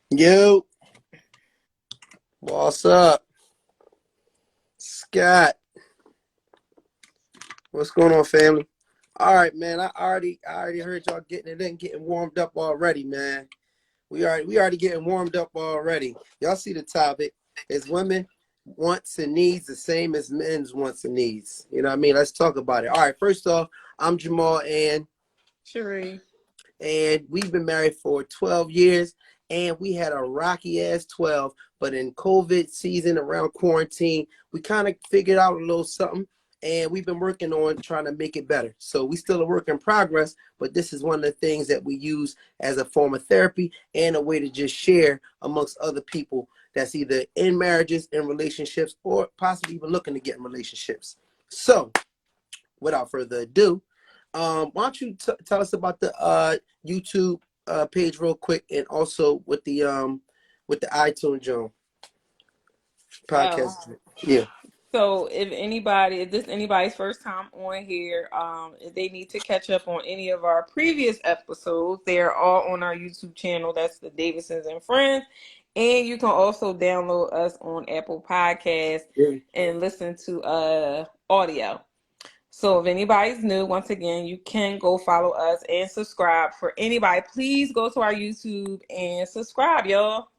Yo, what's up? Scott, what's going on, family? All right, man. I already heard y'all getting it in, getting warmed up already, man. We already getting warmed up already. Y'all see the topic. Is women wants and needs the same as men's wants and needs? You know what I mean? Let's talk about it. All right, first off, I'm Jamal Sheree. and we've been married for 12 years, and we had a rocky ass 12. But in COVID season, around quarantine, we kind of figured out a little something, and we've been working on trying to make it better. So we still a work in progress, but this is one of the things that we use as a form of therapy and a way to just share amongst other people that's either in marriages, in relationships, or possibly even looking to get in relationships. So without further ado, why don't you tell us about the YouTube page real quick, and also with the iTunes Joan Oh, podcast. Yeah. so if this anybody's first time on here, if they need to catch up on any of our previous episodes, they're all on our YouTube channel. That's the Davidsons and Friends. And you can also download us on Apple Podcasts Yeah. and listen to audio. So if anybody's new, once again, you can go follow us and subscribe. For anybody, please go to our YouTube and subscribe, y'all.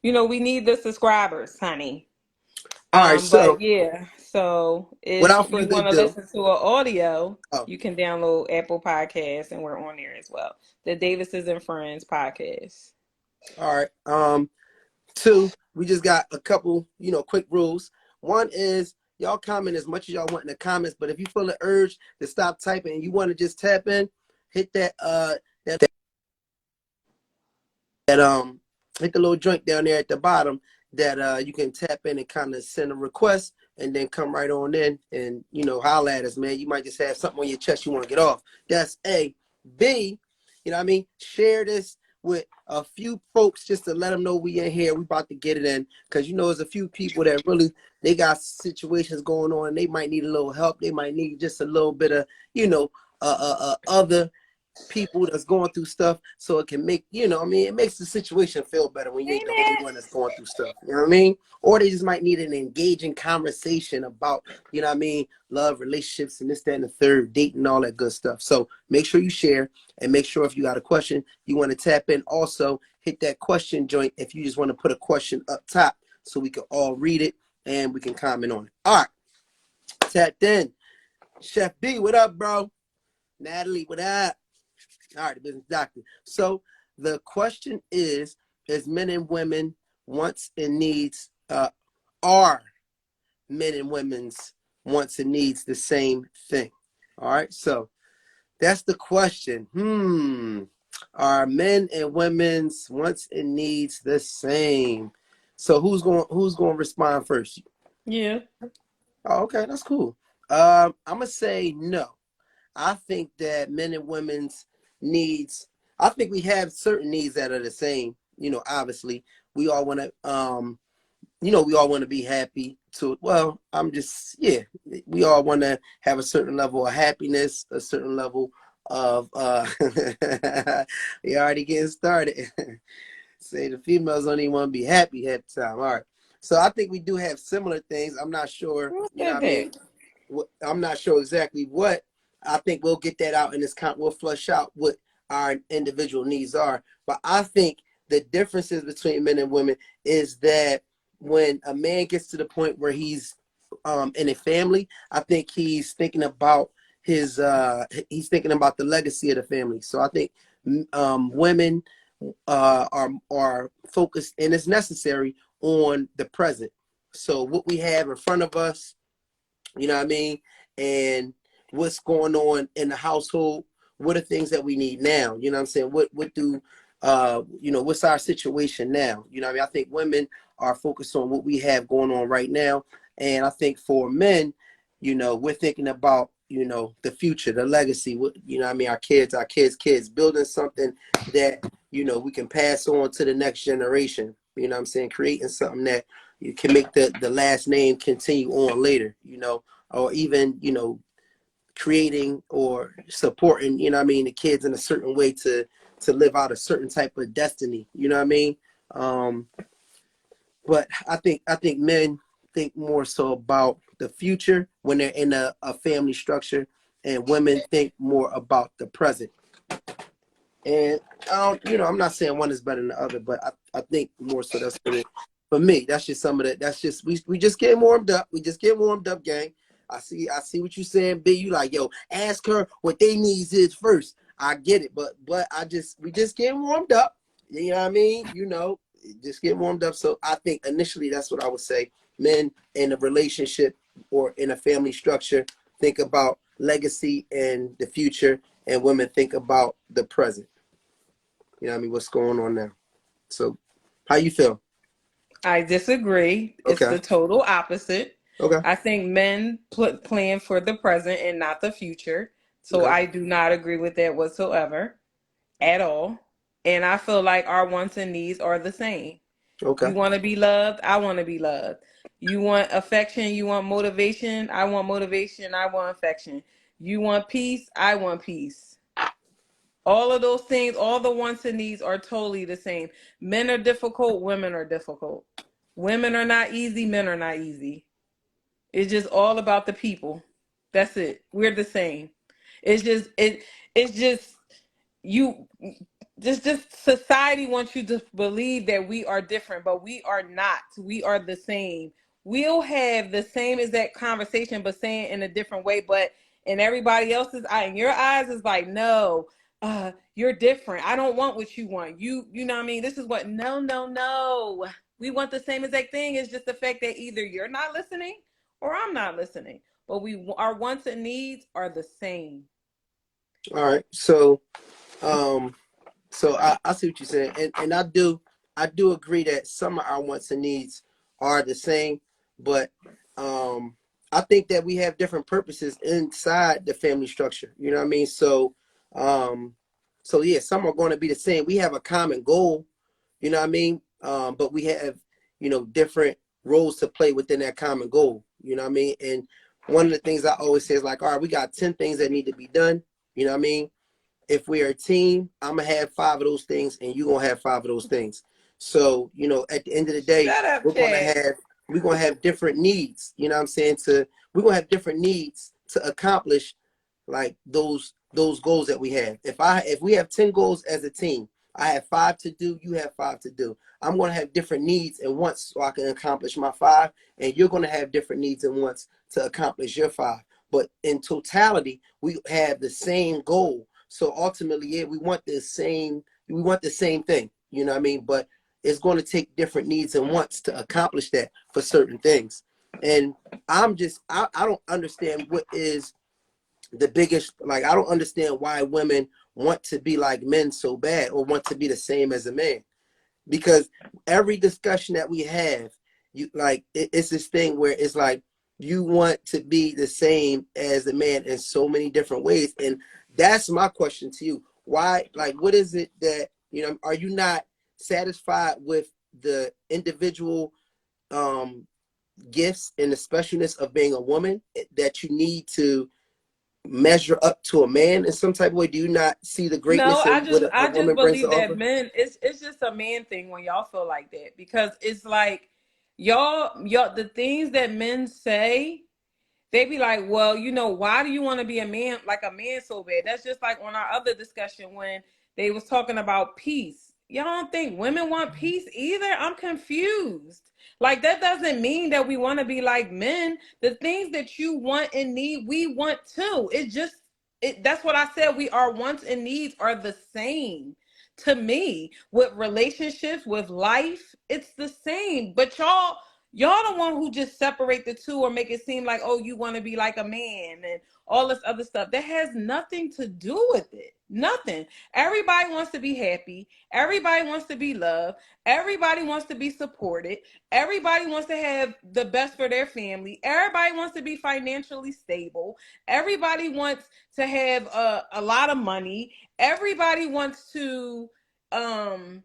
We need the subscribers, honey. All right. But So yeah, so if without you further want to ado, listen to an audio, oh, you can download Apple Podcasts, and we're on there as well. The Davises and Friends podcast. all right. Two, we just got a couple, quick rules. One is y'all comment as much as y'all want in the comments, but if you feel the urge to stop typing and you want to just tap in, hit that hit the little joint down there at the bottom that you can tap in and kind of send a request and then come right on in and holla at us, man. You might just have something on your chest you want to get off. That's A. B, you know what I mean? Share this with a few folks just to let them know we in here. We about to get it in, because there's a few people that really, they got situations going on. They might need a little help. They might need just a little bit of other people that's going through stuff, so it can make it makes the situation feel better when you ain't the only Amen. one that's going through stuff. You know what I mean? Or they just might need an engaging conversation about love, relationships, and this, that, and the third, dating, all that good stuff. So make sure you share, and make sure if you got a question you want to tap in, also hit that question joint if you just want to put a question up top so we can all read it and we can comment on it. All right, tapped in. Chef B, what up, bro? Natalie, what up? All right, the business doctor. So the question is men and women wants and needs, are men and women's wants and needs the same thing? All right, so that's the question. Are men and women's wants and needs the same? So who's going to respond first? Yeah. Oh, okay, that's cool. I'm gonna say no. I think that men and women's needs, I think we have certain needs that are the same. Obviously, we all want to, we all want to be happy to, well, yeah, we all want to have a certain level of happiness, a certain level of, we already getting started. Say the females don't even want to be happy half the time. All right. So I think we do have similar things. I'm not sure, Who you know said what I mean? that? I'm not sure exactly what. I think we'll get that out in this we'll flush out what our individual needs are. But I think the differences between men and women is that when a man gets to the point where he's in a family, I think he's thinking about the legacy of the family. So I think women are focused, and it's necessary, on the present. So what we have in front of us, you know what I mean? And what's going on in the household? What are things that we need now? You know what I'm saying? What's our situation now? You know what I mean? I think women are focused on what we have going on right now. And I think for men, we're thinking about, the future, the legacy, you know what I mean? Our kids, building something that, we can pass on to the next generation. You know what I'm saying? Creating something that you can make the last name continue on later, or even, creating or supporting, you know what I mean, the kids in a certain way to live out a certain type of destiny, you know what I mean? Um, but I think men think more so about the future when they're in a family structure, and women think more about the present. And I'm not saying one is better than the other, but I think more so that's what it. For me, that's just some of that. That's just we just getting warmed up. We just get warmed up, gang. I see what you saying, B. You like, yo, ask her what they needs is first. I get it, but we just getting warmed up. You know what I mean? Just getting warmed up. So I think initially that's what I would say. Men in a relationship or in a family structure think about legacy and the future, and women think about the present. You know what I mean? What's going on now? So, how you feel? I disagree. It's Okay. the total opposite. Okay. I think men plan for the present and not the future. So Okay. I do not agree with that whatsoever at all. And I feel like our wants and needs are the same. Okay. You want to be loved, I want to be loved. You want affection, you want motivation, I want motivation, I want affection. You want peace, I want peace. All of those things, all the wants and needs are totally the same. Men are difficult, women are difficult. Women are not easy, men are not easy. It's just all about the people. That's it. We're the same. It's just you just society wants you to believe that we are different, but we are not. We are the same. We'll have the same exact conversation, but saying in a different way. But in everybody else's eye, in your eyes, is like, no, you're different. I don't want what you want. You know what I mean? This is what, no, no, no. We want the same exact thing. It's just the fact that either you're not listening or I'm not listening. But our wants and needs are the same. All right. Um, so I see what you're saying, and I do agree that some of our wants and needs are the same, but I think that we have different purposes inside the family structure. You know what I mean? Um, so yeah, some are going to be the same. We have a common goal. You know what I mean? But we have different roles to play within that common goal. You know what I mean? And one of the things I always say is like, all right, we got 10 things that need to be done. You know what I mean? If we're a team, I'm gonna have 5 of those things, and you're gonna have 5 of those things. So, at the end of the day, Shut up, we're gonna Chad. have we're gonna have different needs. You know what I'm saying? We're gonna have different needs to accomplish like those goals that we have. If we have 10 goals as a team, I have 5 to do, you have 5 to do. I'm gonna have different needs and wants so I can accomplish my 5, and you're gonna have different needs and wants to accomplish your 5. But in totality, we have the same goal. So ultimately, yeah, we want the same thing, you know what I mean? But it's going to take different needs and wants to accomplish that for certain things. And I don't understand what is the biggest, like, I don't understand why women want to be like men so bad or want to be the same as a man. Because every discussion that we have, it's this thing where it's like you want to be the same as a man in so many different ways. And that's my question to you. Why, like, what is it that, are you not satisfied with the individual gifts and the specialness of being a woman that you need to measure up to a man in some type of way? Do you not see the No, greatness I in what just a I just woman brings to believe that offer? men it's just a man thing when y'all feel like that because it's like y'all the things that men say they be like, well, why do you want to be a man like a man so bad? That's just like on our other discussion when they was talking about peace. Y'all don't think women want peace either? I'm confused. Like that doesn't mean that we want to be like men. The things that you want and need, we want too. That's what I said. Our wants and needs are the same to me. With relationships, with life, it's the same. But y'all the one who just separate the two or make it seem like, oh, you want to be like a man and all this other stuff that has nothing to do with it. Nothing. Everybody wants to be happy. Everybody wants to be loved. Everybody wants to be supported. Everybody wants to have the best for their family. Everybody wants to be financially stable. Everybody wants to have a lot of money. Everybody wants to um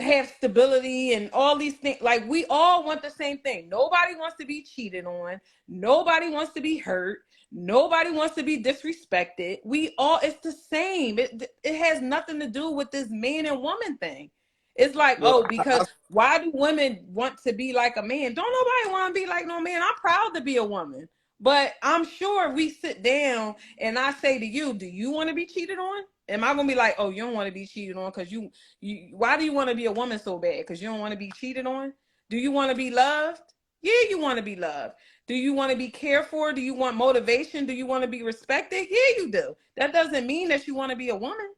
have stability and all these things. Like, we all want the same thing. Nobody wants to be cheated on. Nobody wants to be hurt. Nobody wants to be disrespected. We all, it's the same. It has nothing to do with this man and woman thing. It's like, Well, oh, because why do women want to be like a man? Don't nobody want to be like no man. I'm proud to be a woman. But I'm sure we sit down and I say to you, do you want to be cheated on? Am I gonna be like, oh, you don't want to be cheated on because why do you want to be a woman so bad? Because you don't want to be cheated on? Do you want to be loved? Yeah, you want to be loved. Do you want to be cared for? Do you want motivation? Do you want to be respected? Yeah, you do. That doesn't mean that you want to be a woman.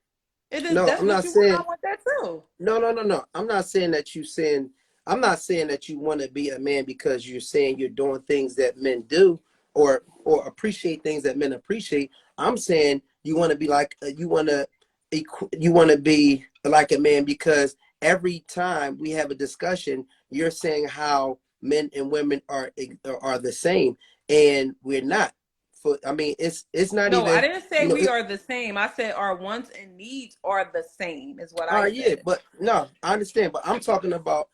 It is, no, that's I'm what not you want. I saying. want that too. No. I'm not saying that you saying. I'm not saying that you want to be a man because you're saying you're doing things that men do, or appreciate things that men appreciate. I'm saying you want to be like you want to be like a man because every time we have a discussion, you're saying how men and women are the same, and we're not. I mean, it's not No, I even. didn't say we are the same. I said our wants and needs are the same, is what All I right, yeah, said. but no, I understand. But I'm talking about,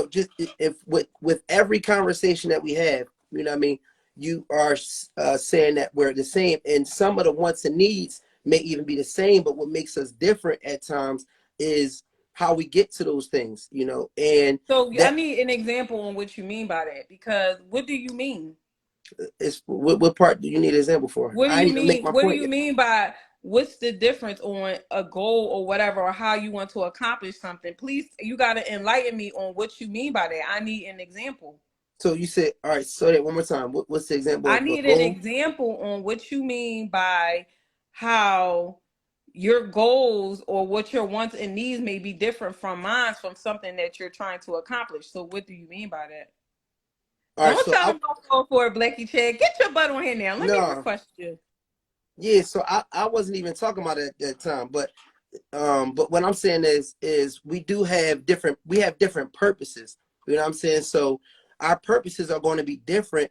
just if with every conversation that we have, what I mean, you are saying that we're the same, and some of the wants and needs may even be the same. But what makes us different at times is how we get to those things, and So I that need an example on what you mean by that, because what do you mean? is what part do you need an example for? What do I you ain't even make mean? my What do point you yet. mean by what's the difference on a goal or whatever, or how you want to accomplish something? Please, you got to enlighten me on what you mean by that. I need an example. So you said, all right, so that one more time. What's the example I of a need an goal? example on what you mean by how your goals or what your wants and needs may be different from mine, from something that you're trying to accomplish. So what do you mean by that? All right, Don't so tell them don't fall for it, Blakey Chad. Get your butt on here now. Let me no, request you. yeah, so I wasn't even talking about it at that time, but what I'm saying is we have different purposes. You know what I'm saying? So our purposes are going to be different.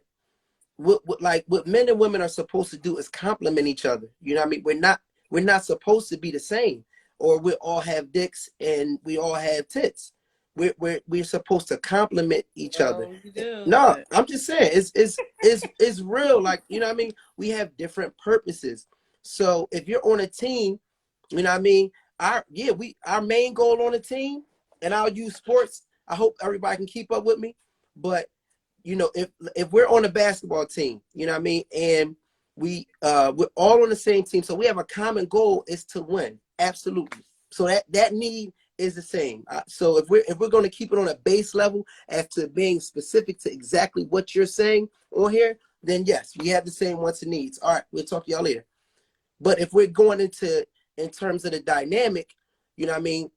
What men and women are supposed to do is complement each other. You know what I mean? We're not supposed to be the same, or we all have dicks and we all have tits. We're supposed to complement each other. Well, you do, No, but I'm just saying it's real. Like, you know what I mean? We have different purposes. So if you're on a team, you know what I mean? Our main goal on the team, and I'll use sports. I hope everybody can keep up with me. But if we're on a basketball team, you know what I mean, and we're all on the same team, so we have a common goal is to win. Absolutely. So that need is the same. So if we're going to keep it on a base level as to being specific to exactly what you're saying on here, then yes, we have the same wants and needs. All right, we'll talk to y'all later. But if we're going into in terms of the dynamic, you know what I mean,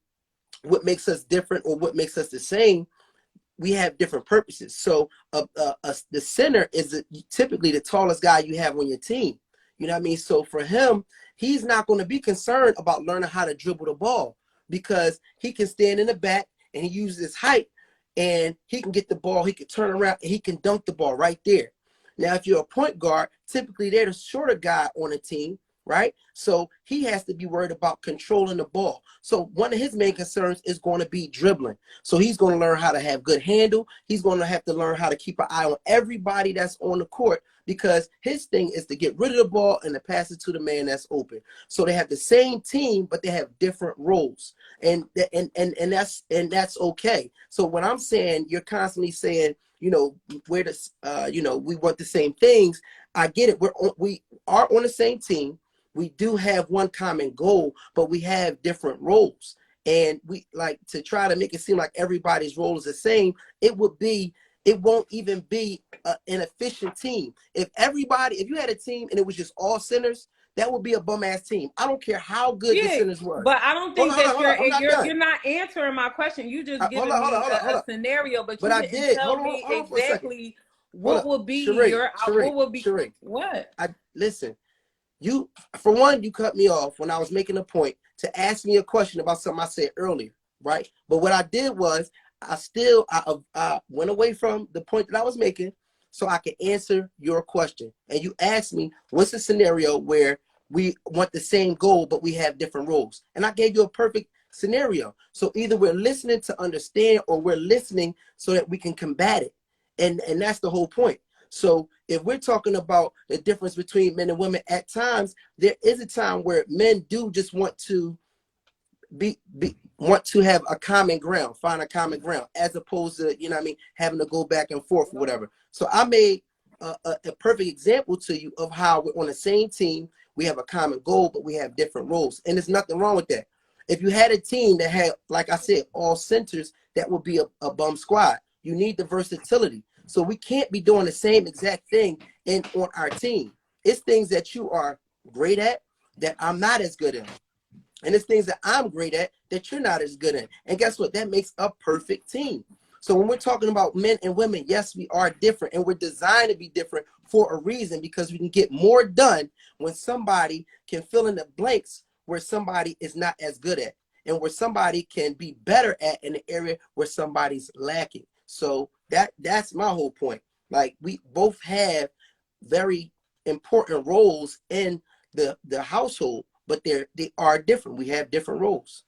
what makes us different or what makes us the same, we have different purposes. So the center is typically the tallest guy you have on your team. You know what I mean? So for him, he's not going to be concerned about learning how to dribble the ball because he can stand in the back and he uses his height and he can get the ball, he can turn around and he can dunk the ball right there. Now, if you're a point guard, typically they're the shorter guy on a team, right? So he has to be worried about controlling the ball. So one of his main concerns is going to be dribbling. So he's going to learn how to have good handle. He's going to have to learn how to keep an eye on everybody that's on the court because his thing is to get rid of the ball and to pass it to the man that's open. So they have the same team, but they have different roles. And that's okay. So when I'm saying you're constantly saying, where does we want the same things. I get it. We are on the same team. We do have one common goal, but we have different roles. And we like to try to make it seem like everybody's role is the same. It won't even be an efficient team. If you had a team and it was just all centers, that would be a bum ass team. I don't care how good the yeah, centers were. but I don't Hold think on, hold on, that hold on. I'm not done. you're not answering my question. You just Hold on, giving hold on, me hold on, hold a on. scenario, but But you I didn't did. tell Hold on, me hold on for a second. exactly Hold what up. would be Sheree, your Sheree, what would be Sheree. what? I listen. You, for one, you cut me off when I was making a point to ask me a question about something I said earlier, right? But what I did was I went away from the point that I was making so I could answer your question. And you asked me, what's the scenario where we want the same goal, but we have different roles? And I gave you a perfect scenario. So either we're listening to understand, or we're listening so that we can combat it. And that's the whole point. So if we're talking about the difference between men and women, at times there is a time where men do just want to want to have a common ground, find a common ground, as opposed to, you know what I mean, having to go back and forth or whatever. So I made a perfect example to you of how we're on the same team. We have a common goal, but we have different roles, and there's nothing wrong with that. If you had a team that had, like I said, all centers, that would be a bum squad. You need the versatility. So we can't be doing the same exact thing on our team. It's things that you are great at that I'm not as good at. And it's things that I'm great at that you're not as good at. And guess what? That makes a perfect team. So when we're talking about men and women, yes, we are different, and we're designed to be different for a reason, because we can get more done when somebody can fill in the blanks where somebody is not as good at, and where somebody can be better at in the area where somebody's lacking. So that's my whole point. Like, we both have very important roles in the household, but they are different. We have different roles.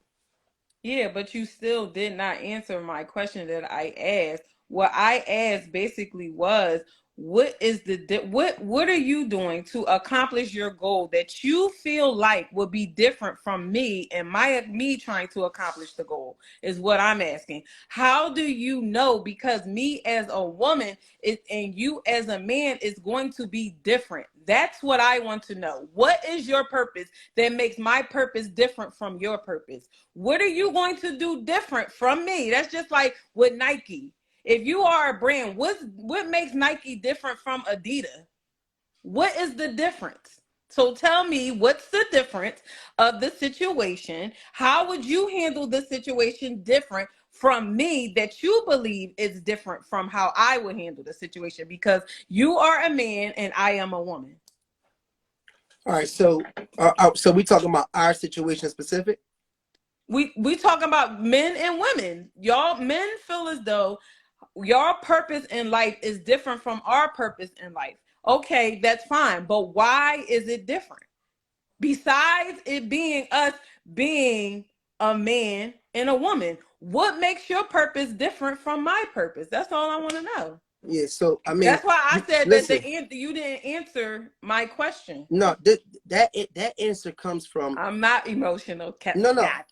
Yeah, but you still did not answer my question that I asked. What I asked basically was, what is what are you doing to accomplish your goal that you feel like would be different from me and me trying to accomplish the goal, is what I'm asking. How do you know? Because me as a woman and you as a man is going to be different. That's what I want to know. What is your purpose that makes my purpose different from your purpose? What are you going to do different from me? That's just like with Nike. If you are a brand, what makes Nike different from Adidas? What is the difference? So tell me, what's the difference of the situation? How would you handle the situation different from me that you believe is different from how I would handle the situation? Because you are a man and I am a woman. All right, so so we talking about our situation specific? We talking about men and women. Y'all men feel as though your purpose in life is different from our purpose in life. Okay, that's fine. But why is it different? Besides it being us being a man and a woman, what makes your purpose different from my purpose? That's all I want to know. Yeah. So I mean, That's why I said that listen. you didn't answer my question. No, that answer comes from. I'm not emotional, No. Scott.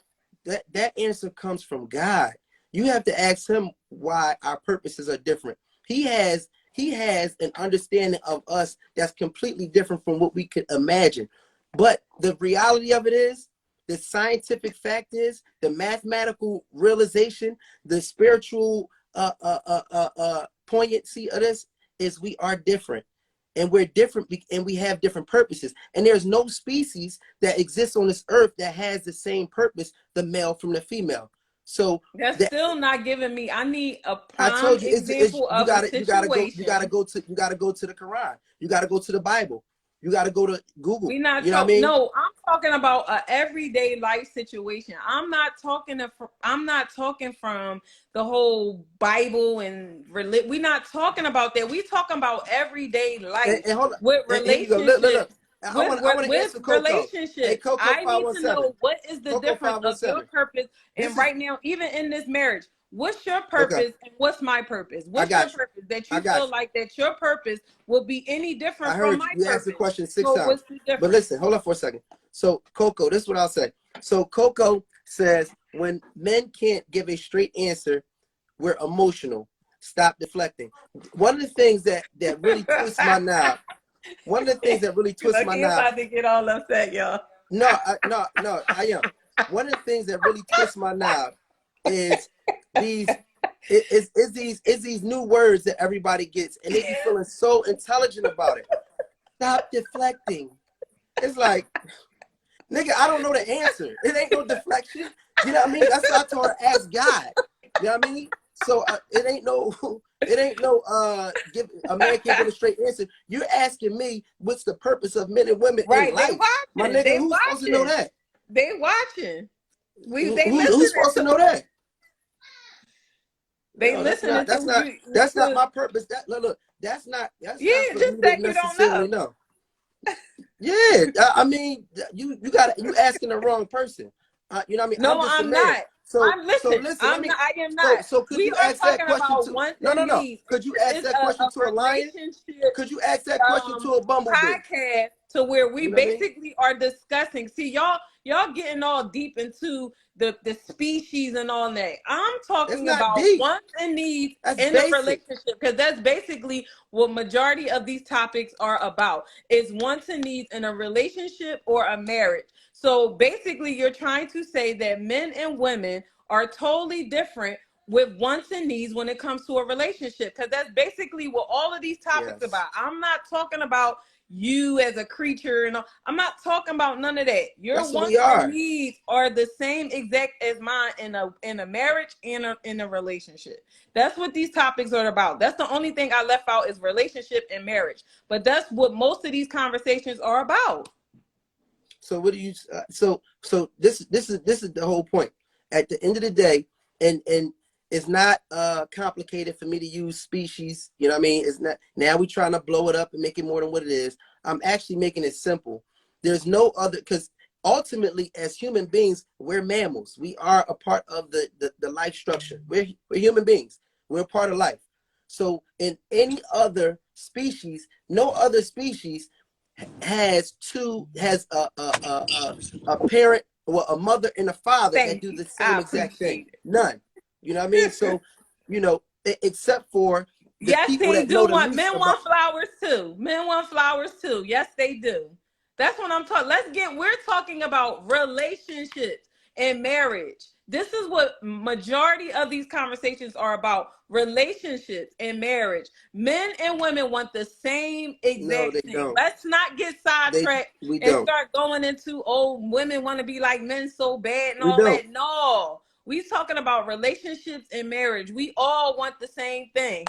That answer comes from God. You have to ask him why our purposes are different. He has an understanding of us that's completely different from what we could imagine. But the reality of it is, the scientific fact is, the mathematical realization, the spiritual poignancy of this is, we are different. And we're different, and we have different purposes. And there's no species that exists on this earth that has the same purpose, the male from the female. So That's still not giving me. I need a I prime told you, it's example of a you gotta go situation. you gotta go to the Quran. You gotta go to the Bible. You gotta go to Google. We not You know what I talk. mean? No, I'm talking about a everyday life situation. I'm not talking from the whole Bible and religion. We're not talking about that. We talking about everyday life And hold on. with And here you go. Look. relationships. I want to With answer Coco. Hey, relationships, Coco I need to 517. know what is the Coco difference of your 517. purpose. And This is right now, even in this marriage, what's your okay. purpose and what's my purpose? I What's your got you. purpose that I you got feel you. like that your purpose will be any I different from heard you. my You asked the purpose? question 6 So times. what's the But difference? listen, hold on for a second. So Coco, this is what I'll say. So Coco says, when men can't give a straight answer, we're emotional. Stop deflecting. One of the things that really twists my knob. One of the things that really twists Look, my he knob. about to get all upset, y'all. No, I am. One of the things that really twists my knob is these these new words that everybody gets, and they be feeling so intelligent about it. Stop deflecting. It's like, nigga, I don't know the answer. It ain't no deflection. You know what I mean? That's why I told her, ask God. You know what I mean? So it ain't no give a man can't give a straight answer. You're asking me what's the purpose of men and women in Right, they life. My watching. nigga, They who's supposed to know watching. that? They watching. They Who's listening supposed to to know us. that? They No, listening to you. that's not my purpose. That look, that's not Yeah, for just me to that you don't necessarily know. know. Yeah, I mean, you asking the wrong person. You know what I mean? I'm No, just a I'm man. not. So I'm so listen. listen, let I'm me not. I am so not. so could We you are ask that talking question about to wants no and no no. needs. Could you This ask is that question a to a lion? relationship Could you ask that question to a bumblebee? podcast to where we You know what I mean? basically are discussing. See, y'all getting all deep into the species and all that. I'm It's talking not about deep. wants and needs That's in a basic. relationship because that's basically what majority of these topics are about. Is wants and needs in a relationship or a marriage. So basically, you're trying to say that men and women are totally different with wants and needs when it comes to a relationship because that's basically what all of these topics Yes. about. I'm not talking about you as a creature and all. I'm not talking about none of that. Your That's what we wants and are. needs are the same exact as mine in a marriage and in a relationship. That's what these topics are about. That's the only thing I left out is relationship and marriage. But that's what most of these conversations are about. So what do you? So this is the whole point. At the end of the day, and it's not complicated for me to use species. You know what I mean? It's not. Now we trying to blow it up and make it more than what it is. I'm actually making it simple. There's no other because ultimately, as human beings, we're mammals. We are a part of the life structure. We're human beings. We're a part of life. So in any other species, no other species has a parent, well, a mother and a father that Thank do you. the I same exact thing. appreciate it. None. You know what I mean? So, except for the Yes, people they that know do the want least men about. want flowers too. Men want flowers too. Yes, they do. That's what I'm talking. We're talking about relationships and marriage. This is what majority of these conversations are about. Relationships and marriage. Men and women want the same No, they exact thing. don't. Let's not get They sidetracked we and don't. start going into women want to be like men so bad and We all don't. that. No. We talking about relationships and marriage. We all want the same thing.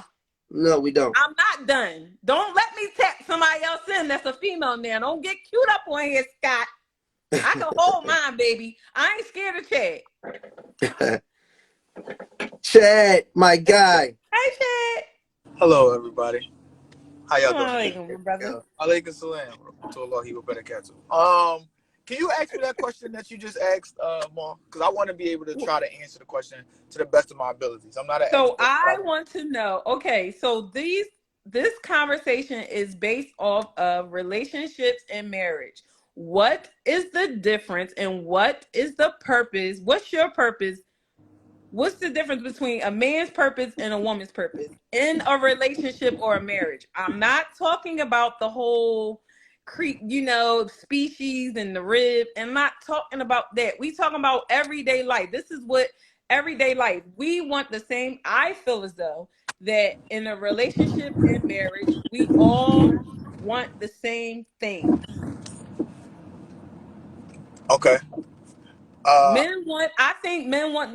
No, we don't. I'm not done. Don't let me tap somebody else in that's a female now. Don't get cute up on here, Scott. I can hold mine, baby. I ain't scared of Chad. Chad, my guy. Hey, Chad. Hello, everybody. How y'all doing today? Assalamualaikum, my brother. Yo. Alaikum salam. To Allah, he will better catch him. Can you ask me that question that you just asked, Mom? Because I want to be able to try to answer the question to the best of my abilities. I'm not an So expert. I want to know. Okay, so this conversation is based off of relationships and marriage. What is the difference and what is the purpose? What's your purpose? What's the difference between a man's purpose and a woman's purpose in a relationship or a marriage? I'm not talking about the whole species and the rib. I'm not talking about that. We talking about everyday life. This is what everyday life. We want the same. I feel as though that in a relationship and marriage, we all want the same things. Okay. Uh, I think men want,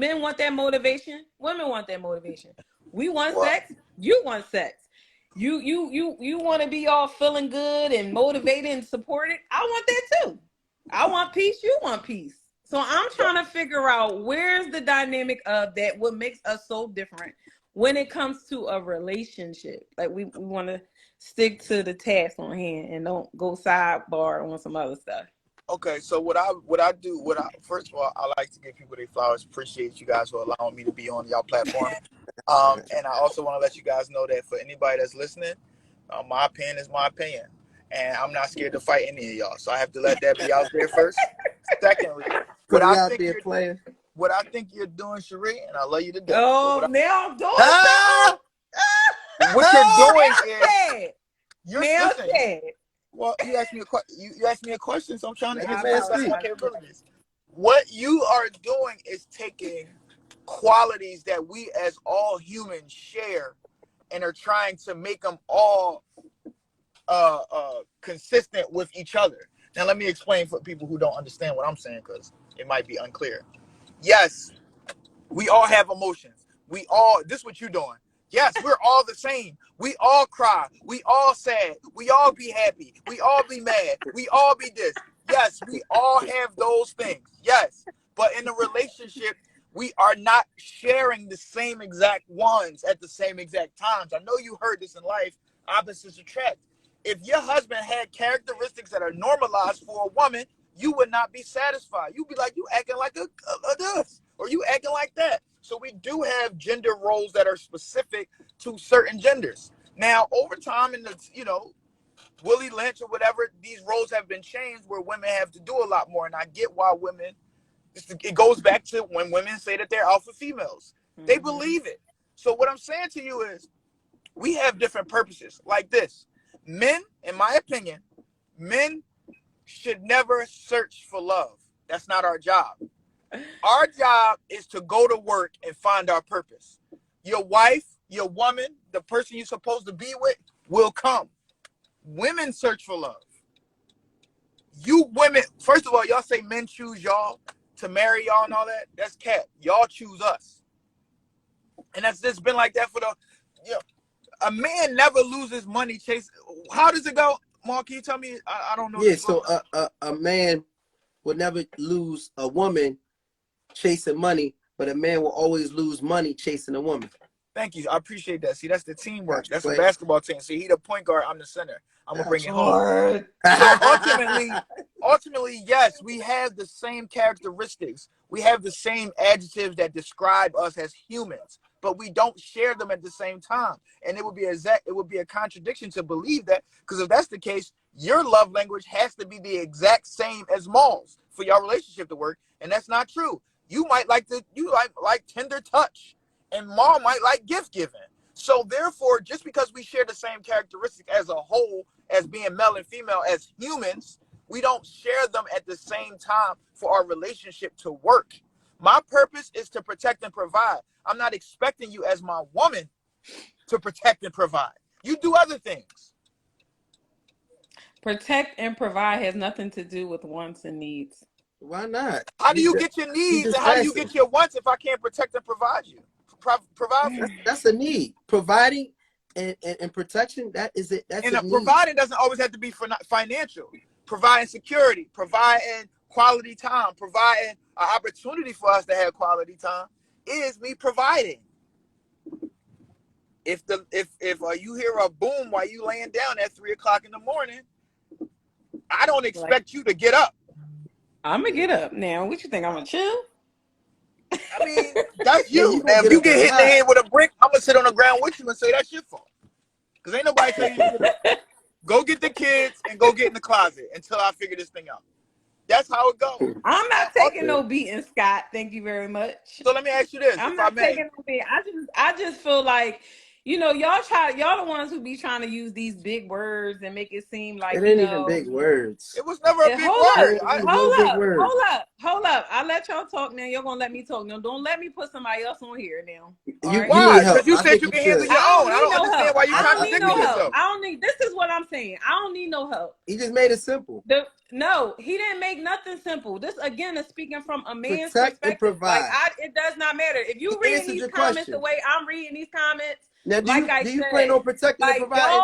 men want that motivation. Women want that motivation. We want well, sex. You want sex. You want to be all feeling good and motivated and supported. I want that too. I want peace. You want peace. So I'm trying to figure out where's the dynamic of that, what makes us so different when it comes to a relationship. Like we want to stick to the task on hand and don't go sidebar on some other stuff. okay. So what I first of all, I like to give people their flowers. Appreciate you guys for allowing me to be on y'all platform. And I also want to let you guys know that for anybody that's listening, my opinion is my opinion, and I'm not scared to fight any of y'all. So I have to let that be out there first. Secondly, what Put it I out think there, you're player. what I think you're doing, Cherie, and I love you to death. But Oh, now I'm doing Ah! what you're something. doing Now is sad. you're Now listen. sad. Well, you asked me a you asked me a question, so I'm trying to Let the answer I to man the best of speak. my apologize. capabilities. What you are doing is taking qualities that we as all humans share and are trying to make them all consistent with each other. Now, let me explain for people who don't understand what I'm saying because it might be unclear. Yes, we all have emotions. This is what you're doing. Yes, we're all the same. We all cry. We all sad. We all be happy. We all be mad. We all be this. Yes, we all have those things. Yes. But in a relationship, we are not sharing the same exact ones at the same exact times. I know you heard this in life, opposites attract. If your husband had characteristics that are normalized for a woman, you would not be satisfied. You'd be like, you acting like a this, or you acting like that. So we do have gender roles that are specific to certain genders. Now, over time, in the Willie Lynch or whatever, these roles have been changed where women have to do a lot more. And I get why women. It goes back to when women say that they're alpha females. They believe it. So what I'm saying to you is, we have different purposes. Like this, men, in my opinion, men should never search for love. That's not our job. Our job is to go to work and find our purpose. Your wife, your woman, the person you're supposed to be with will come. Women search for love. You women, first of all, y'all say men choose y'all to marry y'all and all that. That's cap. Y'all choose us. And that's just been like that for the, a man never loses money chasing. How does it go? Mark, can you tell me? I don't know. Yeah, so a man will never lose a woman chasing money, but a man will always lose money chasing a woman. Thank you. I appreciate that. See, that's the teamwork. That's Wait. a basketball team. See, he the point guard. I'm the center. I'm gonna bring it home. So ultimately, yes, we have the same characteristics. We have the same adjectives that describe us as humans, but we don't share them at the same time. And it would be a contradiction to believe that, because if that's the case, your love language has to be the exact same as Maul's for your relationship to work, and that's not true. You might like like tender touch, and Maul might like gift giving. So therefore, just because we share the same characteristics as a whole, as being male and female, as humans, we don't share them at the same time for our relationship to work. My purpose is to protect and provide. I'm not expecting you as my woman to protect and provide. You do other things. Protect and provide has nothing to do with wants and needs. Why not? How do you get your needs and how do you get your wants if I can't protect and provide you? That's a need. Providing and protection, that is it. That's and a need. Providing doesn't always have to be for financial. Providing security, providing quality time, providing an opportunity for us to have quality time is me providing. If you hear a boom while you laying down at 3 o'clock in the morning, I don't expect you to get up. I'm gonna get up now. What you think? I'm gonna chill? I mean, that's you. Yeah, now, if you get hit in the head with a brick, I'm gonna sit on the ground with you and say that's your fault. Because ain't nobody tell you to get up. Go get the kids and go get in the closet until I figure this thing out. That's how it goes. I'm not taking no beating, Scott. Thank you very much. So let me ask you this. I'm not taking no beating. I just feel like, y'all the ones who be trying to use these big words and make it seem like it ain't even big words. It was never a big word. Hold up. I let y'all talk now. You're gonna let me talk now. Don't let me put somebody else on here now. Why? Because you said you can handle your own. I don't understand why you contradicting yourself. This is what I'm saying. I don't need no help. He just made it simple. No, he didn't make nothing simple. This again is speaking from a man's Protect perspective. and provide. It does not matter if you reading these comments the way I'm reading these comments. Now, do you plan on protecting and providing?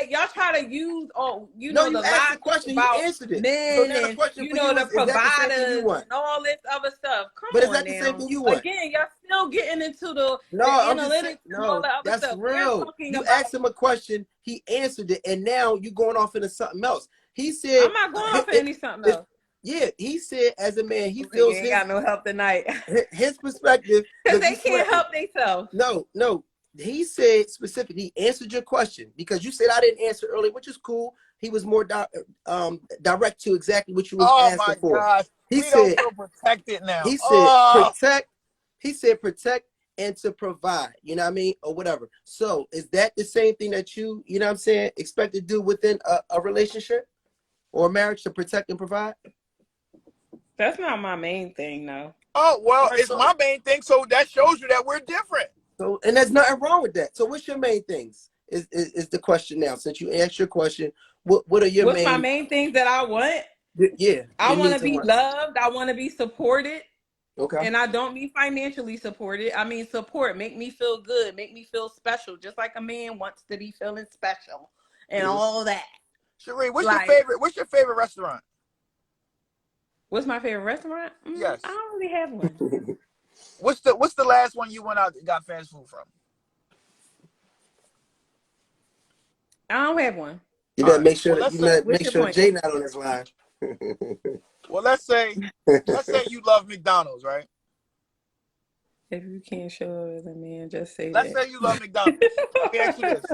Y'all try to use you asked the question, about you answered it. men so and the providers and all this other stuff. Come on, is that the same thing you want? Again, y'all still getting into the analytics and all the other that's stuff. Real. You asked him a question, he answered it, and now you're going off into something else. He said, I'm not going off into something else. Yeah, he said as a man, he feels ain't got no help tonight. His perspective. Because they can't help themselves. No. He said specifically, he answered your question because you said I didn't answer earlier, which is cool. He was more direct to exactly what you was asking for. Gosh. He said, don't feel protected now. He said protect. He said protect and to provide. You know what I mean, or whatever. So is that the same thing that you know what I'm saying, expect to do within a relationship or a marriage, to protect and provide? That's not my main thing, though. Oh well, it's my main thing. So that shows you that we're different. So, and there's nothing wrong with that. So what's your main things is the question now. Since you asked your question, what are your What's my main things that I want? Yeah. I want to be loved. I want to be supported. Okay. And I don't mean financially supported. I mean support. Make me feel good. Make me feel special. Just like a man wants to be feeling special and all that. Sheree, what's your favorite restaurant? What's my favorite restaurant? Yes. I don't really have one. What's the last one you went out and got fast food from? I don't have one. You gotta make sure make sure Jay not on this line. Well, let's say you love McDonald's, right? If you can't show up as a man, just say Let's that. say you love McDonald's. Let me ask you this.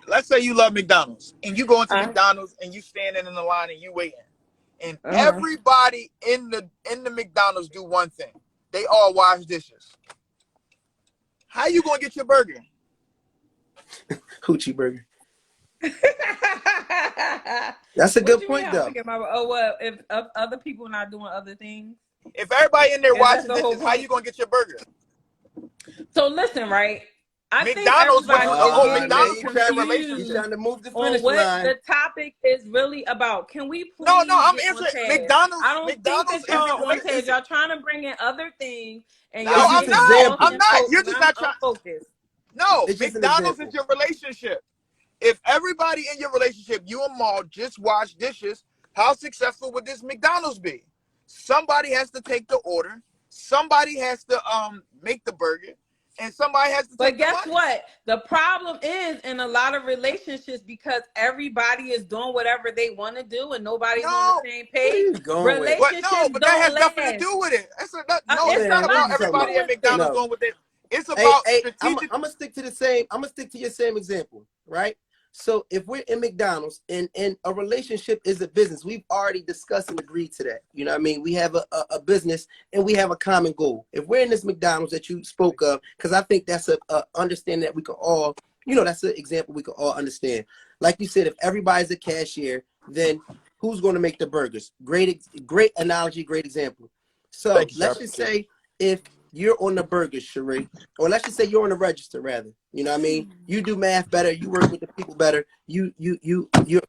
Let's say you love McDonald's and you go into uh, McDonald's and you standing in the line and you waiting. And uh-huh. everybody in the McDonald's do one thing. They all wash dishes. How you gonna get your burger? Hoochie burger. That's a What good you mean? point, I'm gonna though. get my well if other people not doing other things? If everybody in there Is that washing the whole dishes, how point? you gonna get your burger? So listen, right? I think McDonald's, everybody is getting Now very McDonald's you was in trying a to you confused relationship. trying to move the on finish what line. the topic is really about. Can we No, please I'm get on answering. task? I McDonald's, don't think McDonald's that isn't y'all on task. is Y'all trying to bring in other things, and no, It's y'all just I'm getting not. lost I'm example. and not. You're and just not I'm trying. unfocused. No, It's just an McDonald's is example. your relationship. If everybody in your relationship, you and Maul, just wash dishes, how successful would this McDonald's be? Somebody has to take the order. Somebody has to make the burger, and somebody has to But take the guess money. what? The problem is in a lot of relationships because everybody is doing whatever they want to do and nobody's on the No, same Where are page. you going with but no, Relationships but that don't has nothing to last. do with it. No, It's it's a not Man, what are about lot you to talking everybody do about? at with it. McDonald's No. doing what they. It's Hey, about hey, I'm strategic. gonna stick to the same. I'm gonna stick to your same example, right? So if we're in McDonald's and a relationship is a business, we've already discussed and agreed to that. You know what I mean? We have a business and we have a common goal. If we're in this McDonald's that you spoke of, because I think that's a understanding that we could all, that's an example we could all understand. Like you said, if everybody's a cashier, then who's going to make the burgers? Great analogy, great example. So Thank you, sir. I let's just appreciate it. say if you're on the burgers, Sheree, or let's just say you're on the register rather. You know what I mean? You do math better, you work with the people better, you're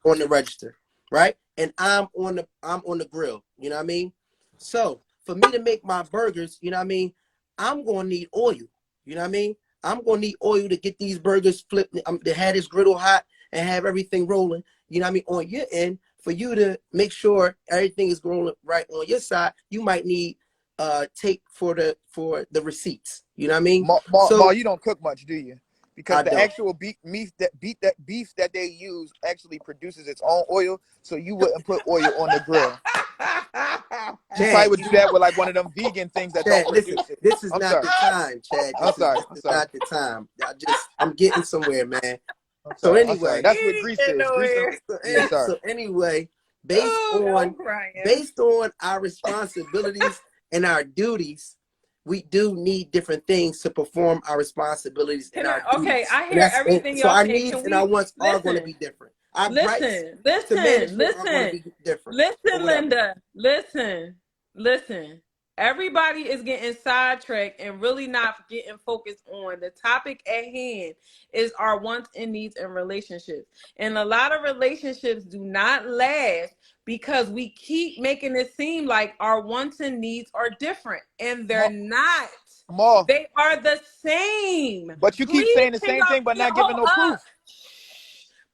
on the register, right? And I'm on the grill, you know what I mean? So for me to make my burgers, you know what I mean, I'm gonna need oil. You know what I mean? I'm gonna need oil to get these burgers flipped, to have this griddle hot and have everything rolling, you know what I mean, on your end. For you to make sure everything is rolling right on your side, you might need take for the receipts. You know what I mean? Ma, So you don't cook much, do you? Because I the don't. actual beef that they use actually produces its own oil, so you wouldn't put oil on the grill. You probably Chad, would do that with like one of them vegan things that don't Chad, listen, produce it. this is I'm not sorry. the time, Chad. I'm This is sorry. this I'm is sorry. not the time. I'm getting somewhere, man. I'm So sorry. I'm sorry. anyway, That's He what ain't grease getting is. Grease. nowhere. Yeah. Sorry. so anyway, based Oh, I'm on crying. based on our responsibilities and our duties, we do need different things to perform our responsibilities and Can our I? Okay, duties. I And hear and everything so y'all our saying. needs Can and our we wants are going to listen? be different. Our gripes Listen, to listen, management are going to listen, be different or listen, whatever. Linda. Listen. Everybody is getting sidetracked and really not getting focused on the topic at hand is our wants and needs in relationships. And a lot of relationships do not last because we keep making it seem like our wants and needs are different. And they're Ma, not. Ma, They are the same. but you keep Please, saying the can same thing, but y'all not hold giving no up? proof.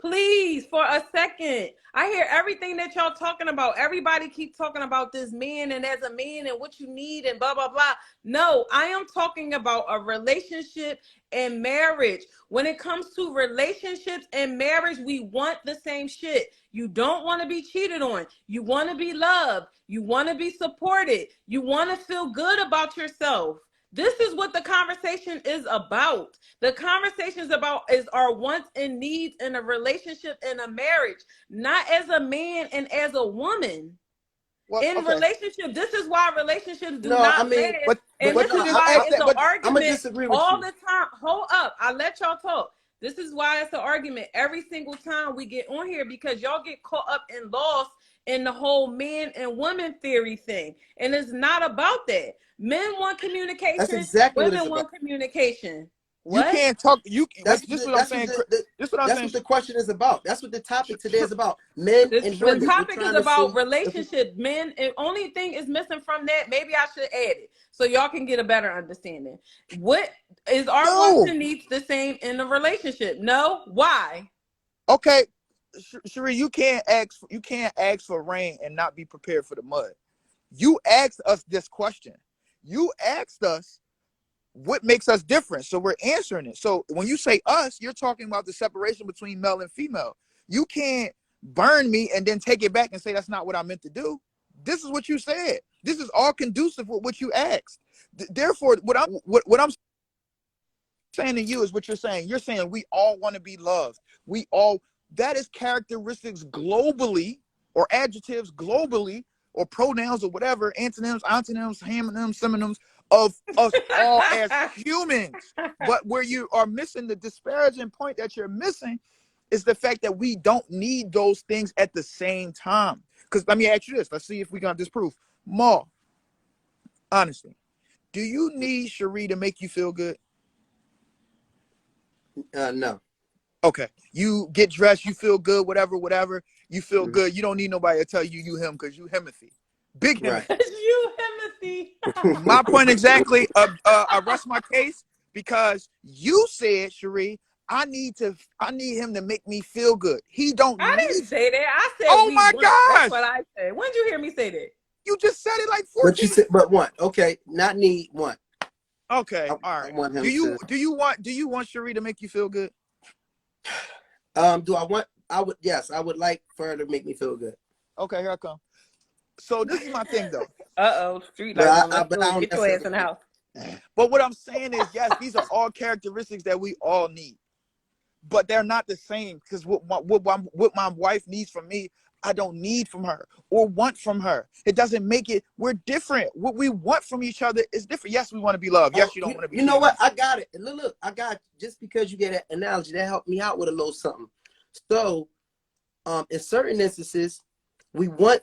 Please, for a second. I hear everything that y'all talking about. Everybody keep talking about this man and as a man and what you need and blah, blah, blah. No, I am talking about a relationship and marriage. When it comes to relationships and marriage, we want the same shit. You don't want to be cheated on. You want to be loved. You want to be supported. You want to feel good about yourself. This is what the conversation is about. The conversation is our wants and needs in a relationship and a marriage, not as a man and as a woman. Well, In okay, relationship, this is why relationships do No, I not mean, last, and but this but no, you is just why asked it's that. an But I'm gonna argument disagree with all you. the time. Hold up, I let y'all talk. This is why it's an argument every single time we get on here because y'all get caught up and lost in the whole man and woman theory thing, and it's not about that. Men want That's communication, exactly what it's women about. want communication. you What? can't talk. You. That's But what this is the, what I'm that's what saying. the This is what I'm that's saying. what the question is about. That's what the topic today is about. Men and The women. We're topic is trying to about see if we, relationship. Men, and only thing is missing from that, maybe I should add it so y'all can get a better understanding. What is our wants No. and needs the same in the relationship? No. Why? Okay, Sheree, you can't ask for rain and not be prepared for the mud. You asked us this question. You asked us what makes us different, so we're answering it. So when you say us, you're talking about the separation between male and female. You can't burn me and then take it back and say that's not what I meant to do. This is what you said. This is all conducive with what you asked. Therefore, what I'm saying to you is what you're saying. You're saying we all want to be loved. We all, that is characteristics globally, or adjectives globally, or pronouns or whatever, antonyms, homonyms, synonyms of us all as humans. But where you are missing, the disparaging point that you're missing is the fact that we don't need those things at the same time. Because let me ask you this. Let's see if we got disproof. Ma, honestly, do you need Cherie to make you feel good? No. Okay. You get dressed, you feel good, whatever. You feel good. You don't need nobody to tell you him, because you Himothy. Big Himothy. Right. You Himothy. My point exactly. I rest my case because you said, Cherie, I need him to make me feel good. He don't I need. didn't say that. I said Oh we my want. gosh. That's what I said. When did you hear me say that? You just said it like But you 14. said, but want. Okay, not need, want. Okay, all I right. want him Do you want Cherie to make you feel good? Do I want? I would. Yes, I would like for her to make me feel good. Okay, here I come. So this is my thing though. Street But lights I, on. I Let's but I go. don't Get your ass in the necessarily. house. But what I'm saying is, yes, these are all characteristics that we all need, but they're not the same. Because what my wife needs from me, I don't need from her or want from her. It doesn't make it. We're different. What we want from each other is different. Yes, we want to be loved. Yes, you don't want to be. You know what? I got it. Look, I got, just because you get that analogy, that helped me out with a little something. So, in certain instances, we want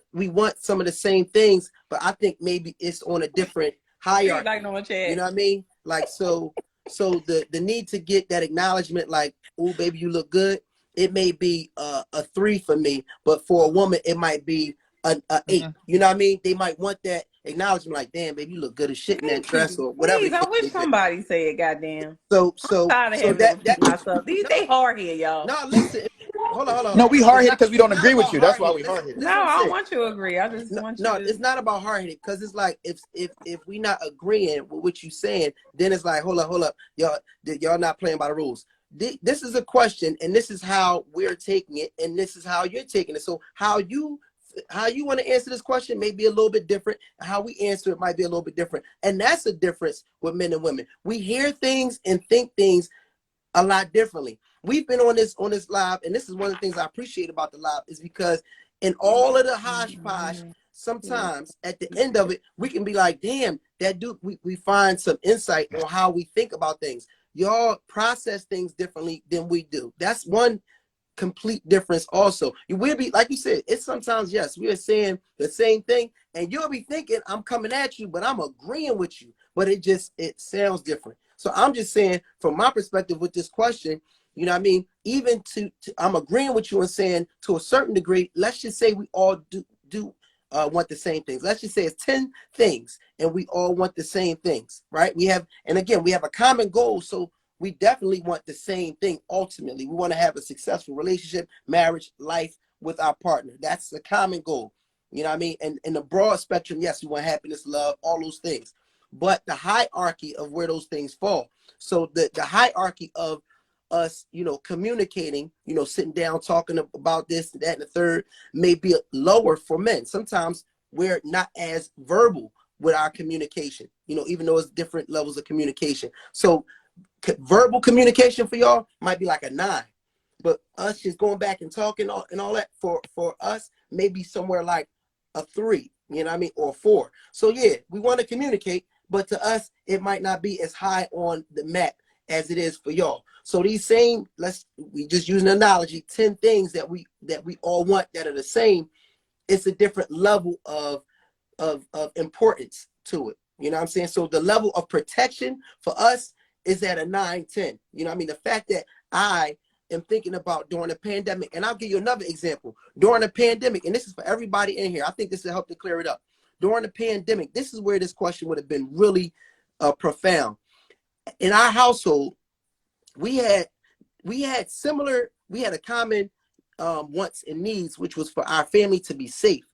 some of the same things, but I think maybe it's on a different hierarchy. Like no one chat. You know what I mean? Like, so the need to get that acknowledgement, like, oh baby, you look good. It may be a 3 for me, but for a woman, it might be a 8. You know what I mean? They might want that acknowledgement, like, damn, baby, you look good as shit in that dress, or whatever. Please, I wish somebody say it. Goddamn. So I'm tired of having to repeat myself. These they hard here, y'all. no, listen. Hold on. No, we hard It's headed not, because we don't it's not agree with about you. That's why hard-headed. we hard headed. No, I don't want you to agree. I just want you No, to. it's not about hard-headed, because it's like, if we not agreeing with what you saying, then it's like, hold up, y'all not playing by the rules. This is a question, and this is how we're taking it, and this is how you're taking it. So how you want to answer this question may be a little bit different. How we answer it might be a little bit different, and that's the difference with men and women. We hear things and think things a lot differently. We've been on this live, and this is one of the things I appreciate about the live, is because in all of the hodgepodge, sometimes at the end of it, we can be like, damn, that dude, we find some insight on how we think about things. Y'all process things differently than we do. That's one complete difference also. You will be, like you said, it's sometimes, yes, we are saying the same thing, and you'll be thinking I'm coming at you, but I'm agreeing with you, but it sounds different. So I'm just saying, from my perspective with this question, you know what I mean, even to I'm agreeing with you and saying, to a certain degree, let's just say we all do want the same things. Let's just say it's 10 things and we all want the same things, right? We have a common goal, so we definitely want the same thing. Ultimately, we want to have a successful relationship, marriage, life with our partner. That's the common goal. You know what I mean? And in the broad spectrum, yes, we want happiness, love, all those things. But the hierarchy of where those things fall. So the hierarchy of us, communicating, sitting down, talking about this, that, and the third, may be lower for men. Sometimes we're not as verbal with our communication, even though it's different levels of communication. So verbal communication for y'all might be like a 9, but us just going back and talking and all that for us may be somewhere like a 3, you know what I mean, or a 4. So yeah, we want to communicate, but to us it might not be as high on the map as it is for y'all. So these same, we just use an analogy, 10 things that we all want that are the same. It's a different level of importance to it. You know what I'm saying? So the level of protection for us is at a 9, 10. You know what I mean? The fact that I am thinking about during the pandemic, and I'll give you another example. During the pandemic, and this is for everybody in here, I think this will help to clear it up. During the pandemic, this is where this question would have been really profound. In our household, we had a common wants and needs, which was for our family to be safe.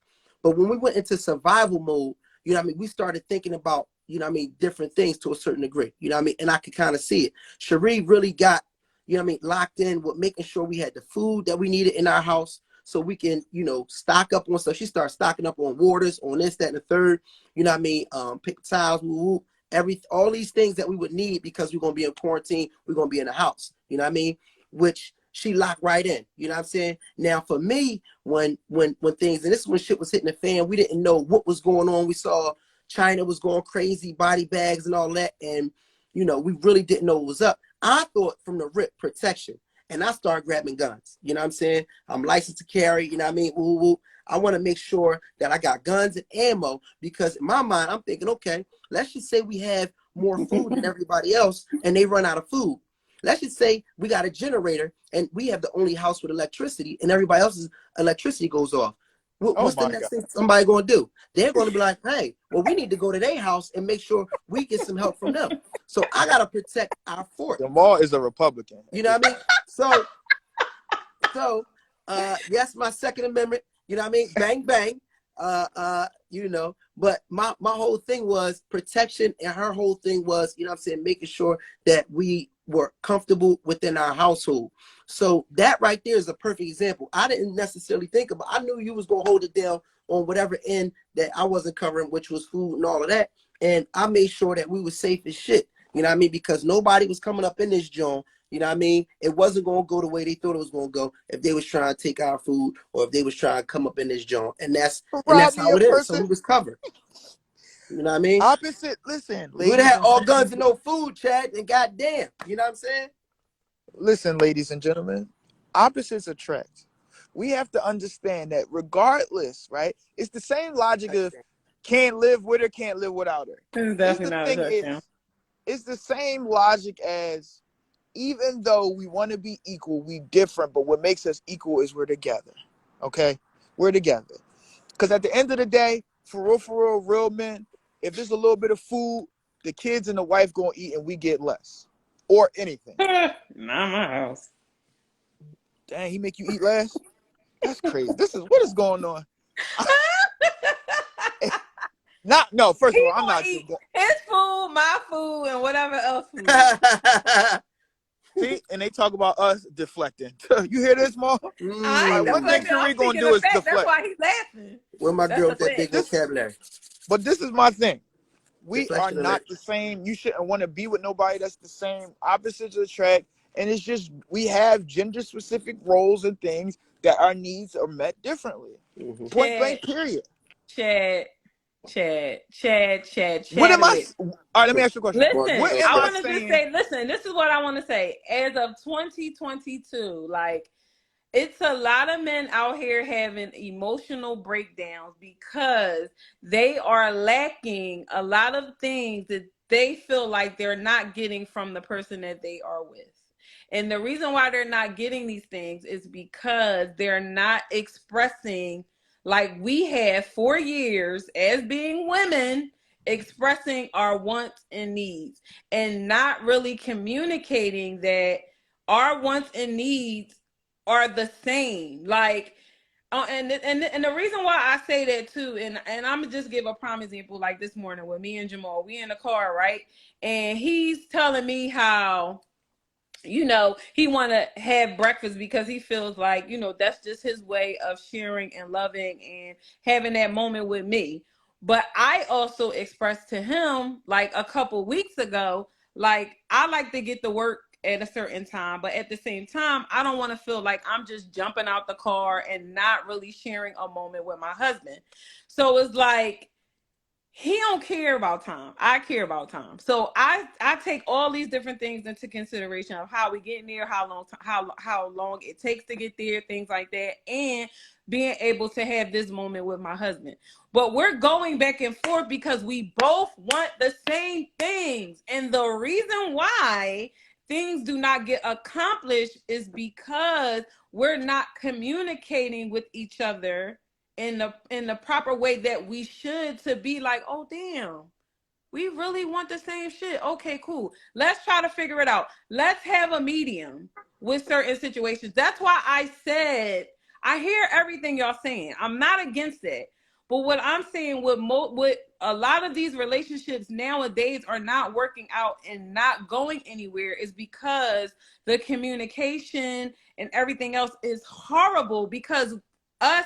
But when we went into survival mode, you know what I mean, we started thinking about, you know what I mean, different things to a certain degree, you know what I mean, and I could kind of see it. Cherie really got, you know what I mean, locked in with making sure we had the food that we needed in our house. so we can, you know, stock up on stuff. She started stocking up on waters, on this, that, and the third. You know what I mean? Paper towels, all these things that we would need because we're gonna be in quarantine. We're gonna be in the house. You know what I mean? Which she locked right in. You know what I'm saying? Now for me, when things, and this is when shit was hitting the fan, we didn't know what was going on. We saw China was going crazy, body bags and all that, and you know, we really didn't know what was up. I thought from the rip protection, and I started grabbing guns. You know what I'm saying? I'm licensed to carry. You know what I mean? Ooh, ooh. I want to make sure that I got guns and ammo because in my mind, I'm thinking, okay, let's just say we have more food than everybody else, and they run out of food. Let's just say we got a generator and we have the only house with electricity and everybody else's electricity goes off. What's the next thing somebody going to do? They're going to be like, hey, well, we need to go to their house and make sure we get some help from them. So I got to protect our fort. Jamal is a Republican. You know what I mean? So, yes, my Second Amendment, you know what I mean? Bang, bang. You know, but my whole thing was protection, and her whole thing was, you know what I'm saying, making sure that we were comfortable within our household. So that right there is a perfect example. I didn't necessarily think about, I knew you was going to hold it down on whatever end that I wasn't covering, which was food and all of that. And I made sure that we were safe as shit. You know what I mean? Because nobody was coming up in this joint. You know what I mean? It wasn't going to go the way they thought it was going to go if they was trying to take our food or if they was trying to come up in this joint. And that's how it is. So we was covered. You know what I mean? Opposite, listen. We would have had all guns and no food, Chad, and goddamn. You know what I'm saying? Listen, ladies and gentlemen, opposites attract. We have to understand that regardless, right? It's the same logic of can't live with her, can't live without her. It's definitely not a touchdown. It's the same logic as even though we want to be equal, we different, but what makes us equal is we're together. Okay? We're together. Because at the end of the day, for real men, if there's a little bit of food, the kids and the wife gonna eat and we get less. Or anything. Not my house. Dang, he make you eat less? That's crazy. What is going on? First of all, I'm not eat his food, my food, and whatever else food. See, and they talk about us deflecting. You hear this, Mo? One thing Cherie gonna do is deflect. That's why he's laughing. Where my girl with that big vocabulary? But this is my thing. We are not the same. You shouldn't want to be with nobody that's the same. Opposites attract. And it's just, we have gender-specific roles and things that our needs are met differently. Mm-hmm. Point blank, period. Chad. What am I? All right, let me ask you a question. Listen, I want to just say, listen, this is what I want to say. As of 2022, like, it's a lot of men out here having emotional breakdowns because they are lacking a lot of things that they feel like they're not getting from the person that they are with. And the reason why they're not getting these things is because they're not expressing like we have for years as being women, expressing our wants and needs and not really communicating that our wants and needs are the same. Like, and the reason why I say that too, and I'm gonna just give a prime example. Like this morning with me and Jamal, we in the car, right? And he's telling me how, you know, he want to have breakfast because he feels like, you know, that's just his way of sharing and loving and having that moment with me. But I also expressed to him like a couple weeks ago, like I like to get to work at a certain time, but at the same time, I don't want to feel like I'm just jumping out the car and not really sharing a moment with my husband. So it's like, he don't care about time. I care about time. So I take all these different things into consideration of how we get there, how long it takes to get there, things like that, and being able to have this moment with my husband. But we're going back and forth because we both want the same things. And the reason why things do not get accomplished is because we're not communicating with each other in the proper way that we should, to be like, oh damn, we really want the same shit. Okay, cool. Let's try to figure it out. Let's have a medium with certain situations. That's why I said I hear everything y'all saying. I'm not against it. But what I'm saying with a lot of these relationships nowadays are not working out and not going anywhere is because the communication and everything else is horrible, because us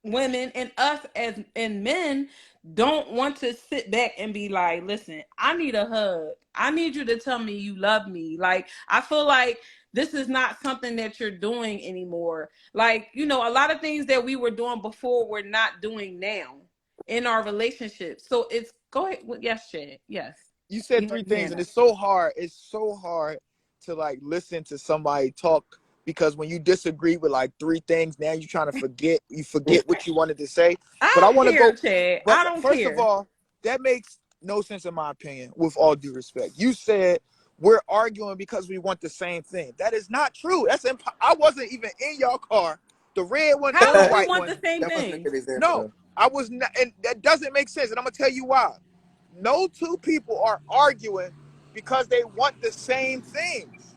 women and us as and men don't want to sit back and be like, listen, I need a hug. I need you to tell me you love me. Like, I feel like this is not something that you're doing anymore. Like, you know, a lot of things that we were doing before we're not doing now in our relationship. So it's go ahead. Yes, Chad. Yes. You said We have three your things, hand and up. it's so hard. It's so hard to like listen to somebody talk, because when you disagree with like three things, now you're trying to forget. You forget what you wanted to say. I But I don't want to care, go. Chad. But I don't first of care. all, that makes no sense in my opinion. With all due respect, you said we're arguing because we want the same thing. That is not true. That's I wasn't even in your car, the red one or How the do we white want the one. same That wasn't a thing? good example No, though. I was not, and that doesn't make sense. And I'm gonna tell you why. No two people are arguing because they want the same things.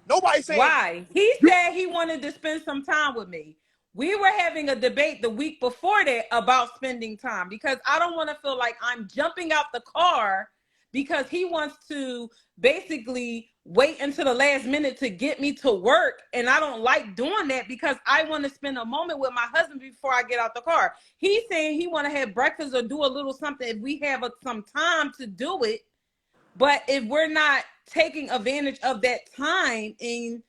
Nobody's saying Why? He you. said he wanted to spend some time with me. We were having a debate the week before that about spending time because I don't want to feel like I'm jumping out the car because he wants to basically wait until the last minute to get me to work. And I don't like doing that because I want to spend a moment with my husband before I get out the car. He's saying he want to have breakfast or do a little something if we have some time to do it. But if we're not taking advantage of that time, and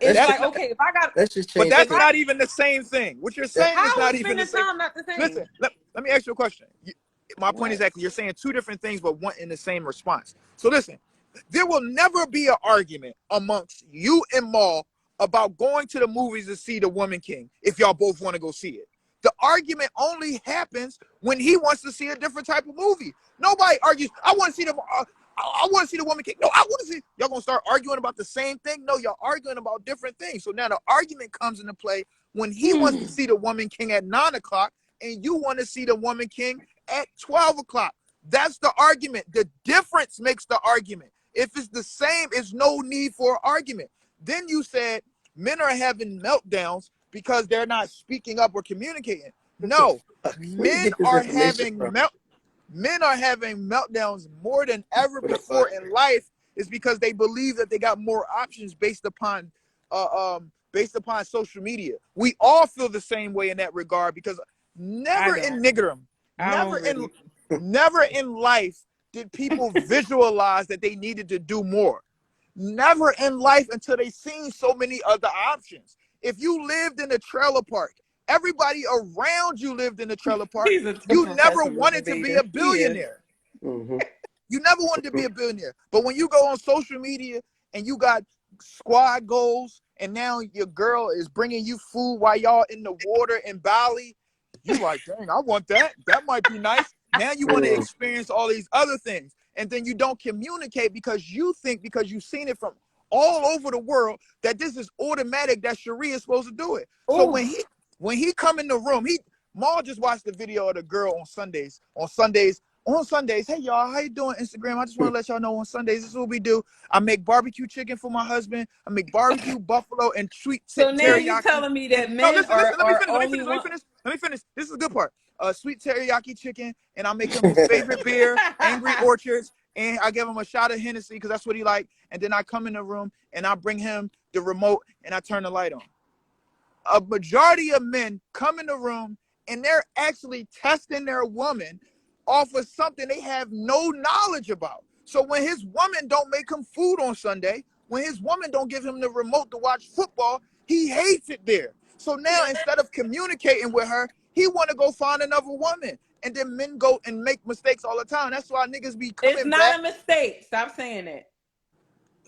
it's Let's That's like, just not. okay, if I got, let's just But change the if that's I, not subject. even the same thing. What you're That, saying is how not is even the spending same. time not the Listen, same? let me ask you a question. My point is What? exactly. You're saying two different things, but one in the same response. So listen, there will never be an argument amongst you and Maul about going to the movies to see The Woman King if y'all both want to go see it. The argument only happens when he wants to see a different type of movie. Nobody argues. I want to see I want to see The Woman King. No, I want to see. Y'all gonna start arguing about the same thing? No, y'all arguing about different things. So now the argument comes into play when he wants to see The Woman King at 9 o'clock and you want to see The Woman King at 12 o'clock. That's the argument. The difference makes the argument. If it's the same, it's no need for an argument. Then you said men are having meltdowns because they're not speaking up or communicating. what the No, fuck? Where you men get this are information having from? men are having meltdowns more than ever What the fuck? before in life is because they believe that they got more options based upon social media. We all feel the same way in that regard because I never in don't. niggerdom, I never don't in really. never in life did people visualize that they needed to do more. Never in life until they seen so many other options. If you lived in a trailer park, everybody around you lived in a trailer park, He's a you never professional wanted to be a debater. He is. billionaire. Mm-hmm. You never wanted to be a billionaire. But when you go on social media and you got squad goals and now your girl is bringing you food while y'all in the water in Bali, you like, dang, I want that. That might be nice. Now you want to Mm. experience all these other things. And then you don't communicate because you think because you've seen it from all over the world that this is automatic that Sharia is supposed to do it. So Oh, when he come in the room, Maul just watched the video of the girl on Sundays, hey y'all, how you doing? Instagram. I just want to let y'all know on Sundays, this is what we do. I make barbecue chicken for my husband. I make barbecue buffalo and sweet so now you teriyaki. telling me that No, men listen, listen. Let me are finish. Let me only finish. Let me one? finish. Let me finish. This is the good part. Sweet teriyaki chicken, and I make him his favorite beer, Angry Orchards, and I give him a shot of Hennessy because that's what he like. And then I come in the room and I bring him the remote and I turn the light on. A majority of men come in the room and they're actually testing their woman off of something they have no knowledge about. So when his woman don't make him food on Sunday, when his woman don't give him the remote to watch football, he hates it there. So now instead of communicating with her, he want to go find another woman. And then men go and make mistakes all the time. That's why niggas be It's coming back. not a mistake. Stop saying that.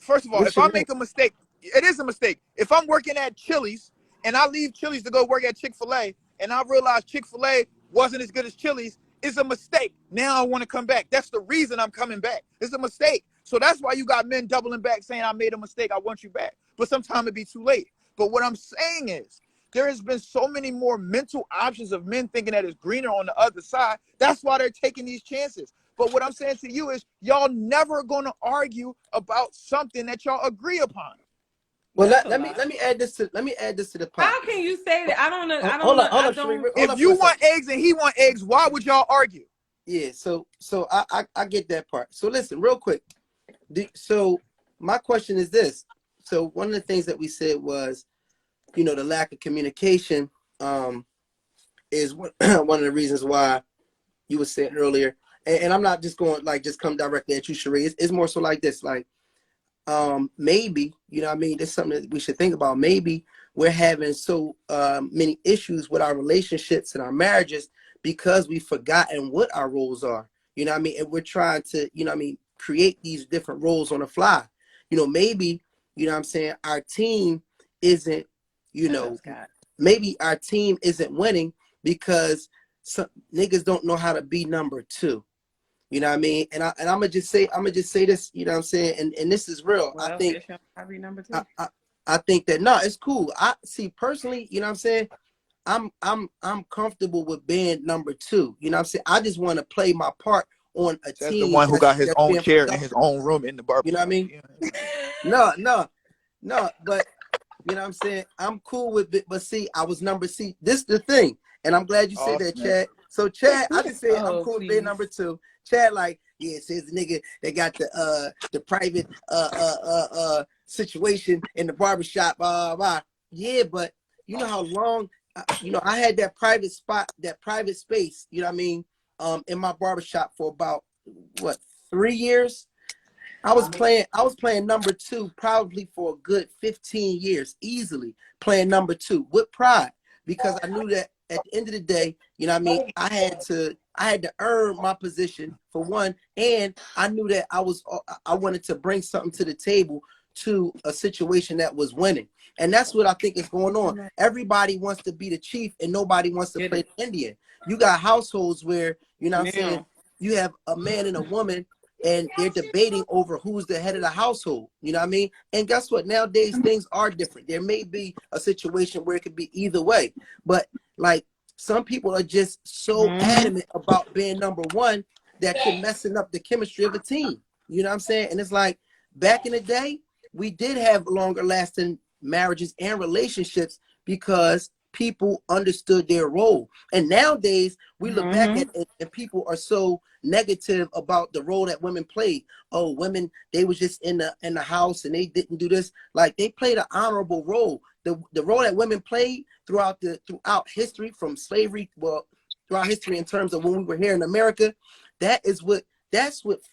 First of all, What if you I mean? make a mistake, it is a mistake. If I'm working at Chili's and I leave Chili's to go work at Chick-fil-A and I realize Chick-fil-A wasn't as good as Chili's, it's a mistake. Now I want to come back. That's the reason I'm coming back. It's a mistake. So that's why you got men doubling back saying I made a mistake. I want you back. But sometimes it be too late. But what I'm saying is there has been so many more mental options of men thinking that it's greener on the other side. That's why they're taking these chances. But what I'm saying to you is y'all never gonna argue about something that y'all agree upon. Well, That's let, a let me lie. let me add this to the pot. How can you say that? I don't know. I don't Hold know. up, hold I up, Sheree, don't. hold If up for you a second. want eggs and he want eggs, why would y'all argue? Yeah, so I get that part. So listen, real quick. So my question is this. So one of the things that we said was, the lack of communication um, is one, one of the reasons why you were saying earlier, and I'm not just going like just come directly at you, Sheree. It's more so like this, like maybe, you know what I mean, there's something that we should think about. Maybe we're having so many issues with our relationships and our marriages because we've forgotten what our roles are. You know what I mean? And we're trying to, you know what I mean, create these different roles on the fly. You know, maybe, you know what I'm saying, our team isn't, you know, maybe our team isn't winning because some niggas don't know how to be number two. You know what I mean? And I'm gonna just say this, you know what I'm saying? And this is real. Well, I be number two. I think that no, it's cool. I see personally, you know what I'm saying? I'm comfortable with being number two. You know what I'm saying? I just want to play my part on a That's team the one who got his that's own being chair in productive. his own room in the barbershop. You know what I mean? No, but you know what I'm saying? I'm cool with it. But see, I was number C. This is the thing. And I'm glad you said that, Chad. So Chad, I just said I'm cool with being number two. Chad, like, yeah, says the nigga that got the private situation in the barbershop, yeah, but you know how long you know I had that private spot, that private space, you know what I mean, in my barbershop for about what, 3 years. I was playing number two probably for a good 15 years, easily playing number two with pride, because I knew that at the end of the day, you know what I mean, I had to earn my position for one, and I knew that I wanted to bring something to the table to a situation that was winning. And that's what I think is going on. Everybody wants to be the chief and nobody wants to play the Indian. You got households where, you know what I'm saying, you have a man and a woman and they're debating over who's the head of the household. You know what I mean? And guess what? Nowadays, things are different. There may be a situation where it could be either way. But, like, some people are just so adamant about being number one that you're messing up the chemistry of a team. You know what I'm saying? And it's like, back in the day, we did have longer lasting marriages and relationships because people understood their role. And nowadays, we look back at it and people are so negative about the role that women played. Oh, women, they was just in the house and they didn't do this. Like, they played an honorable role. The role that women played throughout history, from slavery, well, throughout history in terms of when we were here in America, that's what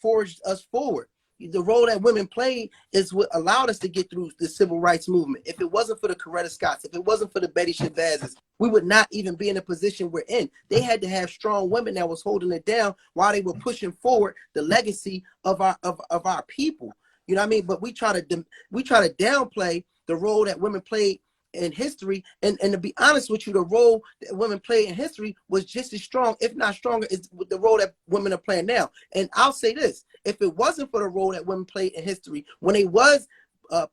forged us forward. The role that women played is what allowed us to get through the civil rights movement. If it wasn't for the Coretta Scotts, if it wasn't for the Betty Shabazz, we would not even be in the position we're in. They had to have strong women that was holding it down while they were pushing forward the legacy of our people. You know what I mean? But we try to downplay the role that women played in history, and to be honest with you, the role that women played in history was just as strong, if not stronger, is the role that women are playing now. And I'll say this: if it wasn't for the role that women played in history, when they was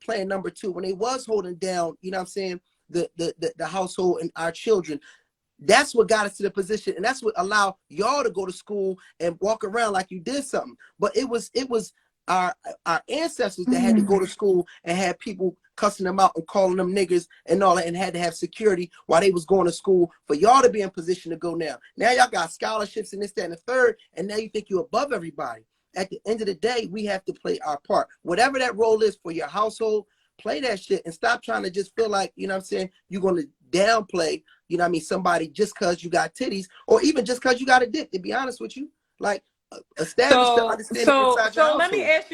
playing number two, when they was holding down, you know what I'm saying, the household and our children, that's what got us to the position, and that's what allowed y'all to go to school and walk around like you did something. But it was our ancestors that had to go to school and had people cussing them out and calling them niggers and all that, and had to have security while they was going to school for y'all to be in position to go now. Now y'all got scholarships and this, that, and the third, and now you think you're above everybody. At the end of the day, we have to play our part. Whatever that role is for your household, play that shit and stop trying to just feel like, you know what I'm saying, you're going to downplay, you know what I mean, somebody just because you got titties, or even just because you got a dick, to be honest with you. Like, establish the understanding inside your household. Let me ask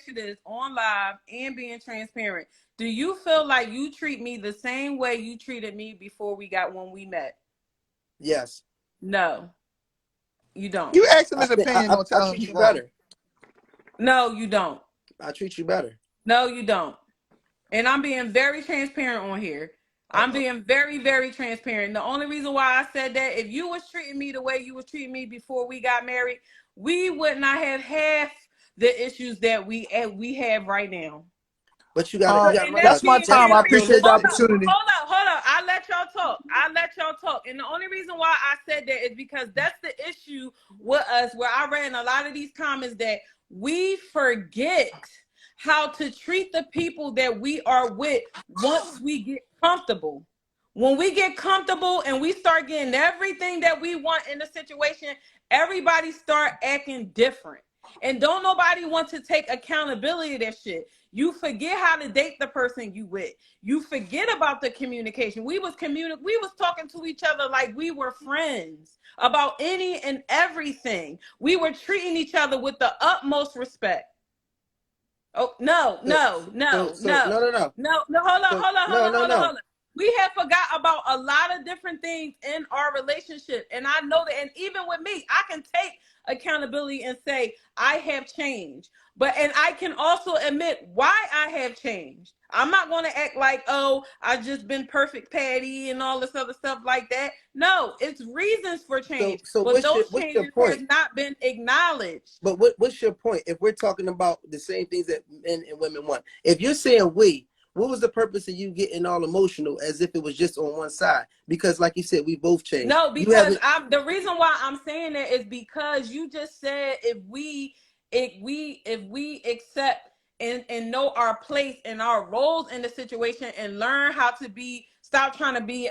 you this on live and being transparent. Do you feel like you treat me the same way you treated me before when we met? Yes. No, you don't. You ask him his opinion, don't tell I him treat he's you wrong. better. No, you don't. I treat you better. No, you don't. And I'm being very transparent on here. I'm being very, very transparent. The only reason why I said that, if you was treating me the way you was treating me before we got married, we would not have half the issues that we have right now. But you gotta that's my time. I appreciate the opportunity. Hold up. I let y'all talk. And the only reason why I said that is because that's the issue with us, where I read in a lot of these comments that we forget how to treat the people that we are with once we get comfortable. When we get comfortable and we start getting everything that we want in the situation, everybody start acting different. And don't nobody want to take accountability of that shit. You forget how to date the person you with. You forget about the communication. We was talking to each other like we were friends about any and everything. We were treating each other with the utmost respect. Oh, no, So, no, no, no, no, no, no. no, hold on, So, hold on, hold no, on, no, hold on, no. hold on. We have forgot about a lot of different things in our relationship. And I know that, and even with me, I can take accountability and say, I have changed. And I can also admit why I have changed. I'm not going to act like, oh, I've just been perfect Patty and all this other stuff like that. No, it's reasons for change. So But those what's your changes has point? not been acknowledged. But what's your point? If we're talking about the same things that men and women want, if you're saying we, what was the purpose of you getting all emotional as if it was just on one side? Because, like you said, we both changed. No, You because haven't. the reason why I'm saying that is because you just said if we accept and know our place and our roles in the situation and learn how to stop trying to be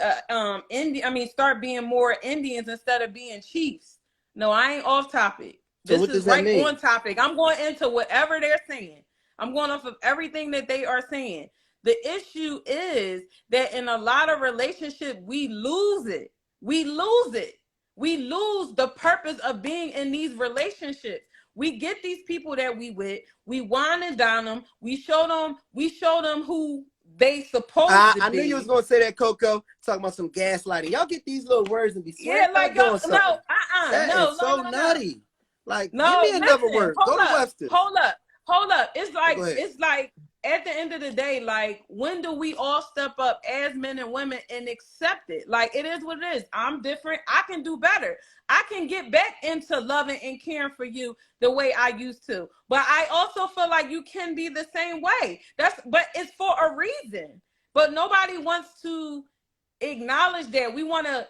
Indian. I mean, start being more Indians instead of being chiefs. No, I ain't off topic. So This what is does that right mean? on topic. I'm going into whatever they're saying. I'm going off of everything that they are saying. The issue is that in a lot of relationships, we lose it. We lose it. We lose the purpose of being in these relationships. We get these people that we with, we wine and dine them, we show them who they supposed to I knew you was be. gonna say that, Coco. Talking about some gaslighting. Y'all get these little words and be swearing Yeah, like y'all doing y'all, no, something. That no, is no, so no, no. nutty. Like, give No, me another listen, word. Go to Webster's. hold up. Go ahead. It's like at the end of the day, like when do we all step up as men and women and accept it? Like it is what it is. I'm different. I can do better. I can get back into loving and caring for you the way I used to. But I also feel like you can be the same way. But it's for a reason. But nobody wants to acknowledge that. We want to,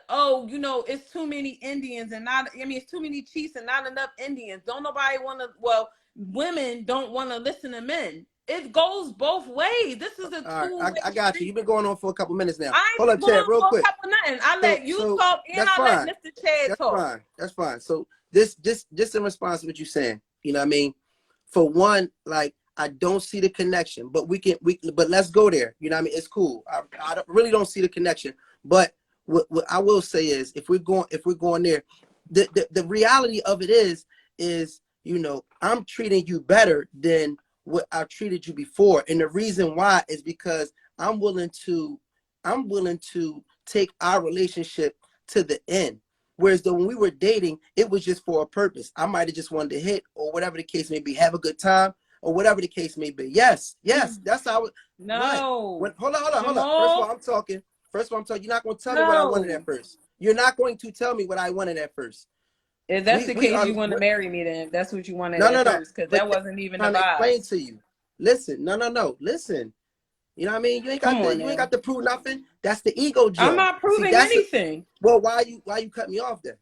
it's too many Indians and it's too many chiefs and not enough Indians. Don't nobody want to, women don't want to listen to men. It goes both ways. This is a All right, two-way I got you. street. You've been going on for a couple minutes now. I Hold ain't up, been going Chad, on real for a quick. couple nothing. I let you So talk and that's I let fine. Mr. Chad talk. That's fine. So this just in response to what you're saying, you know what I mean? For one, like I don't see the connection, but but let's go there. You know what I mean? It's cool. Really don't see the connection. But what I will say is if we're going there, the reality of it is I'm treating you better than what I've treated you before. And the reason why is because I'm willing to take our relationship to the end. Whereas though when we were dating, it was just for a purpose. I might have just wanted to hit or whatever the case may be, have a good time or whatever the case may be. Yes, that's how it. What? No. Hold on. First of all, Jamal, I'm talking. You're not going to tell me what I wanted no. at first. You're not going to tell me what I wanted at first. If that's the We case, are. you want to marry me then. If that's what you wanted No, at no, no. first, because But that wasn't even the I'm trying to explain vibes. to you. Listen, no. Listen. You know what I mean? Come on You ain't now. got to prove nothing. That's the ego I'm joint. not See, proving anything. well, why you cut me off then?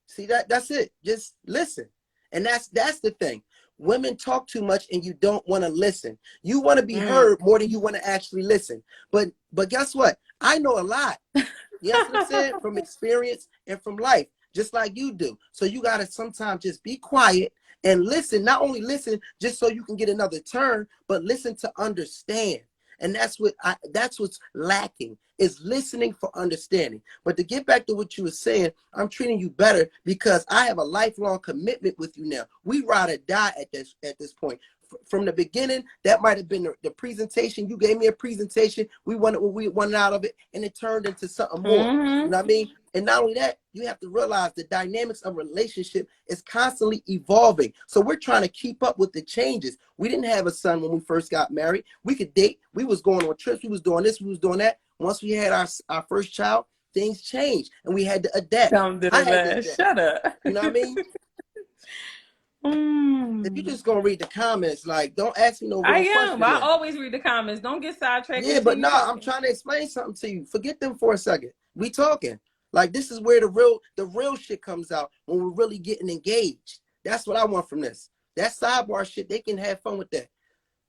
See that's it. Just listen. And that's the thing. Women talk too much and you don't want to listen. You want to be Mm. heard more than you want to actually listen. But guess what? I know a lot. You know what I'm saying? From experience and from life, just like you do. So you gotta sometimes just be quiet and listen. Not only listen just so you can get another turn, but listen to understand. And that's what's lacking is listening for understanding. But to get back to what you were saying, I'm treating you better because I have a lifelong commitment with you now. We ride or die at this point. From the beginning, that might have been the presentation. You gave me a presentation. We wanted what we wanted out of it, and it turned into something more. You Mm-hmm. know what I mean? And not only that, you have to realize the dynamics of relationship is constantly evolving. So we're trying to keep up with the changes. We didn't have a son when we first got married. We could date. We was going on trips. We was doing this. We was doing that. Once we had our first child, things changed, and we had to adapt. I had to adapt. Shut up. You know what I mean? If you're just gonna read the comments, like don't ask me no I real am. question I then. always read the comments. Don't get sidetracked. Yeah, but Continue no, I'm talking. trying to explain something to you. Forget them for a second. We talking. Like this is where the real shit comes out when we're really getting engaged. That's what I want from this. That sidebar shit, they can have fun with that.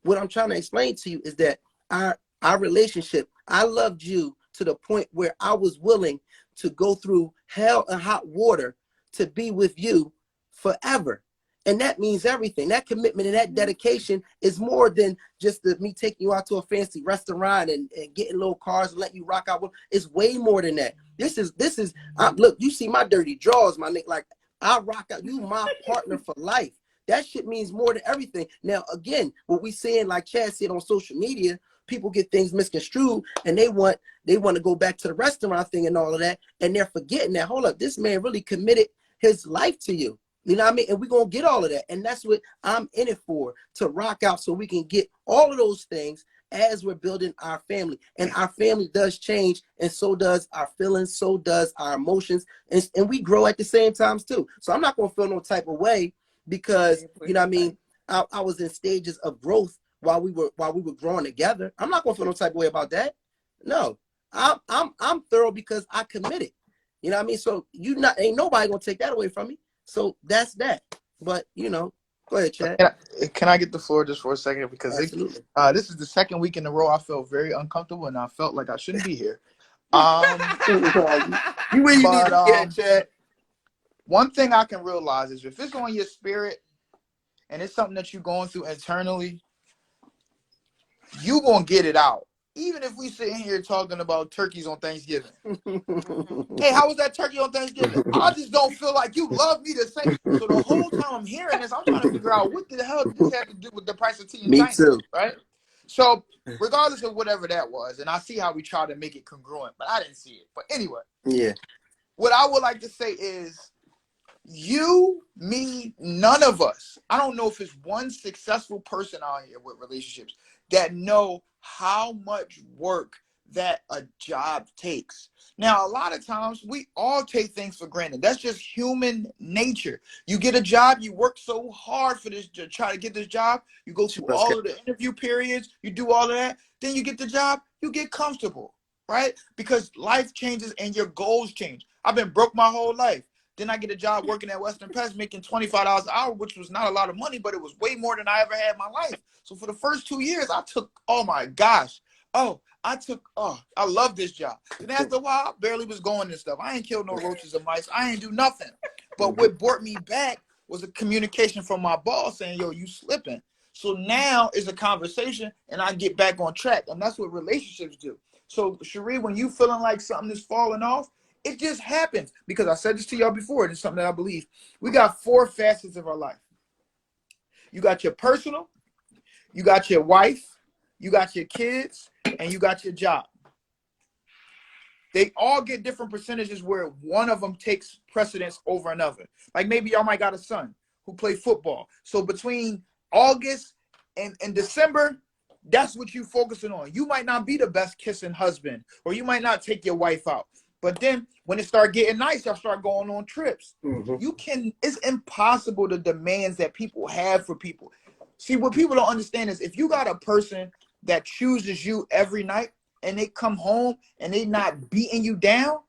What I'm trying to explain to you is that our relationship, I loved you to the point where I was willing to go through hell and hot water to be with you forever. And that means everything. That commitment and that dedication is more than just me taking you out to a fancy restaurant and getting little cars and letting you rock out. It's way more than that. This is look, you see my dirty drawers, my nigga. Like, I rock out. You my partner for life. That shit means more than everything. Now, again, what we saying, like Chad said on social media, people get things misconstrued and they want to go back to the restaurant thing and all of that. And they're forgetting that, hold up, this man really committed his life to you. You know what I mean? And we're going to get all of that. And that's what I'm in it for, to rock out so we can get all of those things as we're building our family. And our family does change, and so does our feelings, so does our emotions. And we grow at the same times too. So I'm not going to feel no type of way because, you know what I mean, I was in stages of growth while we were growing together. I'm not going to feel no type of way about that. No, I'm thorough because I committed. You know what I mean? So ain't nobody going to take that away from me. So that's that. But, you know, go ahead, Chad. Can I get the floor just for a second? Because Absolutely. this is the second week in a row I felt very uncomfortable and I felt like I shouldn't be here. You where you need to get, Chad. One thing I can realize is if it's on your spirit and it's something that you're going through internally, you going to get it out. Even if we sit here talking about turkeys on Thanksgiving. Hey, how was that turkey on Thanksgiving? I just don't feel like you love me the same. So the whole time I'm hearing this, I'm trying to figure out what the hell did this have to do with the price of tea in China? Me too. Right? So regardless of whatever that was, and I see how we try to make it congruent, but I didn't see it. But anyway, yeah. What I would like to say is you, me, none of us, I don't know if it's one successful person out here with relationships that know how much work that a job takes. Now, a lot of times we all take things for granted. That's just human nature. You get a job, you work so hard for this to try to get this job, you go through all of the interview periods, you do all of that, then you get the job, you get comfortable, right? Because life changes and your goals change. I've been broke my whole life. Then I get a job working at Western Pest making $25 an hour, which was not a lot of money, but it was way more than I ever had in my life. So for the first 2 years, I took, oh my gosh. I love this job. And after a while, I barely was going and stuff. I ain't killed no roaches or mice. I ain't do nothing. But what brought me back was a communication from my boss saying, yo, you slipping. So now it's a conversation and I get back on track. And that's what relationships do. So Cherie, when you feeling like something is falling off, it just happens. Because I said this to y'all before, and it's something that I believe. We got 4 facets of our life. You got your personal, you got your wife, you got your kids, and you got your job. They all get different percentages where one of them takes precedence over another. Like maybe y'all might got a son who play football. So between August and December, that's what you focusing on. You might not be the best kissing husband, or you might not take your wife out. But then when it start getting nice, y'all start going on trips. Mm-hmm. It's impossible the demands that people have for people. See, what people don't understand is if you got a person that chooses you every night and they come home and they not beating you down,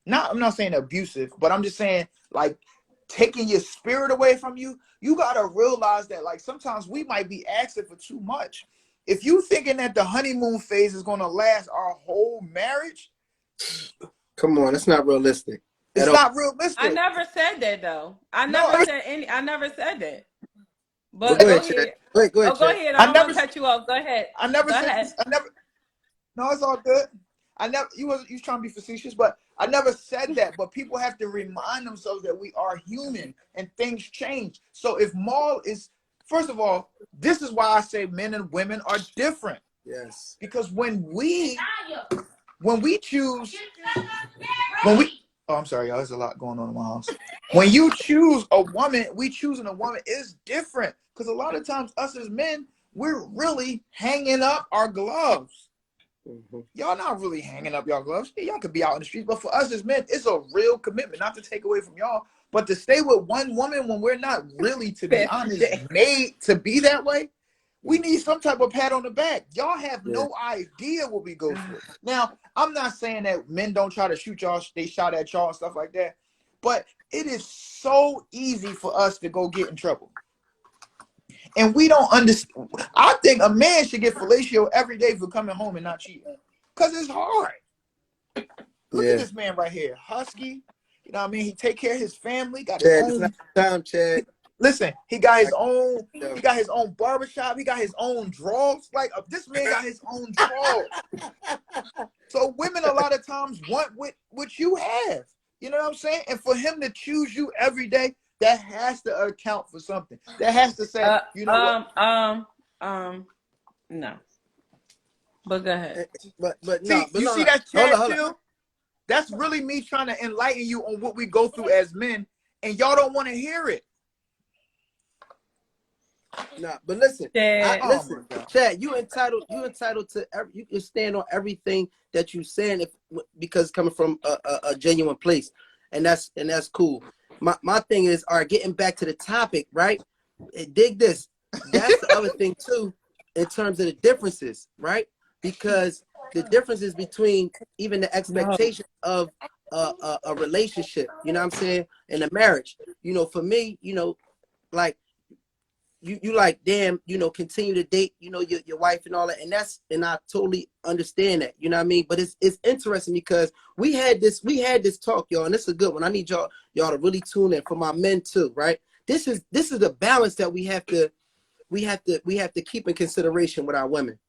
I'm not saying abusive, but I'm just saying like taking your spirit away from you, you got to realize that like sometimes we might be asking for too much. If you thinking that the honeymoon phase is going to last our whole marriage, come on, that's not realistic. It's not realistic. I never said that though. I never said that. But go ahead. Go ahead. I don't want to cut you off. Go ahead. I never said this. No, it's all good. You was trying to be facetious, but I never said that. But people have to remind themselves that we are human and things change. So if Maul is, first of all, this is why I say men and women are different. Yes. Because when we choose, oh, I'm sorry, y'all. There's a lot going on in my house. When you choose a woman, choosing a woman is different. Because a lot of times us as men, we're really hanging up our gloves. Mm-hmm. Y'all not really hanging up y'all gloves. Y'all could be out in the streets. But for us as men, it's a real commitment. Not to take away from y'all, but to stay with one woman when we're not really, to be honest, made to be that way. We need some type of pat on the back. Y'all have no idea what we go through. Now, I'm not saying that men don't try to shoot y'all. They shot at y'all and stuff like that. But it is so easy for us to go get in trouble. And we don't understand. I think a man should get fellatio every day for coming home and not cheating. Because it's hard. Look at this man right here. Husky. You know what I mean? He take care of his family. Got his own. It's not time, Chad. Listen, he got his own. Yeah. He got his own barbershop. He got his own drawers. Like this man got his own drawers. So women a lot of times want what you have. You know what I'm saying? And for him to choose you every day, that has to account for something. That has to say, you know what? No. But go ahead. But See, no, but you no, see no. that Hold chat on, hold on. chill? That's really me trying to enlighten you on what we go through as men, and y'all don't want to hear it. Nah, but listen, Chad. Oh my listen, God. Chad, you entitled to you can stand on everything that you saying because it's coming from a genuine place, and that's cool. My thing is, all right, getting back to the topic, right? Dig this. That's the other thing too, in terms of the differences, right? Because the differences between even the No. expectation of a relationship, you know what I'm saying, and a marriage. You know, for me, you know, like you like, damn, you know, continue to date, you know, your wife and all that, and I totally understand that, you know what I mean. But it's interesting because we had this talk, y'all, and this is a good one. I need y'all to really tune in for my men too, right? This is the balance that we have to keep in consideration with our women.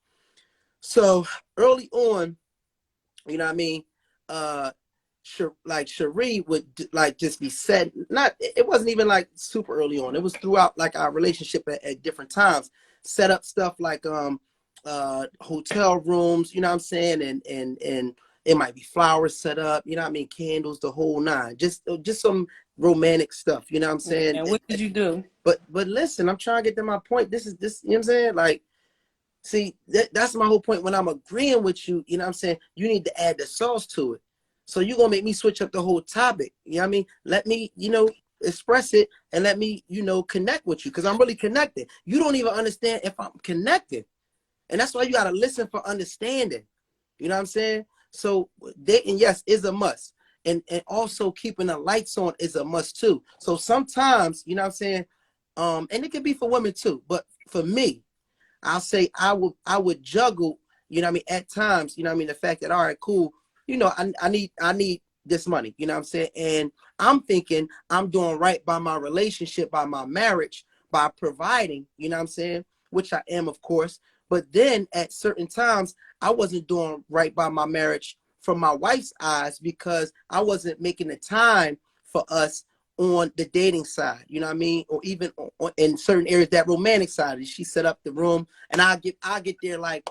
So early on, you know what I mean, like Cherie would like just be said, not, it wasn't even like super early on, it was throughout like our relationship at different times, set up stuff like hotel rooms, you know what I'm saying, and it might be flowers set up, you know what I mean, candles, the whole nine, just some romantic stuff, you know what I'm saying. And what did you do? But listen, I'm trying to get to my point. This, you know what I'm saying, like, see, that's my whole point. When I'm agreeing with you, you know what I'm saying, you need to add the sauce to it. So you're going to make me switch up the whole topic. You know what I mean? Let me, you know, express it and let me, you know, connect with you because I'm really connected. You don't even understand if I'm connected. And that's why you got to listen for understanding. You know what I'm saying? So dating, yes, is a must. And also keeping the lights on is a must too. So sometimes, you know what I'm saying? And it could be for women too. But for me, I'll say I would juggle, you know what I mean, at times, you know what I mean, the fact that, all right, cool, you know, I need this money, you know what I'm saying? And I'm thinking I'm doing right by my relationship, by my marriage, by providing, you know what I'm saying? Which I am, of course. But then at certain times, I wasn't doing right by my marriage from my wife's eyes because I wasn't making the time for us on the dating side, you know what I mean? Or even in certain areas, that romantic side. She set up the room and I'll get there like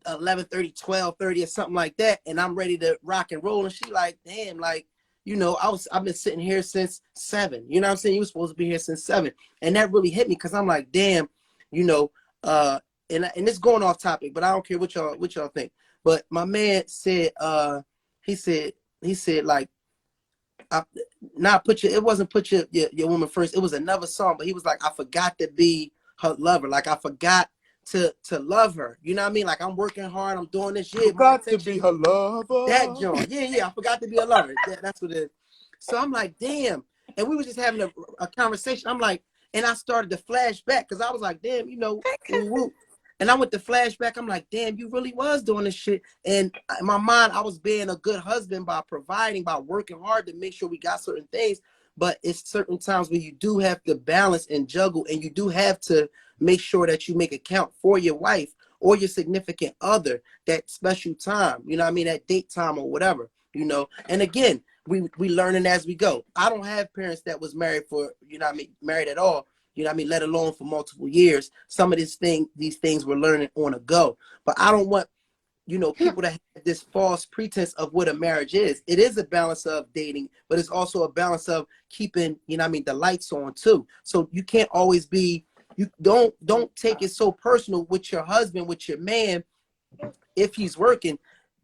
11:30, 12:30 or something like that, and I'm ready to rock and roll. And she like, damn, like, you know, I've been sitting here since 7. You know what I'm saying? You were supposed to be here since 7. And that really hit me because I'm like, damn, you know, and it's going off topic, but I don't care what y'all think. But my man said, he said like, it wasn't put your woman first. It was another song, but he was like, I forgot to be her lover. Like I forgot to love her. You know what I mean? Like I'm working hard. I'm doing this. Yeah, my Got to attention. be her lover. That John. Yeah. I forgot to be a lover. That's what it is. So I'm like, damn. And we were just having a conversation. I'm like, and I started to flash back because I was like, damn, you know, woo. And I went to flashback. I'm like, damn, you really was doing this shit. And in my mind, I was being a good husband by providing, by working hard to make sure we got certain things. But it's certain times where you do have to balance and juggle, and you do have to make sure that you make account for your wife or your significant other, that special time, you know what I mean, that date time or whatever, you know. And again, we learning as we go. I don't have parents that was married for, you know what I mean, married at all, you know what I mean, let alone for multiple years. Some of these things we're learning on a go. But I don't want, you know, people to have this false pretense of what a marriage is. It is a balance of dating, but it's also a balance of keeping, you know what I mean, the lights on too. So you can't always be, you don't take it so personal with your husband, with your man. If he's working,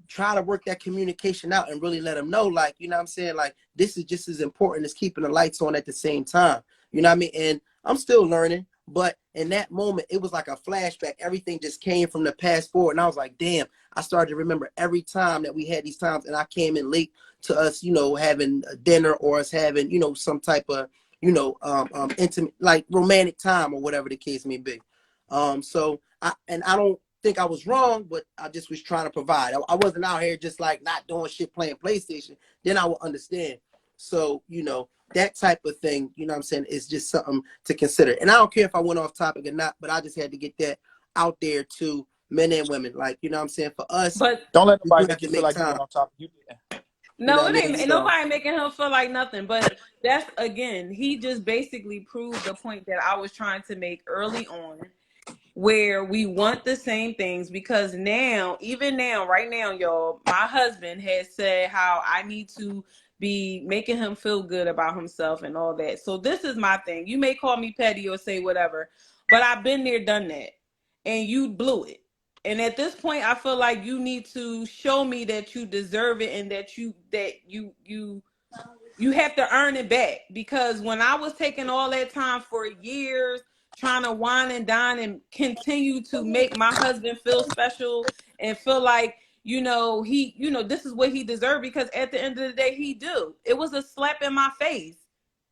try to work that communication out and really let him know, like, you know what I'm saying, like, this is just as important as keeping the lights on at the same time. You know what I mean? And I'm still learning, but in that moment, it was like a flashback. Everything just came from the past forward. And I was like, damn, I started to remember every time that we had these times and I came in late to us, you know, having a dinner or us having, you know, some type of, you know, intimate, like romantic time or whatever the case may be. So I don't think I was wrong, but I just was trying to provide. I wasn't out here just like not doing shit, playing PlayStation. Then I would understand. So, that type of thing, you know what I'm saying, is just something to consider. And I don't care if I went off topic or not, but I just had to get that out there to men and women. Like, you know what I'm saying? For us, But Don't let we do nobody have make to you feel make like you time. went on top. You did. You know no, what I it mean? ain't So, nobody making him feel like nothing. But that's, again, he just basically proved the point that I was trying to make early on, where we want the same things, because now, even now, right now, y'all, my husband has said how I need to be making him feel good about himself and all that. So this is my thing. You may call me petty or say whatever, but I've been there, done that, and you blew it. And at this point, I feel like you need to show me that you deserve it, and that you have to earn it back. Because when I was taking all that time for years trying to wine and dine and continue to make my husband feel special and feel like, he, this is what he deserved, because at the end of the day, he do. It was a slap in my face.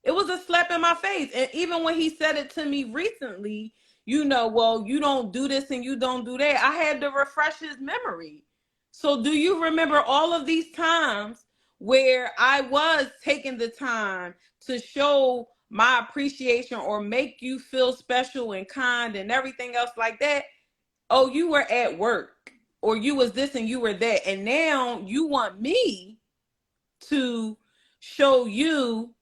It was a slap in my face. And even when he said it to me recently, well, you don't do this and you don't do that, I had to refresh his memory. So do you remember all of these times where I was taking the time to show my appreciation or make you feel special and kind and everything else like that? Oh, you were at work, or you was this and you were that. And now you want me to show you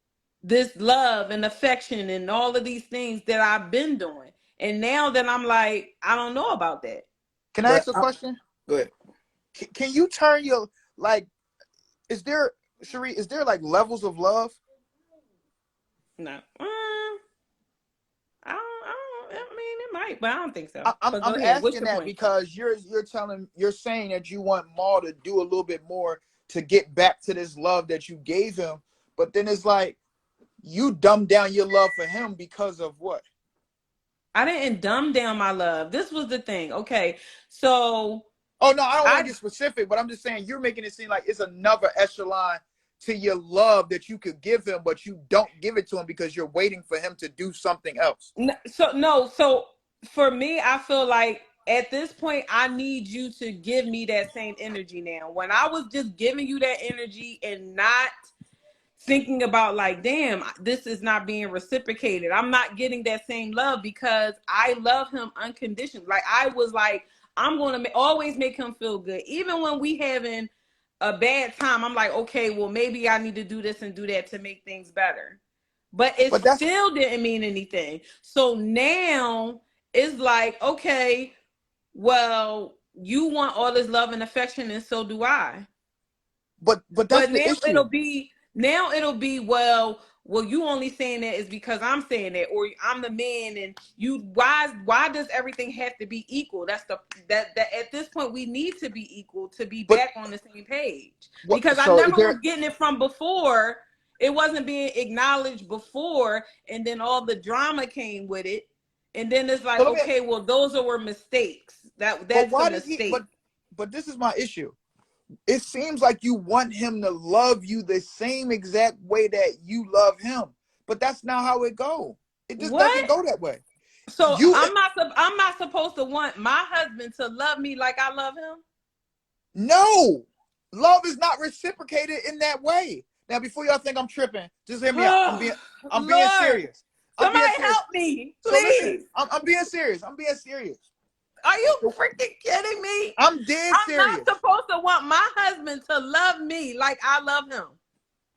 this love and affection and all of these things that I've been doing. And now that I'm like, I don't know about that. Can I but ask a question? go ahead. Can you turn your, like, is there, Cherie, is there like levels of love? No. I mean, it might, but I don't think so. But go I'm ahead. What's asking your that point? because you're saying that you want Maul to do a little bit more to get back to this love that you gave him, but then it's like you dumb down your love for him because of what? I didn't dumb down my love. This was the thing. Okay, so Oh no, I don't want to I get specific, but I'm just saying you're making it seem like it's another echelon to your love that you could give him, but you don't give it to him because you're waiting for him to do something else. so for me, I feel like at this point, I need you to give me that same energy now. When I was just giving you that energy and not thinking about like, damn, this is not being reciprocated, I'm not getting that same love, because I love him unconditionally. Like, I was like, I'm going to always make him feel good, even when we having a bad time. I'm like, okay, well, maybe I need to do this and do that to make things better, but it But that's still didn't mean anything. So now it's like, okay, well, you want all this love and affection, and so do I. but that's But the issue. now it'll be, well, you only saying that is because I'm saying that, or I'm the man, and you, why does everything have to be equal? That's that at this point we need to be equal to be But back on the same page. what? Because I So is never was there? getting it from before. It wasn't being acknowledged before, and then all the drama came with it. And then it's So like, let me. okay, well, those were mistakes. But That's a why does he? mistake. But this is my issue. It seems like you want him to love you the same exact way that you love him, but that's not how it go. It just doesn't What? go that way. So You I'm not supposed to want my husband to love me like I love him? No, love is not reciprocated in that way. Now, before y'all think I'm tripping, just hear me out. I'm being Lord, serious. I'm being somebody serious. help me, So listen, please. I'm being serious. I'm being serious. Are you freaking kidding me? I'm dead I'm not serious. supposed to want my husband to love me like I love him.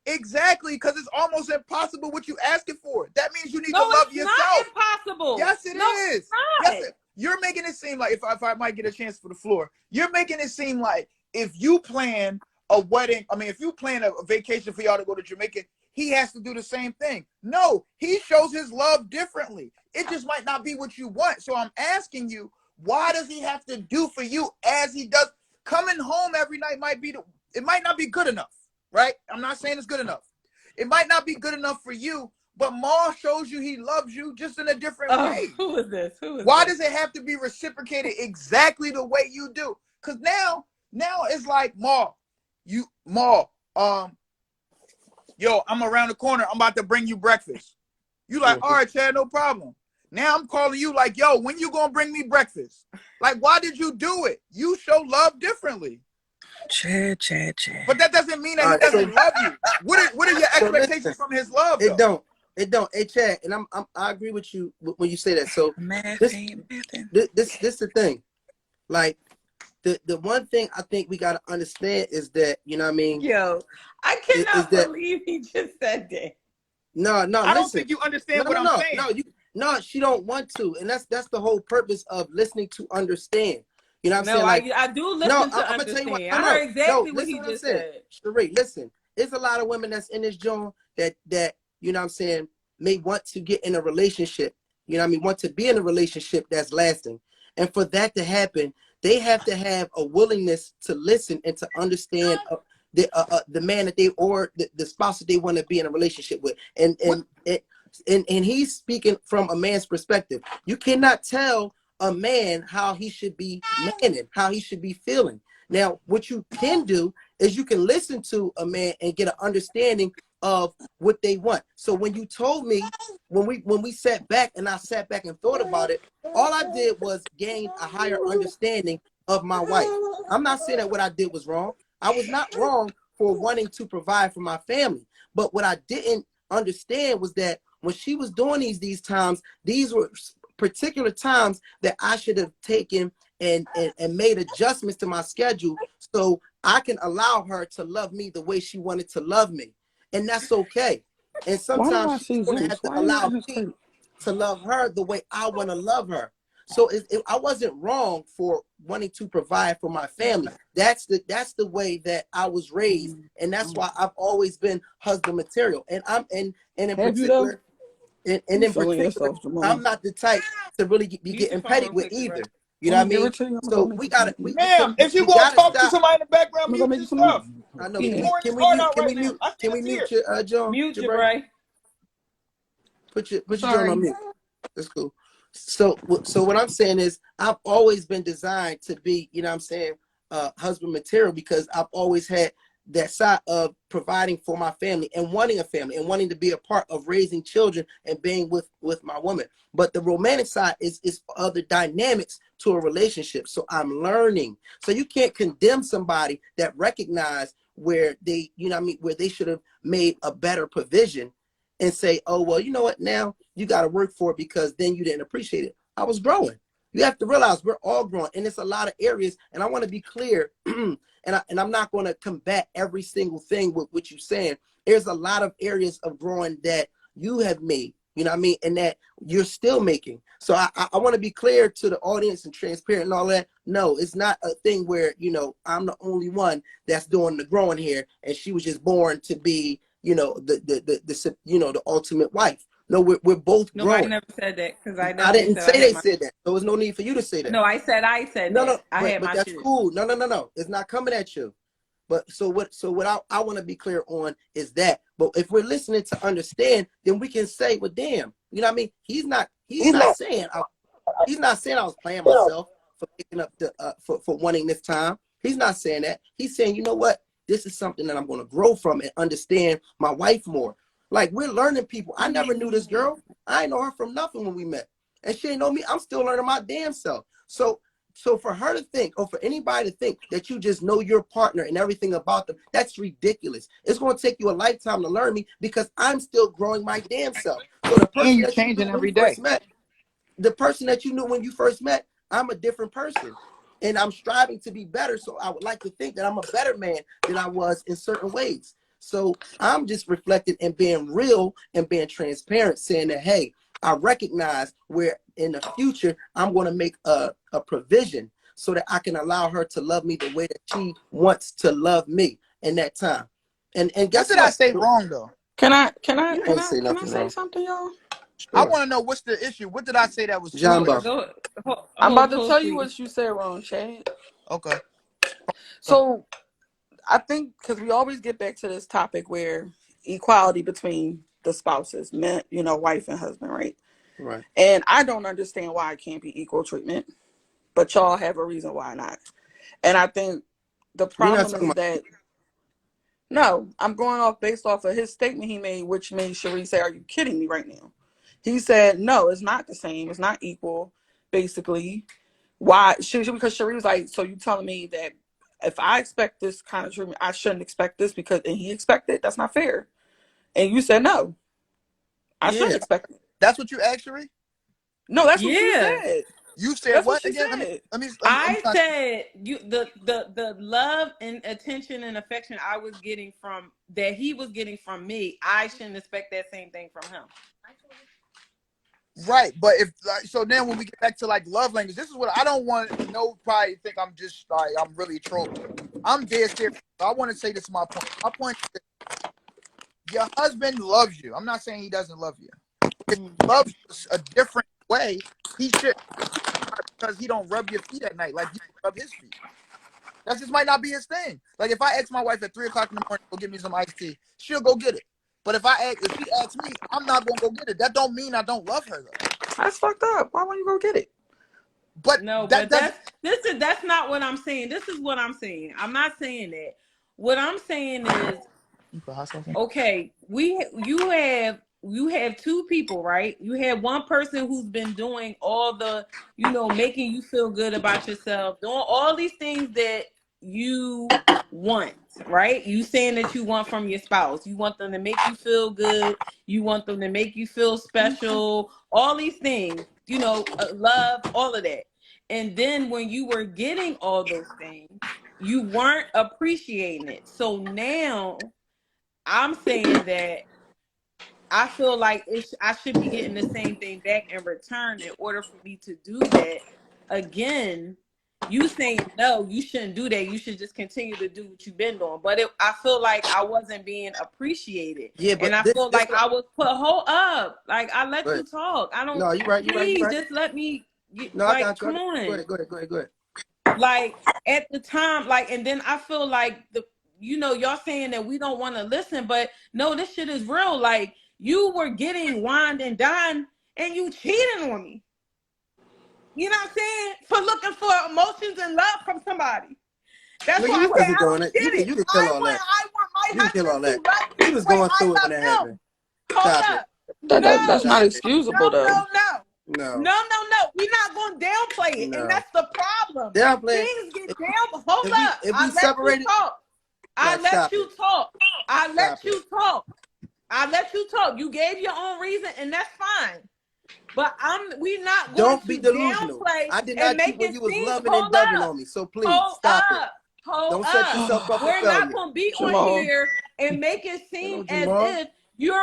Exactly, because it's almost impossible what you asking for. That means you need to No, love it's not yourself. impossible. Yes, it No, is. it's Yes, not. you're making it seem like if I might get a chance for the floor, you're making it seem like if you plan a wedding, I mean, if you plan a vacation for y'all to go to Jamaica, he has to do the same thing. No, he shows his love differently. It just might not be what you want. So I'm asking you, why does he have to do for you as he does? Coming home every night it might not be good enough, right? I'm not saying it's good enough. It might not be good enough for you, but Ma shows you he loves you just in a different Oh, way. who is this? Who is Why this? does it have to be reciprocated exactly the way you do? Because now it's like Ma, yo, I'm around the corner. I'm about to bring you breakfast. You like, all right, Chad, no problem. Now I'm calling you like, yo, when you gonna bring me breakfast? Like, why did you do it? You show love differently. Chad. But that doesn't mean that All he right, so doesn't love you. What are your so expectations listen, from his love it though? don't, it don't. Hey, Chad, and I agree with you when you say that. So Math this ain't mathing. this the thing. Like the one thing I think we gotta understand is that, you know what I mean, Yo, I is cannot that believe he just said that. no, I don't listen. think you No, understand what no, I'm no, saying. no, no, she don't want to. And that's the whole purpose of listening to understand. You know what I'm No, saying? Like, I do no, listen to I'm gonna tell you what. understand. No, I heard no. exactly what Listen he what I'm just saying. said. Sheree, listen. There's a lot of women that's in this joint that you know what I'm saying may want to get in a relationship. You know what I mean? Want to be in a relationship that's lasting. And for that to happen, they have to have a willingness to listen and to understand the man that they or the spouse that they want to be in a relationship with. And he's speaking from a man's perspective. You cannot tell a man how he should be manning, how he should be feeling. Now, what you can do is you can listen to a man and get an understanding of what they want. So when you told me, when we sat back and I sat back and thought about it, all I did was gain a higher understanding of my wife. I'm not saying that what I did was wrong. I was not wrong for wanting to provide for my family. But what I didn't understand was that when she was doing these times, these were particular times that I should have taken and made adjustments to my schedule so I can allow her to love me the way she wanted to love me. And that's okay. And Why do sometimes I she's see going to Zeus? have to Why are you not allow in his me crate? to love her the way I want to love her. So I wasn't wrong for wanting to provide for my family. That's the way that I was raised, and that's why I've always been husband material. And in Have you though? particular, and You in feeling particular, yourself, Jamal? I'm not the type to really be Mute your getting phone petty real with quickly, bro. either. You know I'm what I gonna give mean? it to you. I'm gonna go So make we you gotta some. Ma'am, if you we gonna gotta talk to stop. somebody in the background, I'm gonna go mute make your you some meat. stuff. I know. He's Yeah. pouring his heart out right now. I Can we can't hear. mute your John Mute your Jabray? brain. Put your John on Sorry. mute. That's cool. So what I'm saying is I've always been designed to be, you know what I'm saying, husband material, because I've always had that side of providing for my family and wanting a family and wanting to be a part of raising children and being with my woman. But the romantic side is other dynamics to a relationship. So I'm learning. So you can't condemn somebody that recognize where they, you know what I mean, where they should have made a better provision and say, oh, well, you know what, now you got to work for it because then you didn't appreciate it. I was growing. You have to realize we're all growing, and it's a lot of areas. And I want to be clear, and I'm not going to combat every single thing with what you're saying. There's a lot of areas of growing that you have made, you know what I mean, and that you're still making. So I want to be clear to the audience and transparent and all that. No, it's not a thing where, you know, I'm the only one that's doing the growing here, and she was just born to be, you know, the you know, the ultimate wife. No, we're both Nobody growing. never said that because I I definitely didn't said I say had they my. said that. There was no need for you to say that. No, I said No, that. no, I had but my that's shit. cool. No. It's not coming at you. But so what I want to be clear on is that. But if we're listening to understand, then we can say, well, damn, you know what I mean? He's not saying I was playing myself for picking up the for wanting this time. He's not saying that. He's saying, you know what? This is something that I'm going to grow from and understand my wife more. Like, we're learning people. I never knew this girl. I ain't know her from nothing when we met. And she ain't know me. I'm still learning my damn self. So for her to think, or for anybody to think that you just know your partner and everything about them, that's ridiculous. It's going to take you a lifetime to learn me because I'm still growing my damn self. So the And person you that you knew changing when every you day. first met, the person that you knew when you first met, I'm a different person. And I'm striving to be better. So I would like to think that I'm a better man than I was in certain ways. So I'm just reflecting and being real and being transparent, saying that, hey, I recognize where in the future I'm going to make a provision so that I can allow her to love me the way that she wants to love me in that time. And What guess did I what? say wrong though? Can I You ain't say nothing say wrong. something, y'all? I Sure. want to know what's the issue. What did I say that was true, Jumbo. Chris? Go. I'm about to Hold tell you please. what you said wrong, Chad. Okay. So I think because we always get back to this topic where equality between the spouses, men, you know, wife and husband, right? Right. And I don't understand why it can't be equal treatment, but y'all have a reason why not. And I think the We're not problem talking is about. that no, I'm going off based off of his statement he made, which made Cherie say, "Are you kidding me right now?" He said, "No, it's not the same. It's not equal." Basically, why? Because Cherie was like, "So you telling me that if I expect this kind of treatment, I shouldn't expect this and he expected, that's not fair. And you said no. I shouldn't expect it. That's what you asked, Sheree? No, that's what you Yeah. said. You said That's what what she again? said. Let me I said the love and attention and affection I was getting from that he was getting from me, I shouldn't expect that same thing from him. Right, but if so, then when we get back to like love language, this is what I don't want. No, probably think I'm just like I'm really trolling. I'm dead serious. I want to say this is my point. My point is your husband loves you. I'm not saying he doesn't love you. If he loves you a different way, he should because he don't rub your feet at night like you rub his feet. That just might not be his thing. Like if I ask my wife at 3 o'clock in the morning, go get me some iced tea, she'll go get it. But if she asks me, I'm not gonna go get it. That don't mean I don't love her though. That's fucked up. Why won't you go get it? But No, that but doesn't. that's not what I'm saying. This is what I'm saying. I'm not saying that. What I'm saying is, okay, you have two people, right? You have one person who's been doing all the, making you feel good about yourself, doing all these things that you want, right? You saying that you want from your spouse. You want them to make you feel good. You want them to make you feel special. All these things, love, all of that. And then when you were getting all those things, you weren't appreciating it. So now I'm saying that I feel like I should be getting the same thing back in return in order for me to do that. Again, you saying no, you shouldn't do that. You should just continue to do what you've been doing. But I feel like I wasn't being appreciated. Yeah, And but I feel like I was put hold up. Like I let you talk. I don't. No, you're right. Please just let me. No, I got you. Come on. Go ahead. Like at the time, and then I feel like y'all saying that we don't want to listen, but no, this shit is real. Like you were getting wined and dined and you cheating on me. You know what I'm saying? For looking for emotions and love from somebody. That's why You I say wasn't I doing don't it. get it. You can kill all that. I want my You can kill all husband that. to love me You was the way going I through it love when that him. happened. Hold Stop up. That's not it. excusable though. No. We're not going to downplay it. No. And that's the problem. Downplay. Things get down. Hold up. If we I let separated, you talk. I let you talk. I let you talk. You gave your own reason, and that's fine. But we not going Don't to be delusional. downplay I did and not cheat make when it you was seem. loving and Hold dubbing up. on me. So please stop it. Hold Don't set up. yourself up for We're not failure. going to be on Jamal. here and make it seem as if you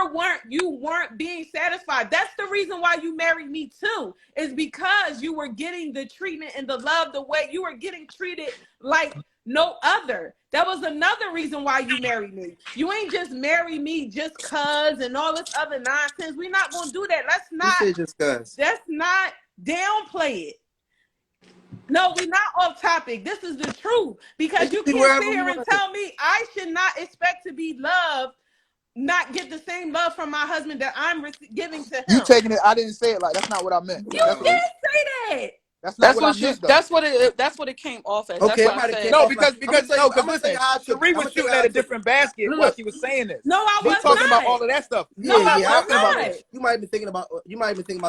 weren't being satisfied. That's the reason why you married me too. Is because you were getting the treatment and the love the way you were getting treated like no other. That was another reason why you married me. You ain't just marry me just cuz and all this other nonsense. We're not going to do that. Let's not downplay it. No, we're not off topic. This is the truth. Because you can't sit here and tell me I should not expect to be loved, not get the same love from my husband that I'm giving to him. You taking it? I didn't say it like that's not what I meant. You did say that. That's not what I meant though. That's what it came off as. Okay, that's what I said. Because listen, Sheree was shooting at a different basket while she was saying this. No, I was talking not. about all of that stuff. No, I was not. You might be thinking about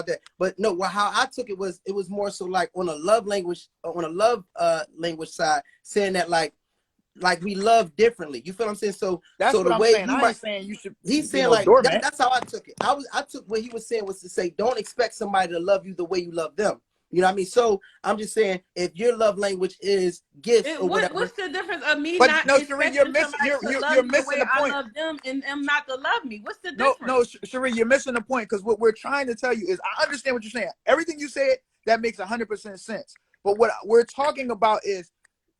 that, but no. How I took it was more so like on a love language side, saying that like we love differently. You feel what I'm saying? So that's what I'm saying. I ain't saying you should. He's saying like that's how I took it. I took what he was saying was to say don't expect somebody to love you the way you love them. You know what I mean? So I'm just saying, if your love language is gifts or whatever. What's the difference of me not expecting somebody to love me the way I love them and them not to love me? What's the difference? No, Sheree, you're missing the point because what we're trying to tell you is I understand what you're saying. Everything you said, that makes 100% sense. But what we're talking about is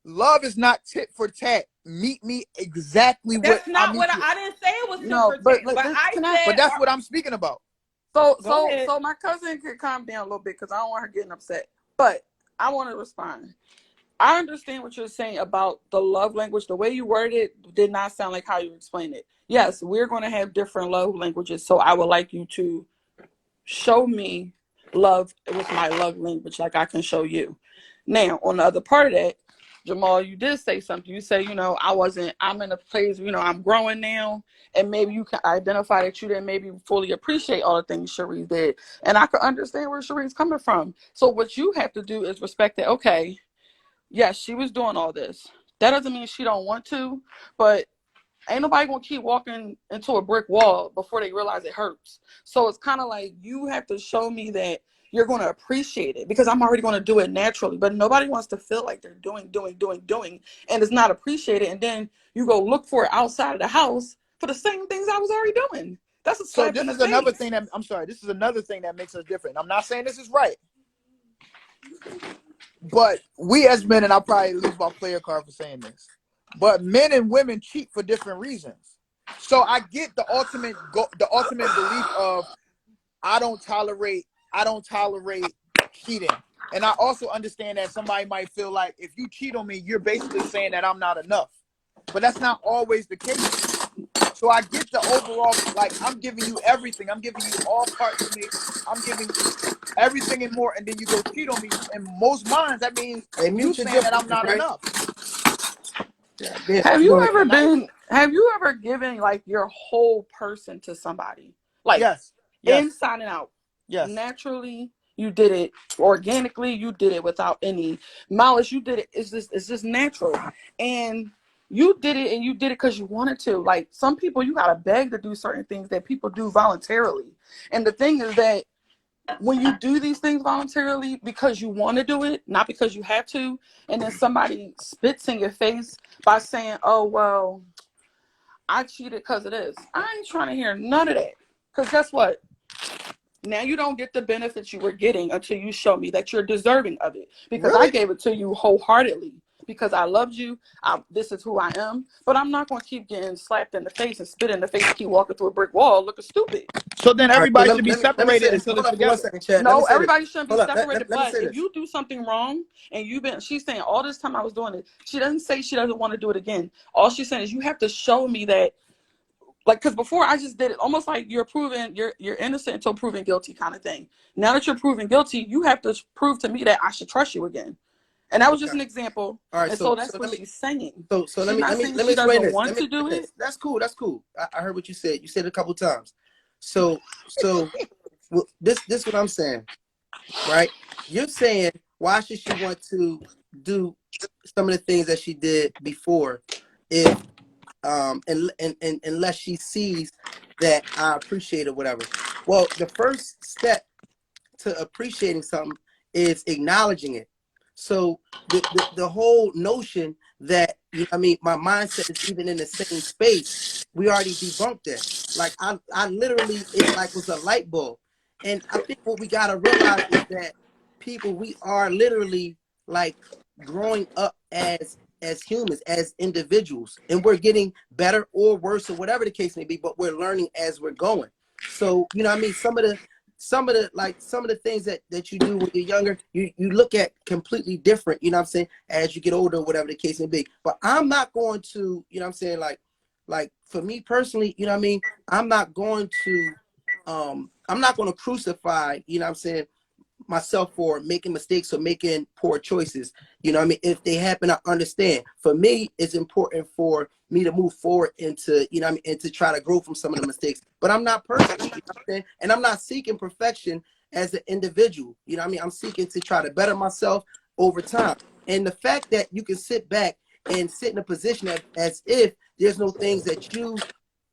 love is not tit for tat. Meet me exactly that's what not what I didn't say it was tit for tat. But that's what I'm speaking about. So my cousin could calm down a little bit because I don't want her getting upset. But I want to respond. I understand what you're saying about the love language. The way you worded it did not sound like how you explained it. Yes, we're going to have different love languages. So I would like you to show me love with my love language like I can show you. Now, on the other part of that, Jamal, you did say something. You say, I'm in a place, I'm growing now. And maybe you can identify that you didn't maybe fully appreciate all the things Cherie did. And I can understand where Cherie's coming from. So what you have to do is respect that, okay, yes, she was doing all this. that doesn't mean she don't want to, but ain't nobody gonna keep walking into a brick wall before they realize it hurts. So it's kind of like you have to show me that you're gonna appreciate it, because I'm already gonna do it naturally. But nobody wants to feel like they're doing, and it's not appreciated. And then you go look for it outside of the house for the same things I was already doing. That's a So slap in this the is another face. thing that I'm sorry. This is another thing that makes us different. I'm not saying this is right, but we as men, and I'll probably lose my player card for saying this, but men and women cheat for different reasons. So I get the ultimate belief of I don't tolerate cheating. And I also understand that somebody might feel like if you cheat on me, you're basically saying that I'm not enough. But that's not always the case. So I get the overall, like, I'm giving you everything. I'm giving you all parts of me. I'm giving you everything and more. And then you go cheat on me. In most minds, that means Hey, you mute your saying that I'm differences, not right? enough. Yeah, yeah. Have Go you ahead. ever And I, been? Have you ever given like your whole person to somebody, like yes, yes, inside and out? yes. Naturally, you did it. Organically, you did it without any malice. You did it. It's just natural, and you did it, and you did it because you wanted to. Like some people, you gotta beg to do certain things that people do voluntarily. And the thing is that when you do these things voluntarily because you want to do it, not because you have to, and then somebody spits in your face by saying, "Oh well, I cheated because of this," I ain't trying to hear none of that. Because guess what? Now you don't get the benefits you were getting until you show me that you're deserving of it. Because I Really? gave it to you wholeheartedly. Because I loved you. This is who I am. But I'm not going to keep getting slapped in the face and spit in the face and keep walking through a brick wall looking stupid. So then All right, so everybody should be let me say separated this. until Hold it's up for one together. second, Chad. Let me No, say this. everybody shouldn't be Hold up. separated. Let me But say if this. you do something wrong and she's saying all this time I was doing it, she doesn't say she doesn't want to do it again. All she's saying is you have to show me that, like, because before I just did it almost like you're innocent until proven guilty kind of thing. Now that you're proven guilty, you have to prove to me that I should trust you again. And that was just Okay. an example. All right. And so So that's what let me. she's saying. So She's not saying let me she explain doesn't this. want Let me to do explain it. this. That's cool. That's cool. I heard what you said. You said it a couple times. So well, this what I'm saying, right? You're saying why should she want to do some of the things that she did before, if and unless she sees that I appreciate it, whatever. Well, the first step to appreciating something is acknowledging it. So the whole notion that, you know what I mean, my mindset is even in the same space, we already debunked that. Like I literally, it like was a light bulb. And I think what we gotta realize is that people, we are literally like growing up as humans, as individuals, and we're getting better or worse or whatever the case may be, but we're learning as we're going. So, you know what I mean, some of the things that you do when you're younger, you look at completely different, you know what I'm saying, as you get older, whatever the case may be. But I'm not going to, you know what I'm saying, like for me personally, you know what I mean, I'm not going to crucify, you know what I'm saying, myself for making mistakes or making poor choices. You know what I mean? If they happen, I understand. For me, it's important for me to move forward into, you know what I mean, and to try to grow from some of the mistakes. But I'm not perfect, you know what I'm saying? And I'm not seeking perfection as an individual. You know what I mean? I'm seeking to try to better myself over time. And the fact that you can sit back and sit in a position as if there's no things that you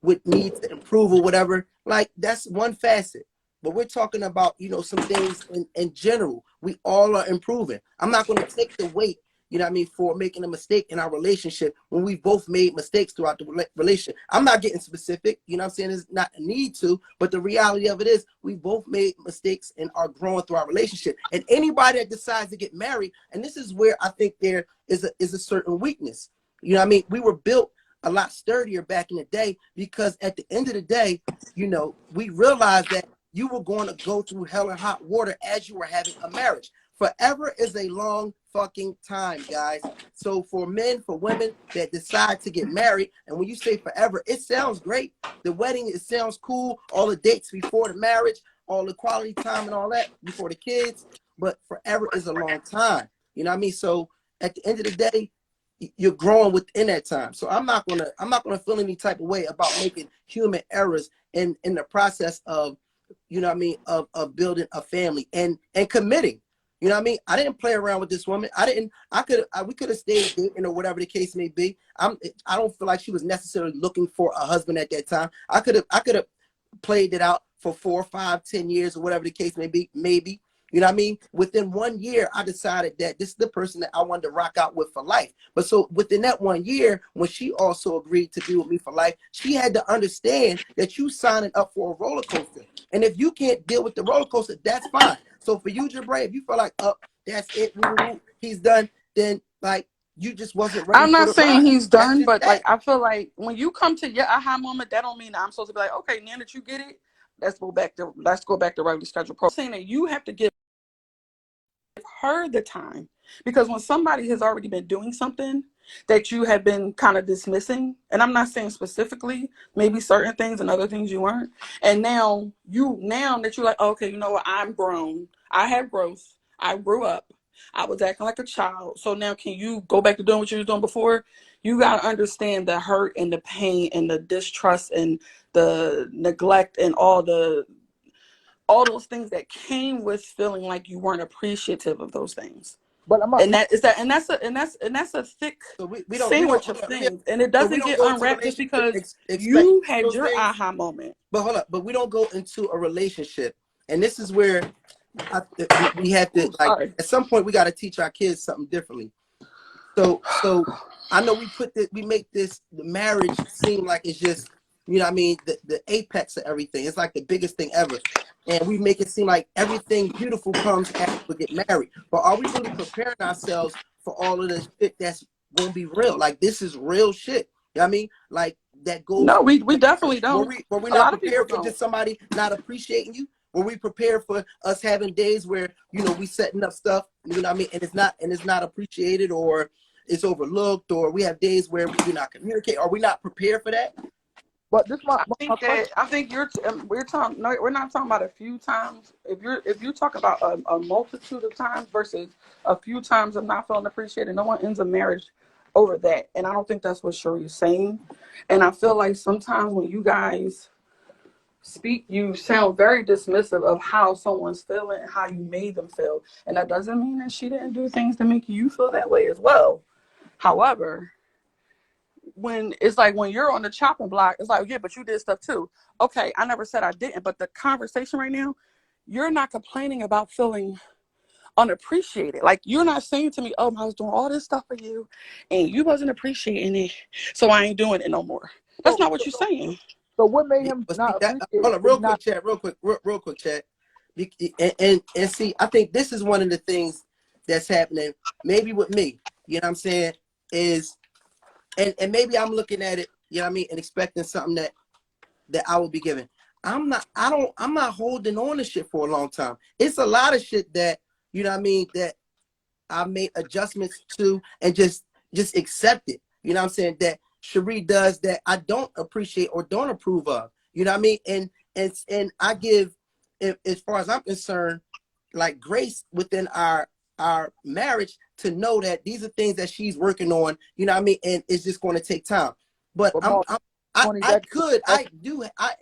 would need to improve or whatever, like that's one facet. But we're talking about, you know, some things in general. We all are improving. I'm not going to take the weight, you know what I mean, for making a mistake in our relationship when we've both made mistakes throughout the relationship. I'm not getting specific, you know what I'm saying? It's not a need to, but the reality of it is we both made mistakes and are growing through our relationship. And anybody that decides to get married, and this is where I think there is a certain weakness. You know what I mean? We were built a lot sturdier back in the day because at the end of the day, you know, we realized that you were going to go through hell and hot water as you were having a marriage. Forever is a long fucking time, guys. So for men, for women that decide to get married, and when you say forever, it sounds great. The wedding, it sounds cool. All the dates before the marriage, all the quality time and all that before the kids. But forever is a long time. You know what I mean? So at the end of the day, you're growing within that time. So I'm not gonna feel any type of way about making human errors in the process of, you know what I mean, of building a family and committing. You know what I mean? I didn't play around with this woman. We could have stayed dating or whatever the case may be. I don't feel like she was necessarily looking for a husband at that time. I could have played it out for 4, 5, 10 years or whatever the case may be, maybe. You know what I mean? Within 1 year, I decided that this is the person that I wanted to rock out with for life. But so within that 1 year, when she also agreed to be with me for life, she had to understand that you signing up for a roller coaster. And if you can't deal with the roller coaster, that's fine. So for you, Jabray, if you feel like, oh, that's it, he's done, then like you just wasn't ready I'm for not the saying ride. he's That's done, just but like that. I feel like when you come to your aha moment, that don't mean that I'm supposed to be like, okay, now that you get it, let's go back to regular schedule. I'm saying that you have to give her the time, because when somebody has already been doing something that you have been kind of dismissing, and I'm not saying specifically, maybe certain things and other things you weren't, and now that you're like, okay, you know what, I'm grown, I have growth, I grew up, I was acting like a child, so now can you go back to doing what you were doing before? You got to understand the hurt and the pain and the distrust and the neglect and all those things that came with feeling like you weren't appreciative of those things. But I'm And that's a thick So we don't sandwich hold of on, things, and it so we doesn't don't get go into unwrapped just relationship because expecting you had those your things. aha moment. But hold up, but we don't go into a relationship, and this is where we have to, Ooh, like, sorry. at some point we got to teach our kids something differently. So I know we make this the marriage seem like it's just, you know what I mean, the apex of everything. It's like the biggest thing ever. And we make it seem like everything beautiful comes after we get married. But are we really preparing ourselves for all of the shit that's gonna be real? Like, this is real shit. You know what I mean? Like, that goes No, with we definitely marriage. don't. Were we A not lot of people prepared for don't. just somebody not appreciating you? Were we prepared for us having days where, you know, we setting up stuff, you know what I mean, and it's not appreciated, or it's overlooked, or we have days where we're not communicating? Are we not prepared for that? but this my question. I think we're talking. No, we're not talking about a few times. If you talk about a multitude of times versus a few times of not feeling appreciated, no one ends a marriage over that. And I don't think that's what Cherie's saying. And I feel like sometimes when you guys speak, you sound very dismissive of how someone's feeling and how you made them feel. And that doesn't mean that she didn't do things to make you feel that way as well. However, when it's like when you're on the chopping block, it's like, yeah, but you did stuff too. Okay, I never said I didn't, but the conversation right now, you're not complaining about feeling unappreciated. Like, you're not saying to me, oh, I was doing all this stuff for you and you wasn't appreciating it, so I ain't doing it no more. That's So not what you're saying. so what made Yeah, him but see not that, appreciate hold it? on, Did he real not? quick, chat, real quick, chat. And see, I think this is one of the things that's happening, maybe with me, you know what I'm saying, is, and maybe I'm looking at it, you know what I mean, and expecting something that I will be given. I'm not holding on to shit for a long time. It's a lot of shit that, you know what I mean, that I made adjustments to and just accept it. You know what I'm saying? That Cherie does that I don't appreciate or don't approve of. You know what I mean? And I give, as far as I'm concerned, like, grace within our marriage to know that these are things that she's working on. You know what I mean? And it's just going to take time. But But Mark, Tony, I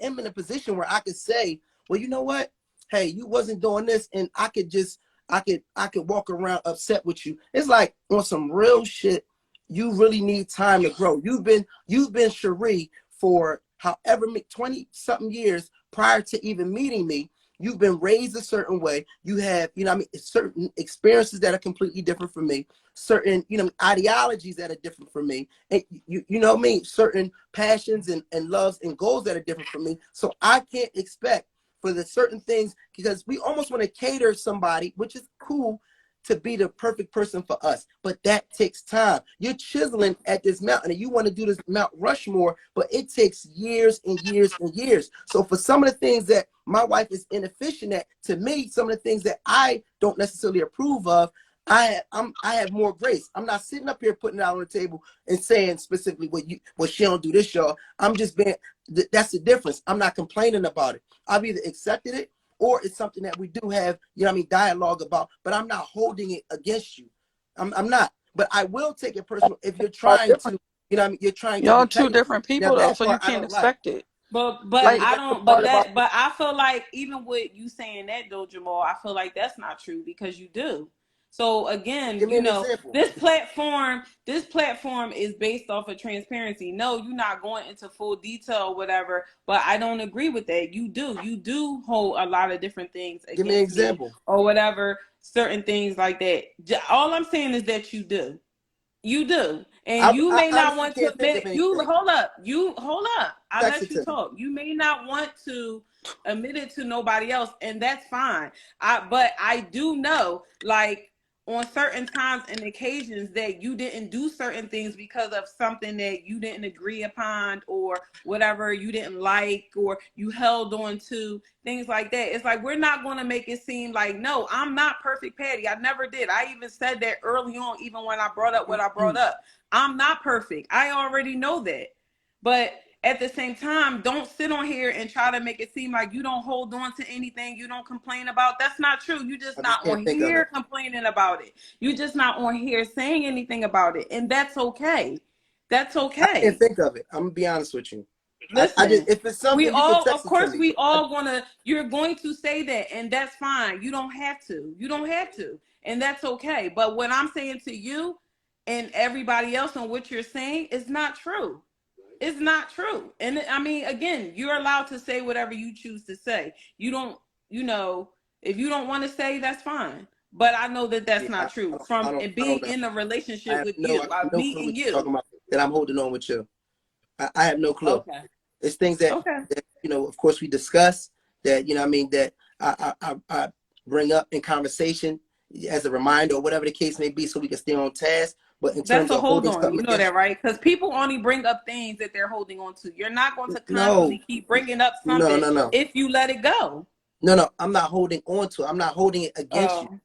am in a position where I could say, well, you know what? Hey, you wasn't doing this, and I could walk around upset with you. It's like, on some real shit, you really need time to grow. You've been Cherie for however 20 something years prior to even meeting me. You've been raised a certain way. You have, you know what I mean, certain experiences that are completely different from me, certain, you know, ideologies that are different from me. And you know me, certain passions and loves and goals that are different from me. So I can't expect for the certain things, because we almost want to cater somebody, which is cool, to be the perfect person for us. But that takes time. You're chiseling at this mountain and you want to do this Mount Rushmore, but it takes years and years and years. So for some of the things that my wife is inefficient at, to me, some of the things that I don't necessarily approve of, I have more grace. I'm not sitting up here putting it out on the table and saying specifically what she don't do this, y'all. I'm just being, that's the difference. I'm not complaining about it. I've either accepted it, or it's something that we do have, you know what I mean, dialogue about, but I'm not holding it against you. I'm not. But I will take it personal if you're are trying different. to, you know what I mean, you're trying to Y'all be two petty with me. different Now people though, that so you part I can't don't like. expect it. But Like I like the don't. part about But I feel like even with you saying that though, Jamal, I feel like that's not true because you do. So again, Give me an example. this platform is based off of transparency. No, you're not going into full detail or whatever, but I don't agree with that. You do hold a lot of different things Give me an against me example. or whatever, certain things like that. All I'm saying is that you do. You do. And you I may not honestly want to can't think admit of it. You anything. hold up. You hold up. I'll Text let it you to me. talk. You may not want to admit it to nobody else, and that's fine. But I do know, like, on certain times and occasions that you didn't do certain things because of something that you didn't agree upon or whatever you didn't like or you held on to, things like that. It's like we're not going to make it seem like, no, I'm not perfect, Patty. I never did. I even said that early on, even when I brought up what I brought up. I'm not perfect. I already know that. But at the same time, don't sit on here and try to make it seem like you don't hold on to anything, you don't complain about. That's not true. You just I just not can't on think of here it. complaining about it. You just not on here saying anything about it. And that's okay. That's I can't okay. think of it. I'm gonna be honest with you. I just, Listen, if it's we something, you can all, of text it to course, me. we all gonna, you're going to say that, and that's fine. You don't have to. You don't have to. And that's okay. But what I'm saying to you and everybody else on what you're saying is not true. It's not true. And I mean, again, you're allowed to say whatever you choose to say. You don't, you know, if you don't want to say, that's fine. But I know that Yeah, that's not true from it I being don't know. in a relationship with I you, have no me clue and what you're talking you. about. That I'm holding on with you. I have no clue. Okay. It's things that, Okay. of course, we discuss that, what I mean, that I bring up in conversation as a reminder or whatever the case may be so we can stay on task. But in That's terms a of hold holding on. something You know against that, right? Because people only bring up things that they're holding on to. You're not going you, to no, constantly keep bringing up no, something no, no, if you let it go. no, no. I'm not holding on to it. I'm not holding it against you. Oh,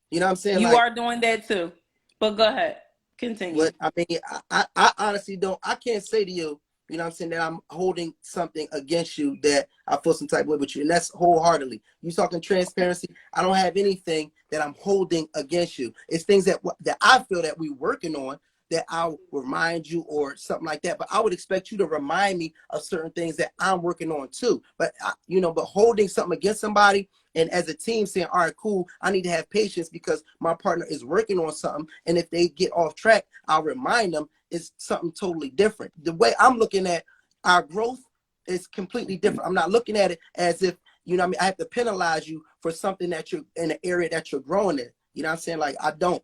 You know what I'm saying? you Like, are doing that too. But go ahead. Continue. what I mean, I honestly don't. I can't say to you, you know what I'm saying, that I'm holding something against you that I feel some type of way with you, and that's wholeheartedly. You talking transparency? I don't have anything that I'm holding against you. It's things that I feel that we're working on that I'll remind you or something like that. But I would expect you to remind me of certain things that I'm working on too. But but holding something against somebody and as a team saying, all right, cool, I need to have patience because my partner is working on something. And if they get off track, I'll remind them it's something totally different. The way I'm looking at our growth is completely different. I'm not looking at it as if, I have to penalize you for something that you're in an area that you're growing in. You know what I'm saying? Like, I don't.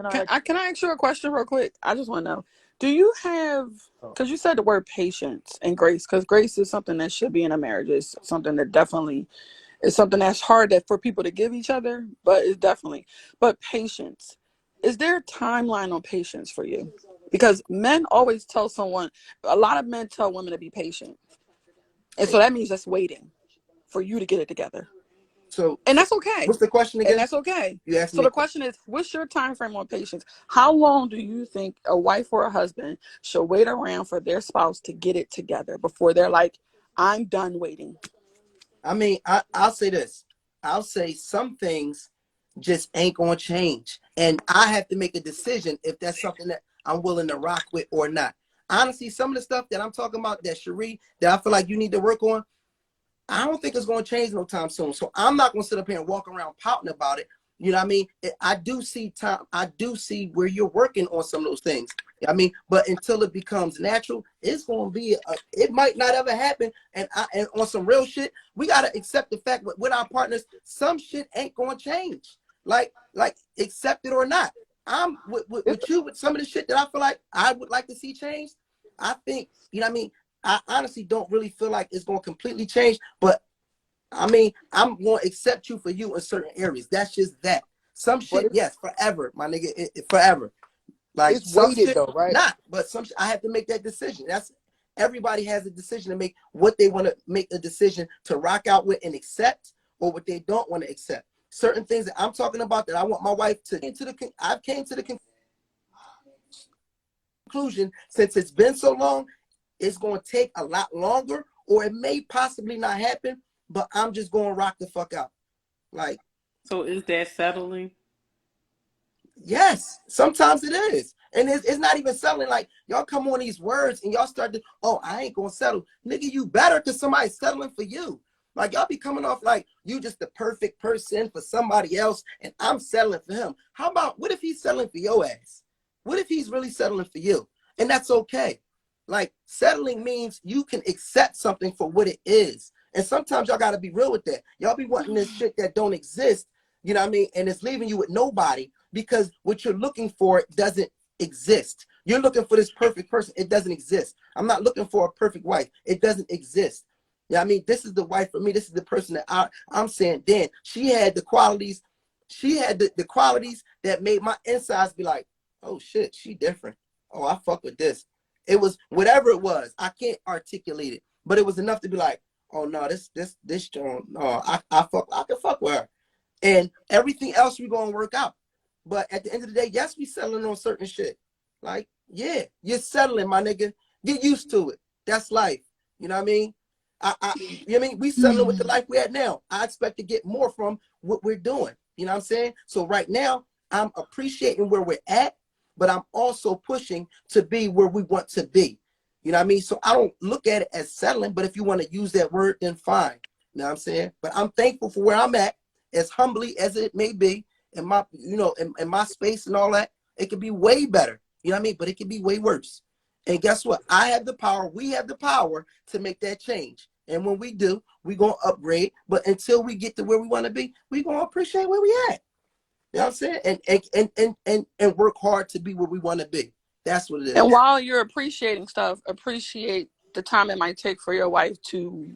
can I ask you a question real quick? I just want to know, do you have, because you said the word patience and grace, because grace is something that should be in a marriage. It's something that definitely is something that's hard for people to give each other, but it's definitely, but patience. Is there a timeline on patience for you? Because men always tell someone, a lot of men tell women to be patient. And so that means just waiting for you to get it together. So, And that's okay. what's the question And again? that's okay. You asked So me. the question is, what's your time frame on patience? How long do you think a wife or a husband should wait around for their spouse to get it together before they're like, I'm done waiting? I mean, I'll say this. I'll say some things just ain't gonna change, and I have to make a decision if that's something that I'm willing to rock with or not. Honestly, some of the stuff that I'm talking about, that Cherie, that I feel like you need to work on, I don't think it's going to change no time soon. So I'm not going to sit up here and walk around pouting about it. You know what I mean? I do see time. I do see where you're working on some of those things. I mean, but until it becomes natural, it's going to be, it might not ever happen. And on some real shit, we got to accept the fact with our partners, some shit ain't going to change. Like accept it or not. I'm with you with some of the shit that I feel like I would like to see change. I think, you know what I mean? I honestly don't really feel like it's going to completely change, but I mean, I'm going to accept you for you in certain areas. That's just that. Some shit, yes, forever, my nigga, forever. Like It's some weighted shit, though, right? not. But some I have to make that decision. That's everybody has a decision to make what they want to make a decision to rock out with and accept, or what they don't want to accept. Certain things that I'm talking about that I want my wife to I've came to the conclusion since it's been so long, it's going to take a lot longer, or it may possibly not happen, but I'm just going to rock the fuck out. Like, So is that settling? yes, sometimes it is. And it's not even selling like Y'all come on these words and y'all start to, oh, I ain't gonna settle. Nigga, you better, because somebody's settling for you. Like, y'all be coming off like you just the perfect person for somebody else and I'm settling for him. How about, what if he's settling for your ass? What if he's really settling for you? And that's okay. Like, settling means you can accept something for what it is. And sometimes y'all got to be real with that. Y'all be wanting this shit that don't exist, you know what I mean? And it's leaving you with nobody because what you're looking for doesn't exist. You're looking for this perfect person. It doesn't exist. I'm not looking for a perfect wife. It doesn't exist. You know what I mean? This is the wife for me. This is the person that I'm saying, Dan, she had the qualities. She had the qualities that made my insides be like, oh shit, she different. Oh, I fuck with this. It was whatever it was. I can't articulate it, but it was enough to be like, oh no, this Joan, no, I can fuck with her. And everything else we gonna work out. But at the end of the day, yes, we settling on certain shit. Like, yeah, you're settling, my nigga. Get used to it. That's life. You know what I mean? You know what I mean? We settling with the life we at now. I expect to get more from what we're doing. You know what I'm saying? So right now, I'm appreciating where we're at, but I'm also pushing to be where we want to be. You know what I mean? So I don't look at it as settling, but if you want to use that word, then fine. You know what I'm saying? But I'm thankful for where I'm at, as humbly as it may be, in my, you know, in my space and all that. It could be way better. You know what I mean? But it could be way worse. And guess what? I have the power. We have the power to make that change. And when we do, we're going to upgrade. But until we get to where we want to be, we're going to appreciate where we at. You know what I'm saying? And work hard to be where we want to be. That's what it is. And while you're appreciating stuff, appreciate the time it might take for your wife to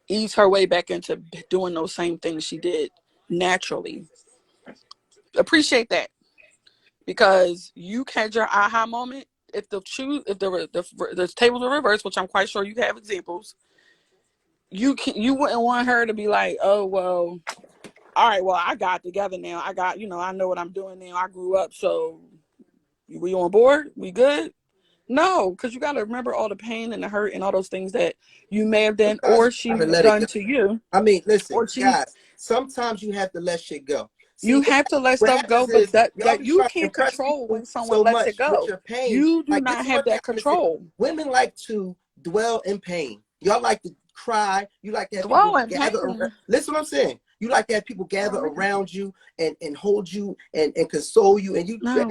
ease her way back into doing those same things she did naturally. Appreciate that, because you had your aha moment. If the tables were reversed, which I'm quite sure you have examples, you wouldn't want her to be like, oh well, all right, well, I got together now. I got, I know what I'm doing now. I grew up, so we on board? We good? No, because you got to remember all the pain and the hurt and all those things that you may have done or she have done to you. I mean, listen, guys, sometimes you have to let shit go. See, you have to let stuff go, but that you can't control when someone lets it go. Your pain. You do not have that control. Women like to dwell in pain. Y'all like to cry. You like to have people gather around. Listen what I'm saying. You like to have people gather around you and hold you and console you. And you, no,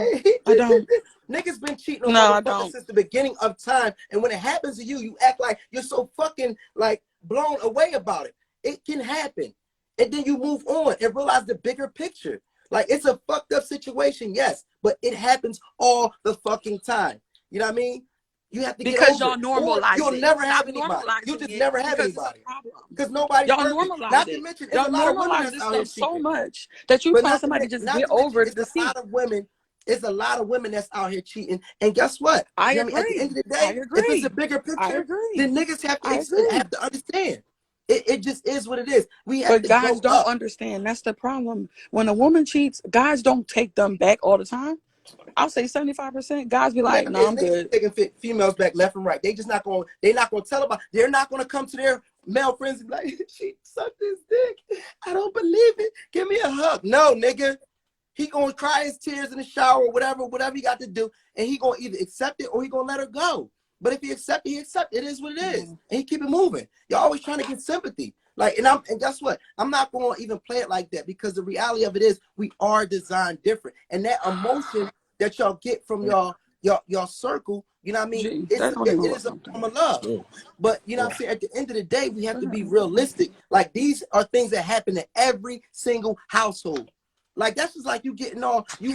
I don't. Niggas been cheating on motherfuckers since the beginning of time. And when it happens to you, you act like you're so fucking like blown away about it. It can happen. And then you move on and realize the bigger picture. Like, it's a fucked up situation, yes, but it happens all the fucking time. You know what I mean? You have to get over y'all normalize you'll never have anybody. You just never have anybody. Because nobody normalize Not to mention, there's a lot of women that's out here so much that you tell somebody just get over it. It's a lot of women. It's a lot of women that's out here cheating. And guess what? I agree. At the end of the day, if it's a bigger picture, then niggas have to understand. It just is what it is. But guys don't understand. That's the problem. When a woman cheats, guys don't take them back all the time. I'll say 75%. Guys be like, no, I'm good. Taking females back left and right. They're not going to tell about. They're not going to come to their male friends and be like, she sucked his dick. I don't believe it. Give me a hug. No, nigga. He going to cry his tears in the shower, whatever he got to do. And he going to either accept it or he going to let her go. But if he accept it, he accept it. It is what it is. And he keep it moving. You're always trying to get sympathy. Like, and guess what? I'm not going to even play it like that, because the reality of it is we are designed different. And that emotion that y'all get from y'all circle, you know what I mean? It is a form of love. But you know what I'm saying? At the end of the day, we have to be realistic. Like, these are things that happen in every single household. Like, that's just like you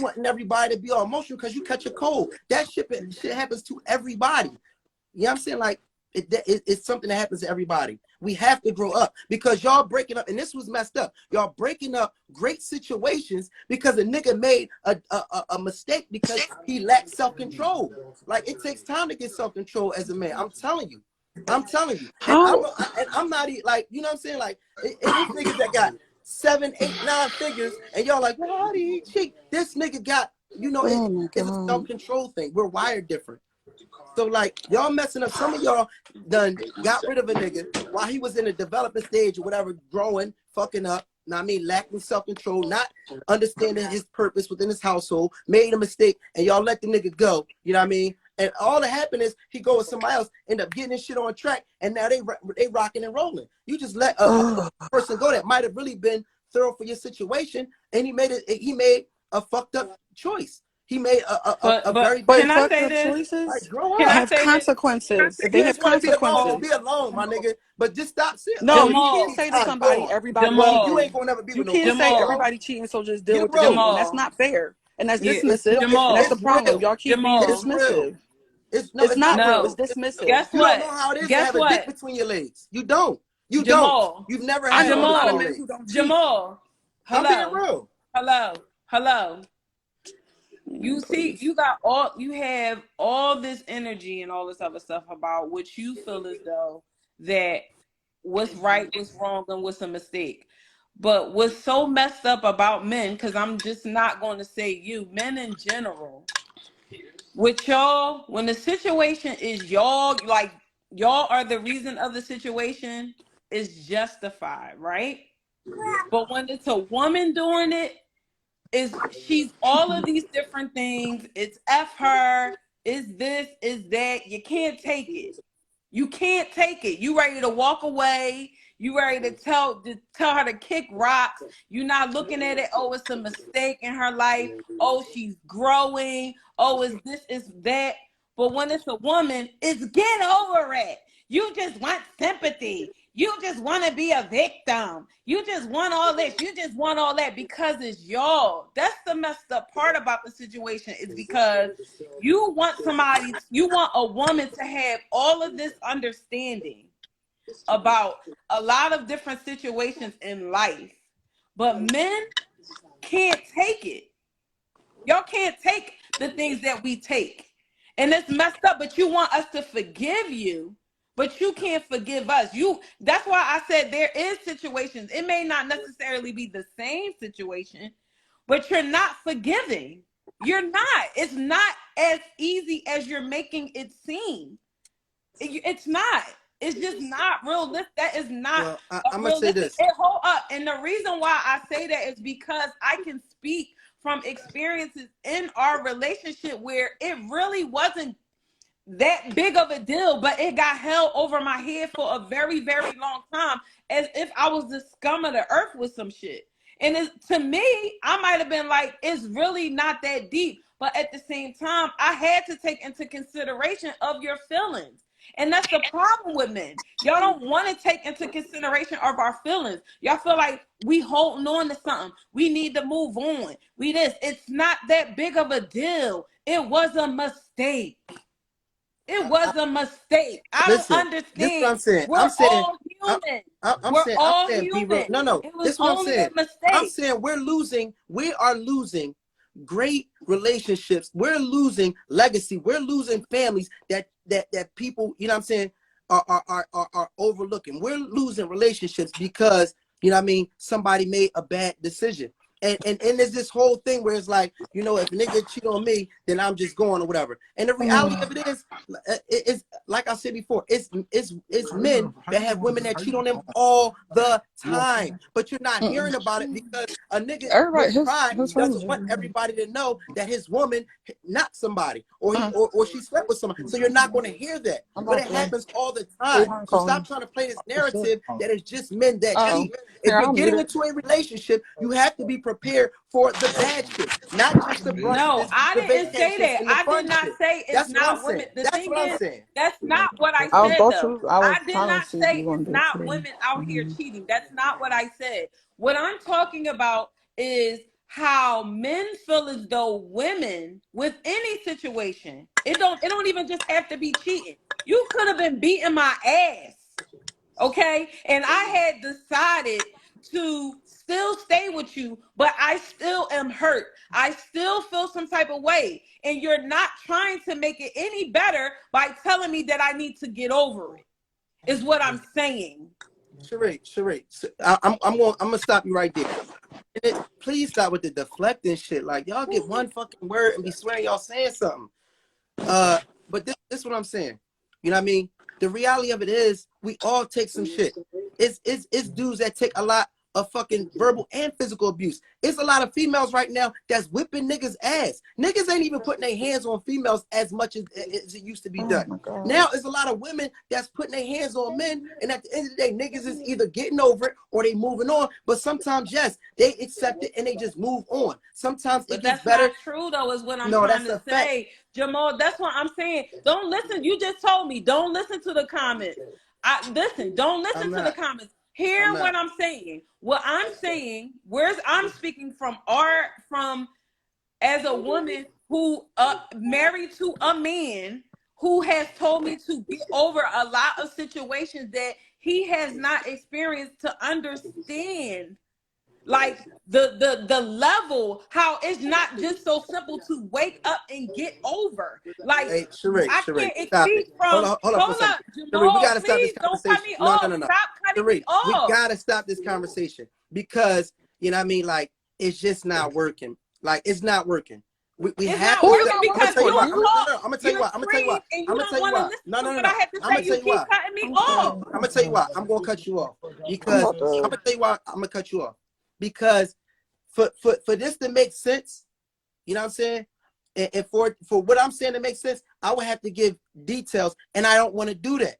wanting everybody to be all emotional because you catch a cold. That shit happens to everybody. You know what I'm saying? Like, it's something that happens to everybody. We have to grow up, because y'all breaking up, and this was messed up. Y'all breaking up great situations because a nigga made a mistake because he lacked self-control. Like, it takes time to get self-control as a man. I'm telling you. And I'm not like, you know what I'm saying? Like, these niggas that got 7, 8, 9 figures, and y'all like, why did he cheat? This nigga got, it's a self-control thing. We're wired different. So, like, y'all messing up. Some of y'all done got rid of a nigga while he was in a development stage or whatever, growing, fucking up. Now, I mean, lacking self-control, not understanding his purpose within his household, made a mistake, and y'all let the nigga go. You know what I mean? And all that happened is he go with somebody else, end up getting his shit on track, and now they rocking and rolling. You just let a person go that might have really been thorough for your situation, and he made a fucked up choice. He made a very But bad can I fucked say up this? choices like grow Can I up. have say this? consequences. If They you have just want to be alone, consequences. be alone, my nigga. But just stop saying, No, yo, you you can't Jamal, cheat, say to I'm somebody gone. everybody's Well, you Jamal, ain't cheating. gonna never be You with no can't woman, say Jamal, bro. everybody cheating, so just deal Get with the cheating. real. That's Jamal, not fair. And that's you, dismissive. And that's Jamal. the It's problem. real. Y'all keep being It's Jamal, real. dismissive. It's It's not not real. real. It's no. It's real. dismissive. Guess You don't what? know how it is to Guess have a dick what? between your legs. You don't. You don't. Jamal, You've never I had know one a lot of between your Jamal, men who legs. don't cheat. Jamal. I'm being Hello, real. hello, hello. You Man, see, please. you have all this energy and all this other stuff about what you feel as though that what's right, what's wrong, and what's a mistake. But what's so messed up about men, because I'm just not going to say you, men in general, with y'all, when the situation is y'all, like y'all are the reason of the situation, is justified, right? But when it's a woman doing it, is she's all of these different things. It's F her, is this, is that. You can't take it. You can't take it. You ready to walk away. You ready to tell her to kick rocks. You're not looking at it, oh, it's a mistake in her life. Oh, she's growing. Oh, is this, is that. But when it's a woman, it's get over it. You just want sympathy. You just want to be a victim. You just want all this. You just want all that because it's y'all. That's the messed up part about the situation, is because you want a woman to have all of this understanding about a lot of different situations in life, but men can't take it. Y'all can't take the things that we take. And it's messed up, but you want us to forgive you, but you can't forgive us. That's why I said there is situations. It may not necessarily be the same situation, but you're not forgiving. You're not. It's not as easy as you're making it seem. It's not. It's just not realistic. That is not Well, a I'm gonna say realistic. this. It hold up. And the reason why I say that is because I can speak from experiences in our relationship where it really wasn't that big of a deal, but it got held over my head for a very, very long time, as if I was the scum of the earth with some shit. And to me, I might have been like, it's really not that deep. But at the same time, I had to take into consideration of your feelings. And that's the problem with men. Y'all don't want to take into consideration of our feelings. Y'all feel like we holding on to something. We need to move on. It's not that big of a deal. It was a mistake. It was a mistake. I don't Listen, this is what understand. I'm saying. We're all human. We're I'm all saying, be real. human. No. It was This is what I'm only a saying. I'm mistake. saying we are losing great relationships. We're losing legacy. We're losing families that people, you know what I'm saying, are overlooking. We're losing relationships because, you know what I mean, somebody made a bad decision. And there's this whole thing where it's like, you know, if a nigga cheat on me, then I'm just going or whatever. And the reality of it is like I said before, it's men that have women that cheat on them all the time. But you're not hearing about it because a nigga Everybody, with his pride friends. doesn't want everybody to know that his woman not somebody or Uh, or she slept with somebody. So you're not going to hear that. I'm But about it to. happens all the They time. weren't So calling. stop trying to play this narrative that it's just men that Oh, cheat. If here, you're I'll mute getting it. into a relationship, you have to be prepared for the bad shit, not just the No, brushes, I the didn't say vacations, that. and the I did fun not shit. say it's That's what I'm not saying. women. The That's thing what I'm is, saying. that's not what I I was said, about though. to. I was I did trying to not see if say you it's want to do it not today. women out here cheating. That's not what I said. What I'm talking about is how men feel as though women, with any situation, it don't even just have to be cheating. You could have been beating my ass. Okay. And I had decided to still stay with you, but I still am hurt. I still feel some type of way. And you're not trying to make it any better by telling me that I need to get over it, is what I'm saying. Sheree, I'm gonna stop you right there. Please stop with the deflecting shit. Like y'all get one fucking word and be swearing y'all saying something. But this is what I'm saying. You know what I mean? The reality of it is we all take some shit. It's dudes that take a lot of fucking verbal and physical abuse. It's a lot of females right now that's whipping niggas' ass. Niggas ain't even putting their hands on females as much as it used to be done. Now it's a lot of women that's putting their hands on men, and at the end of the day, niggas is either getting over it or they moving on. But sometimes, yes, they accept it and they just move on. Sometimes it gets better. That's not true, though, is what I'm trying to say. Jamal, that's what I'm saying. Don't listen. You just told me, don't listen to the comments. Don't listen to the comments. Hear what I'm saying. What I'm saying, I'm speaking from as a woman who married to a man who has told me to get over a lot of situations that he has not experienced, to understand like the level, how it's not just so simple to wake up and get over. Like, hey, Sheree, I Sheree, can't stop speak it. from Hold up, Jamal, Sheree, we gotta stop this please don't conversation. cut me off. No. Stop cutting Sheree, me off. we gotta stop this conversation because you know what I mean, like it's just not working. Like it's not working. We have not to working because I'm you gonna tell you why. and you don't want to listen to what I have to I'm say. gonna You tell you keep why. cutting me off. I'm gonna tell you why. I'm gonna cut you off because I'm gonna tell you why. I'm gonna cut you off because for this to make sense, you know what I'm saying, and for what I'm saying to make sense, I would have to give details, and I don't want to do that.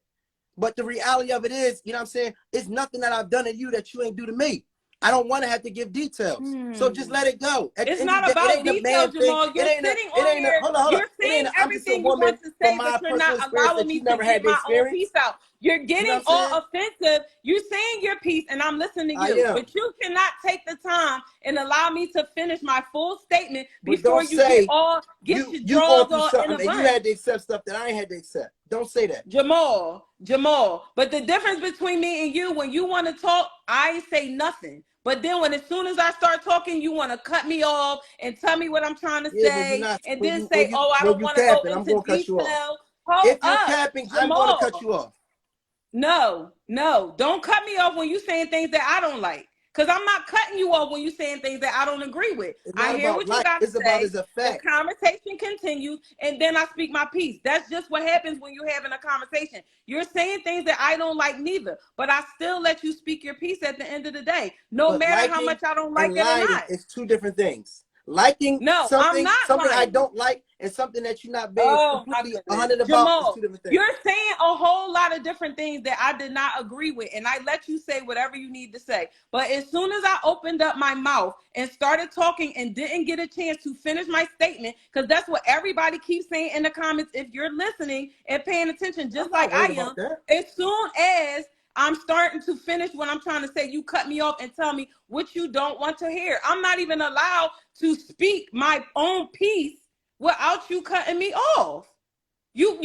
But the reality of it is, you know what I'm saying, it's nothing that I've done to you that you ain't do to me. I don't want to have to give details. So just let it go. It's not about details, Jamal. You're sitting on here. You're saying everything you want to say, but you're not allowing me to get my own piece out. You're getting all offensive. You're saying your piece, and I'm listening to you. But you cannot take the time and allow me to finish my full statement before you get your drawers all in a bunch. You had to accept stuff that I ain't had to accept. Don't say that. Jamal. But the difference between me and you, when you want to talk, I ain't say nothing. But then as soon as I start talking, you want to cut me off and tell me what I'm trying to say, and then say, I don't want to go into detail. If you're capping, I'm going to cut you off. No, don't cut me off when you're saying things that I don't like. Because I'm not cutting you off when you're saying things that I don't agree with. I hear what you got to say. About his effect. The conversation continues, and then I speak my piece. That's just what happens when you're having a conversation. You're saying things that I don't like neither, but I still let you speak your piece at the end of the day, no matter how much I don't like it or not. It's two different things. Liking something I don't like, and something that you're not being completely 100 about is two different things. You're saying a whole lot of different things that I did not agree with, and I let you say whatever you need to say. But as soon as I opened up my mouth and started talking and didn't get a chance to finish my statement, because that's what everybody keeps saying in the comments, if you're listening and paying attention, just like I am, as soon as I'm starting to finish what I'm trying to say, you cut me off and tell me what you don't want to hear. I'm not even allowed to speak my own piece without you cutting me off. You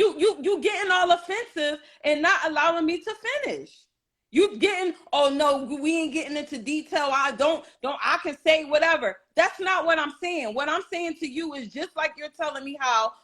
getting all offensive and not allowing me to finish. You getting, oh no, we ain't getting into detail. I can say whatever. That's not what I'm saying. What I'm saying to you is just like you're telling me how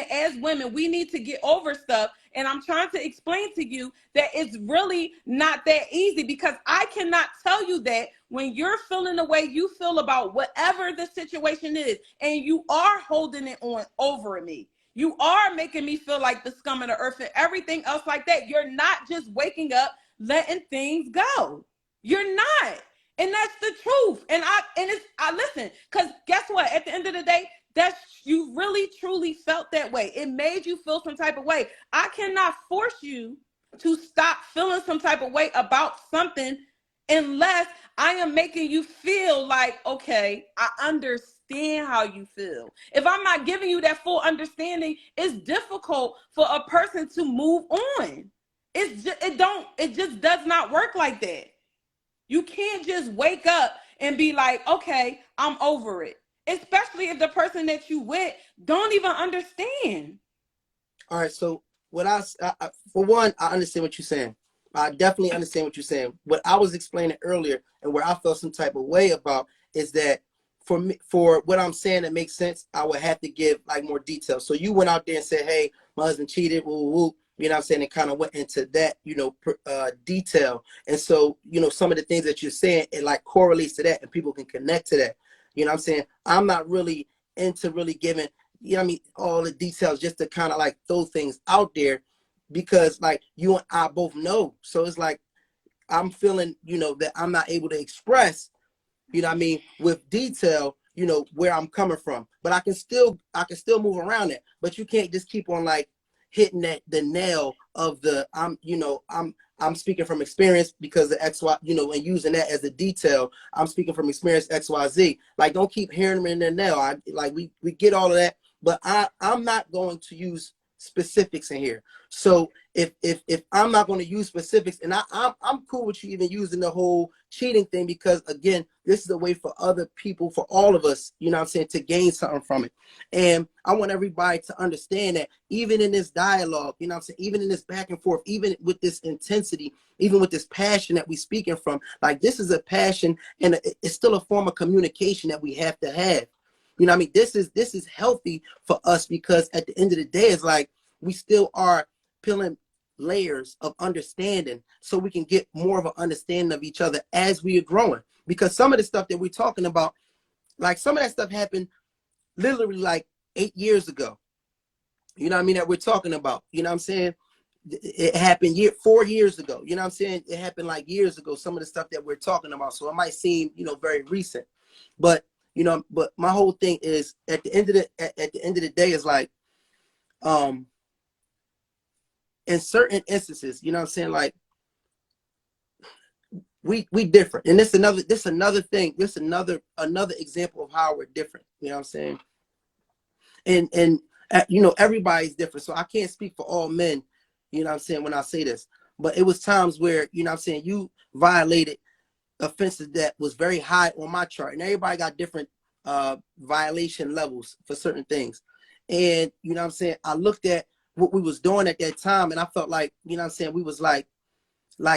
as women, we need to get over stuff. And I'm trying to explain to you that it's really not that easy, because I cannot tell you that when you're feeling the way you feel about whatever the situation is, and you are holding it on over me. You are making me feel like the scum of the earth and everything else like that. You're not just waking up, letting things go. You're not. And that's the truth. And I listen, because guess what? At the end of the day, you really truly felt that way. It made you feel some type of way. I cannot force you to stop feeling some type of way about something unless I am making you feel like, okay, I understand how you feel. If I'm not giving you that full understanding, it's difficult for a person to move on. It just does not work like that. You can't just wake up and be like, okay, I'm over it. Especially if the person that you with don't even understand. All right, so what for one, I understand what you're saying. I definitely understand what you're saying. What I was explaining earlier and where I felt some type of way about is that for me, for what I'm saying that makes sense, I would have to give like more details. So you went out there and said, hey, my husband cheated, woo, woo, woo. You know what I'm saying? It kind of went into that, detail. And so, some of the things that you're saying, it like correlates to that and people can connect to that. You know what I'm saying? I'm not really into really giving, all the details, just to kind of like throw things out there, because like you and I both know. So it's like, I'm feeling, you know, that I'm not able to express, you know what I mean, with detail, you know, where I'm coming from. But I can still move around it. But you can't just keep on like hitting that the nail of the I'm speaking from experience because of XY, you know, and using that as a detail. I'm speaking from experience XYZ. Like, don't keep hearing them in the nail. We get all of that, but I'm not going to use specifics in here. So if I'm not going to use specifics, and I'm cool with you even using the whole cheating thing, because again, this is a way for other people, for all of us, you know what I'm saying, to gain something from it. And I want everybody to understand that even in this dialogue, you know what I'm saying, even in this back and forth, even with this intensity, even with this passion that we speaking from, like, this is a passion, and it's still a form of communication that we have to have. You know what I mean? This is healthy for us, because at the end of the day, it's like we still are peeling layers of understanding so we can get more of an understanding of each other as we are growing. Because some of the stuff that we're talking about, like some of that stuff happened literally like 8 years ago. You know what I mean? That we're talking about. You know what I'm saying? It happened 4 years ago. You know what I'm saying? It happened like years ago, some of the stuff that we're talking about. So it might seem, you know, very recent. But, you know, but my whole thing is at the end of the day is like, in certain instances, you know what I'm saying, like we different. And this another thing, this another example of how we're different. You know what I'm saying? And you know, everybody's different. So I can't speak for all men, you know what I'm saying, when I say this. But it was times where, you know what I'm saying, you violated offenses that was very high on my chart. And everybody got different violation levels for certain things. And, you know what I'm saying, I looked at what we was doing at that time, and I felt like, you know what I'm saying, we was like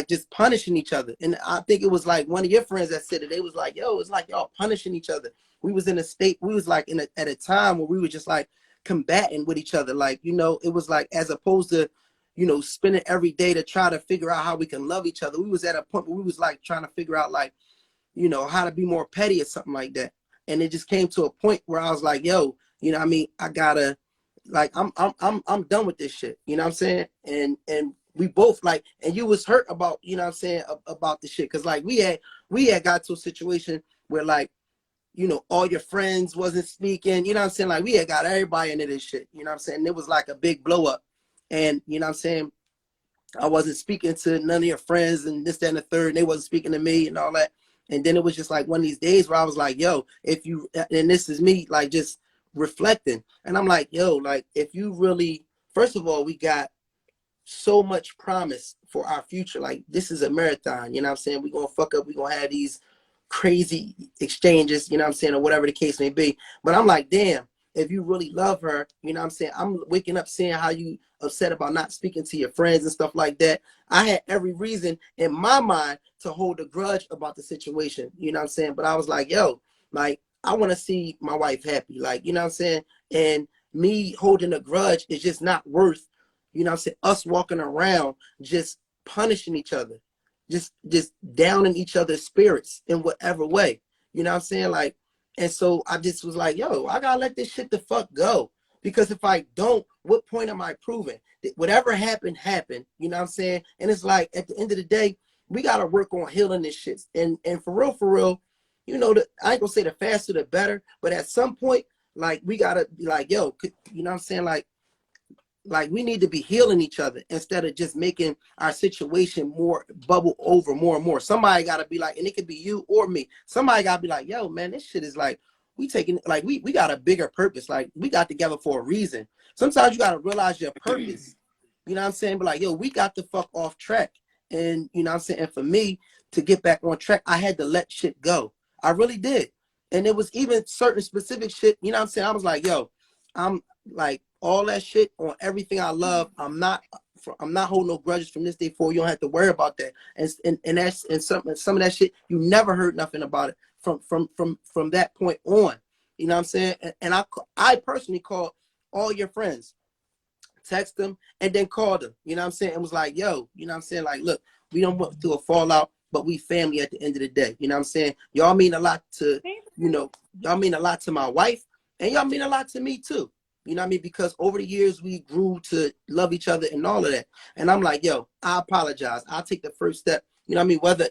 just punishing each other. And I think it was like one of your friends that said it. They was like, yo, it's like y'all punishing each other. We was in a state, we was like at a time where we were just like combating with each other. Like, you know, it was like, as opposed to, you know, spending every day to try to figure out how we can love each other, we was at a point where we was like trying to figure out, like, you know, how to be more petty or something like that. And it just came to a point where I was like, yo, you know what I mean, I gotta, like, I'm done with this shit. You know what I'm saying? And we both, like, and you was hurt about, you know what I'm saying, about the shit. Cause like we had got to a situation where, like, you know, all your friends wasn't speaking, you know what I'm saying? Like, we had got everybody into this shit, you know what I'm saying? And it was like a big blow up. And you know what I'm saying, I wasn't speaking to none of your friends and this, that, and the third, and they wasn't speaking to me and all that. And then it was just like one of these days where I was like, yo, if you, and this is me, like, just reflecting. And I'm like, yo, like, if you really, first of all, we got so much promise for our future. Like, this is a marathon, you know what I'm saying? We're going to fuck up. We're going to have these crazy exchanges, you know what I'm saying, or whatever the case may be. But I'm like, damn, if you really love her, you know what I'm saying, I'm waking up seeing how you upset about not speaking to your friends and stuff like that. I had every reason in my mind to hold a grudge about the situation, you know what I'm saying? But I was like, yo, like, I want to see my wife happy, like, you know what I'm saying? And me holding a grudge is just not worth, you know what I'm saying, us walking around just punishing each other, just downing each other's spirits in whatever way, you know what I'm saying? Like, and so I just was like, yo, I gotta let this shit the fuck go. Because if I don't, what point am I proving? Whatever happened, happened. You know what I'm saying? And it's like, at the end of the day, we gotta work on healing this shit. And for real, you know, I ain't gonna say the faster the better, but at some point, like, we gotta be like, yo, you know what I'm saying? Like we need to be healing each other instead of just making our situation more bubble over more and more. Somebody got to be like, and it could be you or me. Somebody got to be like, yo, man, this shit is like, we taking, like, we got a bigger purpose. Like, we got together for a reason. Sometimes you got to realize your purpose. You know what I'm saying? But like, yo, we got the fuck off track. And you know what I'm saying? And for me to get back on track, I had to let shit go. I really did. And it was even certain specific shit, you know what I'm saying? I was like, yo, I'm like, all that shit on everything I love. I'm not holding no grudges from this day forward. You don't have to worry about that. And that's, and some of that shit, you never heard nothing about it from that point on. You know what I'm saying? And I personally called all your friends, text them, and then called them. You know what I'm saying? And was like, yo, you know what I'm saying? Like, look, we don't went through a fallout, but we family at the end of the day. You know what I'm saying? Y'all mean a lot to, you know, y'all mean a lot to my wife, and y'all mean a lot to me too. You know what I mean? Because over the years, we grew to love each other and all of that. And I'm like, yo, I apologize. I'll take the first step You know what I mean? Whether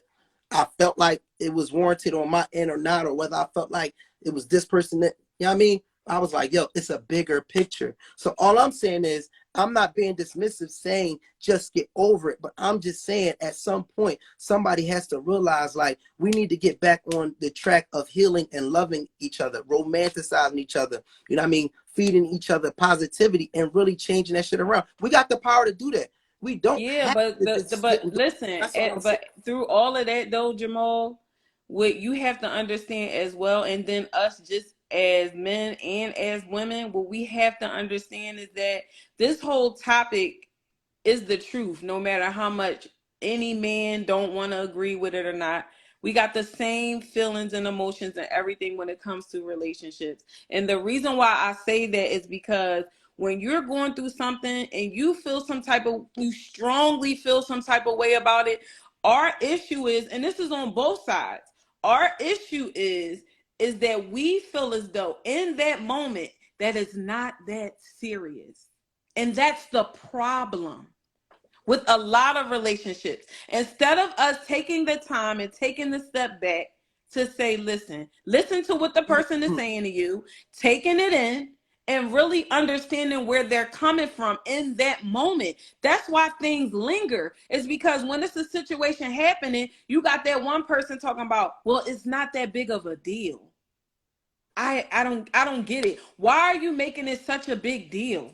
I felt like it was warranted on my end or not, or whether I felt like it was this person that, you know what I mean? I was like, yo, it's a bigger picture. So all I'm saying is, I'm not being dismissive saying just get over it, but I'm just saying at some point, somebody has to realize like we need to get back on the track of healing and loving each other, romanticizing each other, you know what I mean? Feeding each other positivity and really changing that shit around. We got the power to do that. We don't Yeah, have but to just sit but and do it. listen, That's all I'm saying. but through all of that though, Jamal, what you have to understand as well, and then us just as men and as women, what we have to understand is that this whole topic is the truth, no matter how much any man don't want to agree with it or not. We got the same feelings and emotions and everything when it comes to relationships. And the reason why I say that is because when you're going through something and you feel some type of, you strongly feel some type of way about it, our issue is, and this is on both sides, our issue is that we feel as though in that moment that it's not that serious. And that's the problem with a lot of relationships. Instead of us taking the time and taking the step back to say, listen to what the person is saying to you, taking it in, and really understanding where they're coming from in that moment. That's why things linger. It's because when it's a situation happening, you got that one person talking about, well, it's not that big of a deal. I don't get it. Why are you making it such a big deal?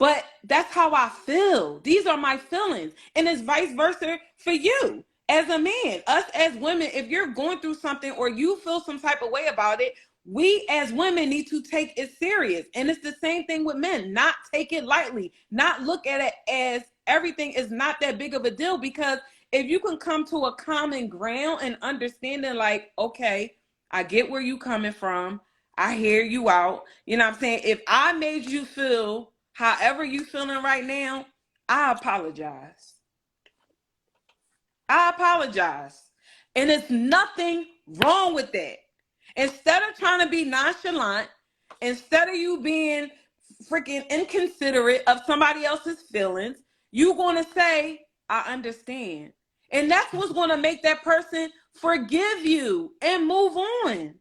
But that's how I feel. These are my feelings. And it's vice versa for you as a man. Us as women, if you're going through something or you feel some type of way about it, we as women need to take it serious. And it's the same thing with men. Not take it lightly. Not look at it as everything is not that big of a deal. Because if you can come to a common ground and understanding like, okay, I get where you coming from. I hear you out. You know what I'm saying? If I made you feel however you feeling right now, I apologize. I apologize. And it's nothing wrong with that. Instead of trying to be nonchalant, instead of you being freaking inconsiderate of somebody else's feelings, you're going to say, I understand. And that's what's going to make that person forgive you and move on.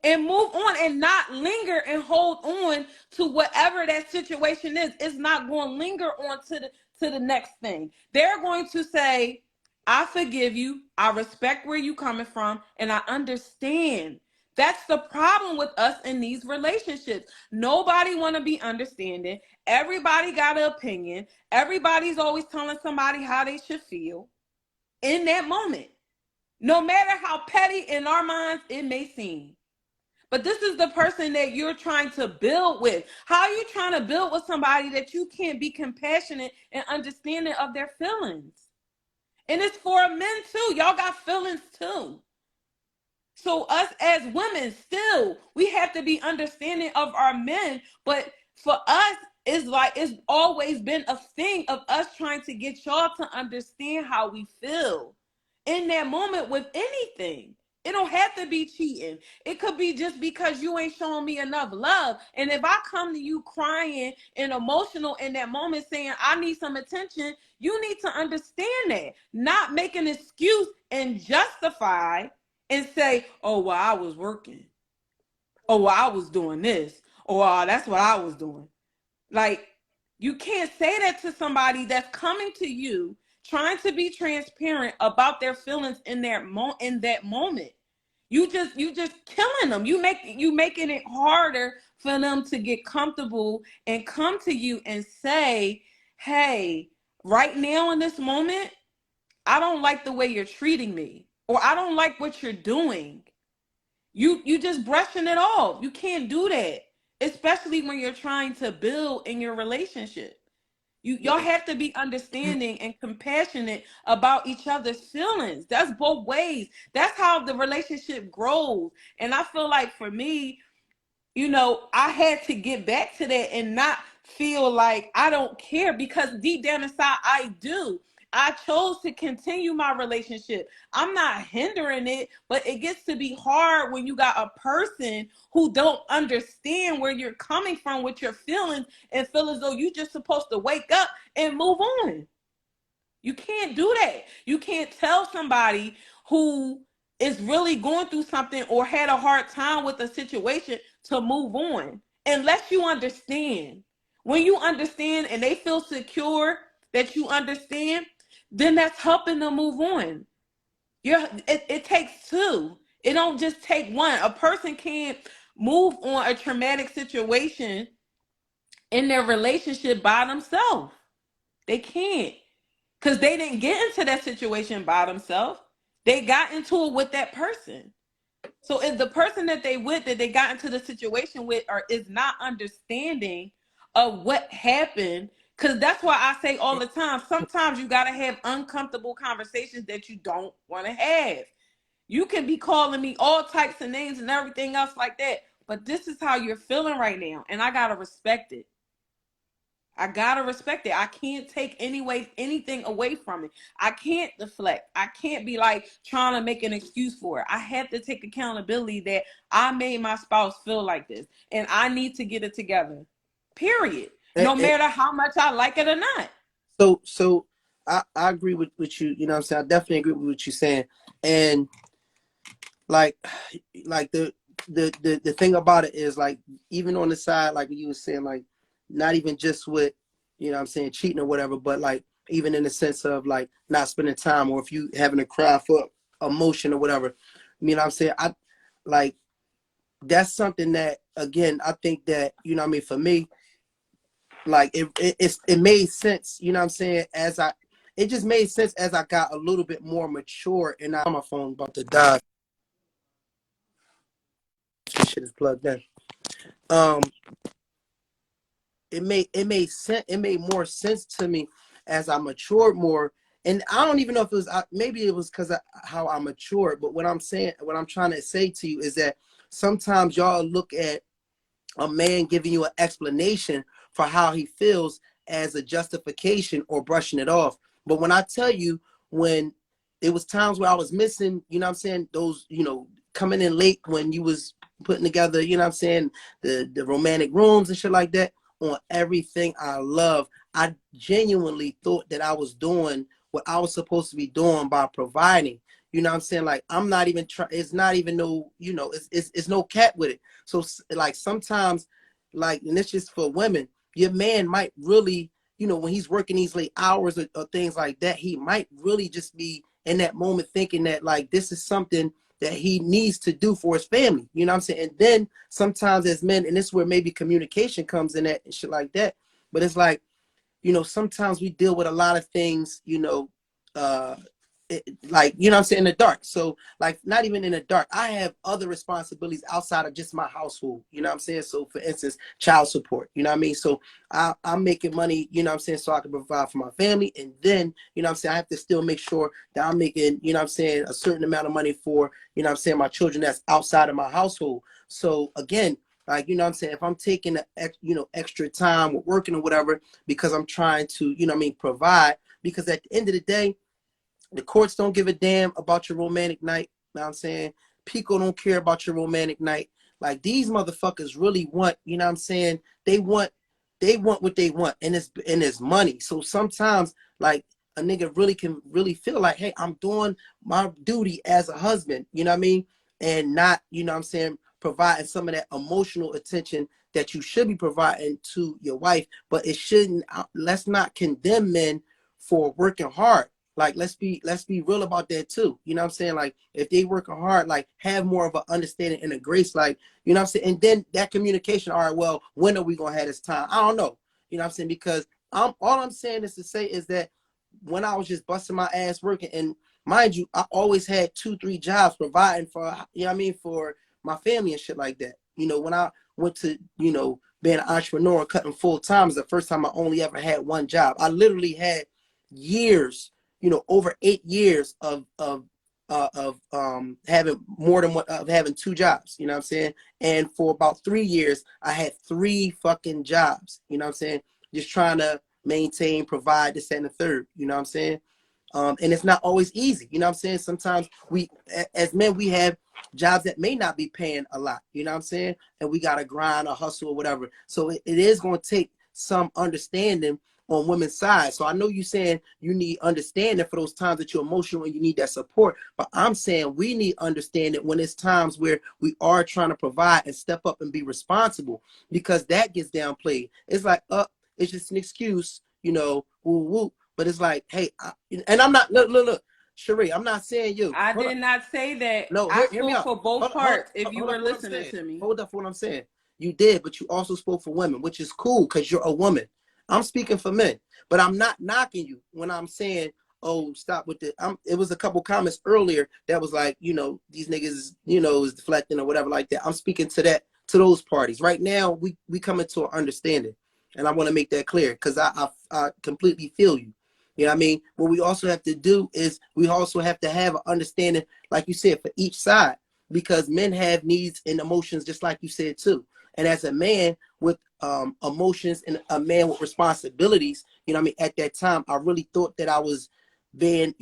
And move on and not linger and hold on to whatever that situation is. It's not going to linger on to the next thing. They're going to say, I forgive you. I respect where you coming from. And I understand. That's the problem with us in these relationships. Nobody want to be understanding. Everybody got an opinion. Everybody's always telling somebody how they should feel in that moment. No matter how petty in our minds it may seem. But this is the person that you're trying to build with. How are you trying to build with somebody that you can't be compassionate and understanding of their feelings? And it's for men too. Y'all got feelings too. So us as women, still, we have to be understanding of our men. But for us, it's always been a thing of us trying to get y'all to understand how we feel in that moment with anything. It don't have to be cheating. It could be just because you ain't showing me enough love. And if I come to you crying and emotional in that moment saying, I need some attention, you need to understand that. Not make an excuse and justify and say, oh, well, I was working. Oh, well, I was doing this. Oh, that's what I was doing. Like, you can't say that to somebody that's coming to you trying to be transparent about their feelings in that moment. You just killing them. You making it harder for them to get comfortable and come to you and say, hey, right now in this moment, I don't like the way you're treating me, or I don't like what you're doing. You just brushing it off. You can't do that, especially when you're trying to build in your relationship. Y'all have to be understanding and compassionate about each other's feelings. That's both ways. That's how the relationship grows. And I feel like for me, I had to get back to that and not feel like I don't care, because deep down inside, I do. I chose to continue my relationship. I'm not hindering it, but it gets to be hard when you got a person who don't understand where you're coming from with your feelings and feel as though you're just supposed to wake up and move on. You can't do that. You can't tell somebody who is really going through something or had a hard time with a situation to move on unless you understand. When you understand and they feel secure that you understand, then that's helping them move on. It takes two. It don't just take one. A person can't move on a traumatic situation in their relationship by themselves. They can't. Because they didn't get into that situation by themselves. They got into it with that person. So if the person that they got into the situation with is not understanding of what happened, because that's why I say all the time, sometimes you got to have uncomfortable conversations that you don't want to have. You can be calling me all types of names and everything else like that, but this is how you're feeling right now, and I got to respect it. I gotta respect it. I can't take anything away from it. I can't deflect. I can't be like trying to make an excuse for it. I have to take accountability that I made my spouse feel like this, and I need to get it together. Period. No matter how much I like it or not. So I agree with you. You know what I'm saying? I definitely agree with what you're saying. And like the thing about it is, like, even on the side, like you were saying, like, not even just with, you know what I'm saying, cheating or whatever, but like even in the sense of like not spending time, or if you having to cry for emotion or whatever, you know what I'm saying? I like, that's something that, again, I think that, you know what I mean, for me, like it made sense, you know what I'm saying, it just made sense as I got a little bit more mature. And now my phone about to die. This shit is plugged in. It made sense. It made more sense to me as I matured more. And I don't even know if it was, maybe it was because of how I matured. But what I'm trying to say to you is that sometimes y'all look at a man giving you an explanation for how he feels as a justification or brushing it off. But when I tell you, when it was times where I was missing, you know what I'm saying, those, you know, coming in late when you was putting together, you know what I'm saying, the romantic rooms and shit like that, on everything I love, I genuinely thought that I was doing what I was supposed to be doing by providing. You know what I'm saying? Like, I'm not even trying, it's not even no, you know, it's no cat with it. So like sometimes, like, and it's just for women, your man might really, you know, when he's working these late hours or things like that, he might really just be in that moment thinking that, like, this is something that he needs to do for his family. You know what I'm saying? And then sometimes as men, and this is where maybe communication comes in at and shit like that. But it's like, you know, sometimes we deal with a lot of things, you know, like, you know what I'm saying, in the dark. So like, not even in the dark, I have other responsibilities outside of just my household, you know what I'm saying? So for instance, child support, you know what I mean? So I'm making money, you know what I'm saying, so I can provide for my family. And then, you know what I'm saying, I have to still make sure that I'm making, you know what I'm saying, a certain amount of money for, you know what I'm saying, my children that's outside of my household. So again, like, you know what I'm saying, if I'm taking you know, extra time with working or whatever, because I'm trying to, you know what I mean, provide, because at the end of the day, the courts don't give a damn about your romantic night. You know what I'm saying? Pico don't care about your romantic night. Like, these motherfuckers really want, you know what I'm saying? They want what they want, and it's money. So sometimes, like, a nigga really can really feel like, hey, I'm doing my duty as a husband, you know what I mean? And not, you know what I'm saying, providing some of that emotional attention that you should be providing to your wife. But it shouldn't, let's not condemn men for working hard. Like, let's be real about that too. You know what I'm saying? Like, if they working hard, like, have more of an understanding and a grace, like, you know what I'm saying? And then that communication, all right, well, when are we gonna have this time? I don't know. You know what I'm saying? Because all I'm saying is to say is that when I was just busting my ass working, and mind you, I always had 2-3 jobs providing for, you know what I mean, for my family and shit like that. You know, when I went to, you know, being an entrepreneur and cutting full time, is the first time I only ever had one job. I literally had years, you know, over 8 years of having more than one, of having 2 jobs, you know what I'm saying? And for about 3 years, I had 3 fucking jobs, you know what I'm saying? Just trying to maintain, provide, this, and the third, you know what I'm saying? And it's not always easy, you know what I'm saying? Sometimes we, as men, we have jobs that may not be paying a lot, you know what I'm saying? And we got to grind or hustle or whatever. So it is going to take some understanding on women's side. So I know you saying you need understanding for those times that you're emotional and you need that support. But I'm saying we need understanding when it's times where we are trying to provide and step up and be responsible, because that gets downplayed. It's like, it's just an excuse, woo woo. But it's like, hey, and I'm not, look, Sheree, I'm not saying you. I Hold up. did not say that. No, I hear me spoke out. for both parts. If you Hold up were for what I'm listening saying. to me. Hold up for what I'm saying. You did, but you also spoke for women, which is cool because you're a woman. I'm speaking for men, but I'm not knocking you when I'm saying, oh, stop with it was a couple comments earlier that was like, these niggas, is deflecting or whatever like that. I'm speaking to those parties. Right now, we come into an understanding. And I want to make that clear because I completely feel you. You know what I mean? What we also have to do is we also have to have an understanding, like you said, for each side, because men have needs and emotions, just like you said too. And as a man with emotions and a man with responsibilities, at that time, I really thought that I was being,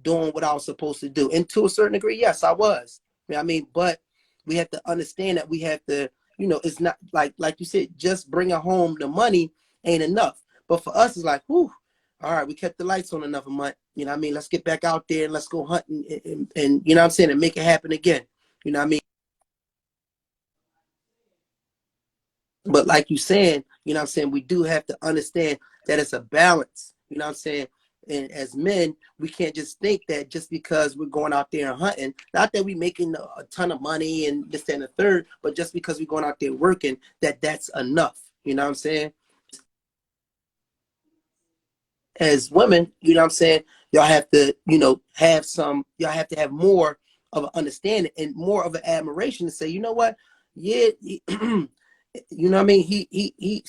doing what I was supposed to do. And to a certain degree, yes, I was. But we have to understand that we have to, it's not like you said, just bringing home the money ain't enough. But for us, it's like, whew, all right, we kept the lights on another month. Let's get back out there and let's go hunting and and make it happen again. You know what I mean? But like you saying, we do have to understand that it's a balance. You know what I'm saying? And as men, we can't just think that just because we're going out there and hunting, not that we're making a ton of money and this, that, and the third, but just because we're going out there working, that's enough. You know what I'm saying? As women, y'all have to, y'all have to have more of an understanding and more of an admiration to say, you know what? Yeah, you know what I mean? He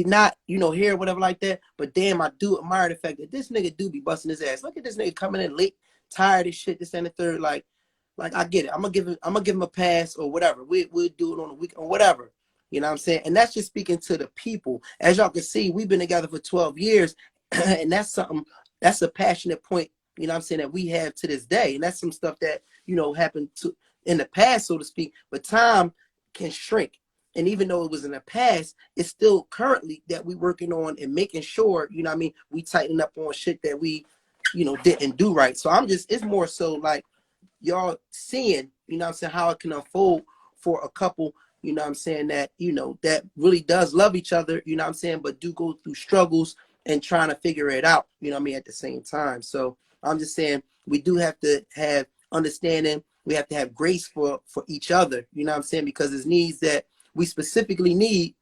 not, here, whatever like that. But damn, I do admire the fact that this nigga do be busting his ass. Look at this nigga coming in late, tired as shit, this and the third. Like I get it. I'm gonna give him a pass or whatever. We'll do it on a week or whatever. You know what I'm saying? And that's just speaking to the people. As y'all can see, we've been together for 12 years, and that's a passionate point, that we have to this day. And that's some stuff that, happened in the past, so to speak. But time can shrink. And even though it was in the past, it's still currently that we working on and making sure, we tighten up on shit that we, didn't do right. So it's more so like y'all seeing, how it can unfold for a couple, that, that really does love each other, but do go through struggles and trying to figure it out, at the same time. So I'm just saying we do have to have understanding. We have to have grace for each other, because there's needs that we specifically need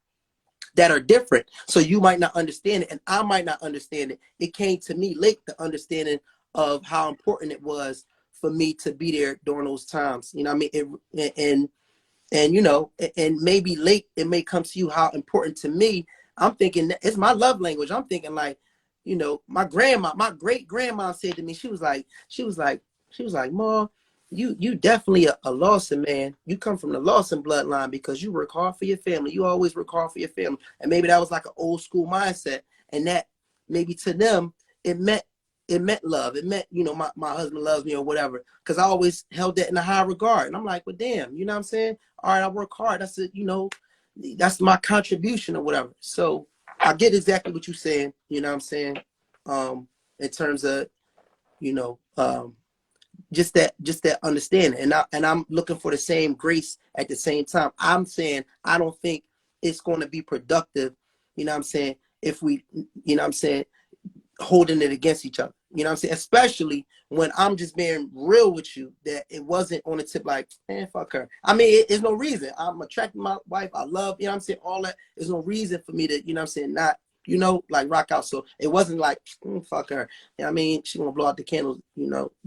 that are different. So you might not understand it and I might not understand it. It came to me late, the understanding of how important it was for me to be there during those times. And maybe late it may come to you how important to me. I'm thinking it's my love language. I'm thinking like, my great grandma said to me, she was like, Ma, you definitely a Lawson man. You come from the Lawson bloodline because you work hard for your family. You always work hard for your family. And maybe that was like an old school mindset. And that maybe to them it meant love. It meant, my husband loves me or whatever. Because I always held that in a high regard. And I'm like, well, damn, you know what I'm saying? All right, I work hard. That's it, that's my contribution or whatever. So I get exactly what you're saying, you know what I'm saying? In terms of, just that understanding. And I'm looking for the same grace at the same time. I'm saying I don't think it's going to be productive, if we, holding it against each other. You know what I'm saying? Especially when I'm just being real with you, that it wasn't on the tip like, man, fuck her. There's no reason. I'm attracting my wife. I love, all that. There's no reason for me to, not, like rock out. So it wasn't like, fuck her. She gonna blow out the candles,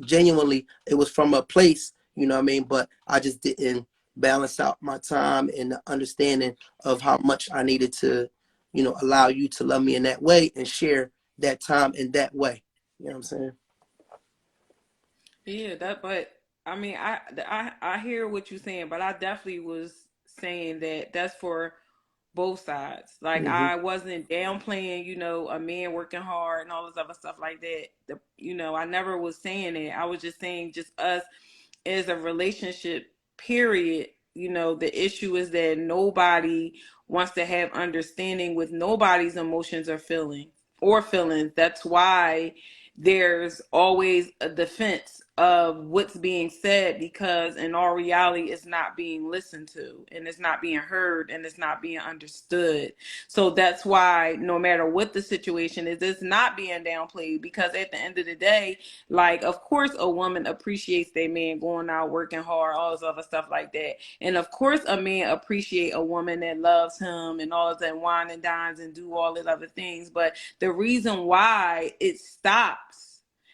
genuinely. It was from a place, but I just didn't balance out my time and the understanding of how much I needed to, allow you to love me in that way and share that time in that way. You know what I'm saying? Yeah, but I hear what you're saying, but I definitely was saying that that's for both sides. Like Mm-hmm. I wasn't downplaying, a man working hard and all this other stuff like that. I never was saying it. I was just saying just us as a relationship, period. The issue is that nobody wants to have understanding with nobody's emotions or feelings. or feelings. That's why there's always a defense of what's being said, because in all reality it's not being listened to, and it's not being heard, and it's not being understood. So that's why no matter what the situation is, it's not being downplayed, because at the end of the day, like, of course a woman appreciates their man going out working hard, all this other stuff like that. And of course a man appreciate a woman that loves him and all that, wine and dines and do all these other things. But the reason why it stops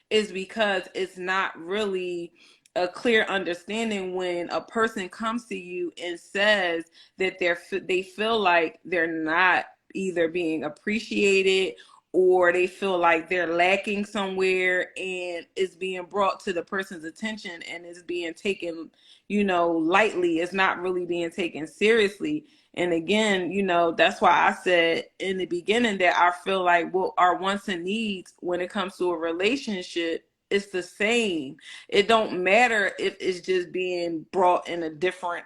is because it's not really a clear understanding when a person comes to you and says that they feel like they're not either being appreciated, or they feel like they're lacking somewhere, and it's being brought to the person's attention and it's being taken, lightly. It's not really being taken seriously. And again, that's why I said in the beginning that I feel like what our wants and needs when it comes to a relationship, it's the same. It don't matter if it's just being brought in a different,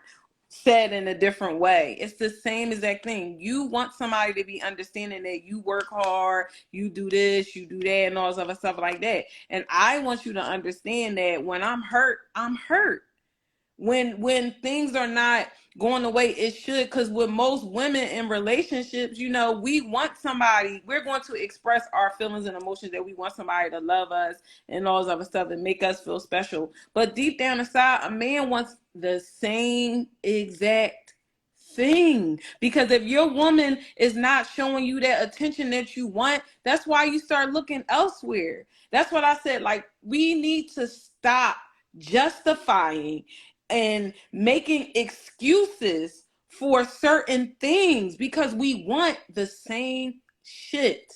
said in a different way. It's the same exact thing. You want somebody to be understanding that you work hard, you do this, you do that, and all this other stuff like that. And I want you to understand that when I'm hurt, I'm hurt. When things are not going the way it should, because with most women in relationships, we want somebody, we're going to express our feelings and emotions, that we want somebody to love us and all this other stuff and make us feel special. But deep down inside, a man wants the same exact thing. Because if your woman is not showing you that attention that you want, that's why you start looking elsewhere. That's what I said. Like, we need to stop justifying and making excuses for certain things because we want the same shit.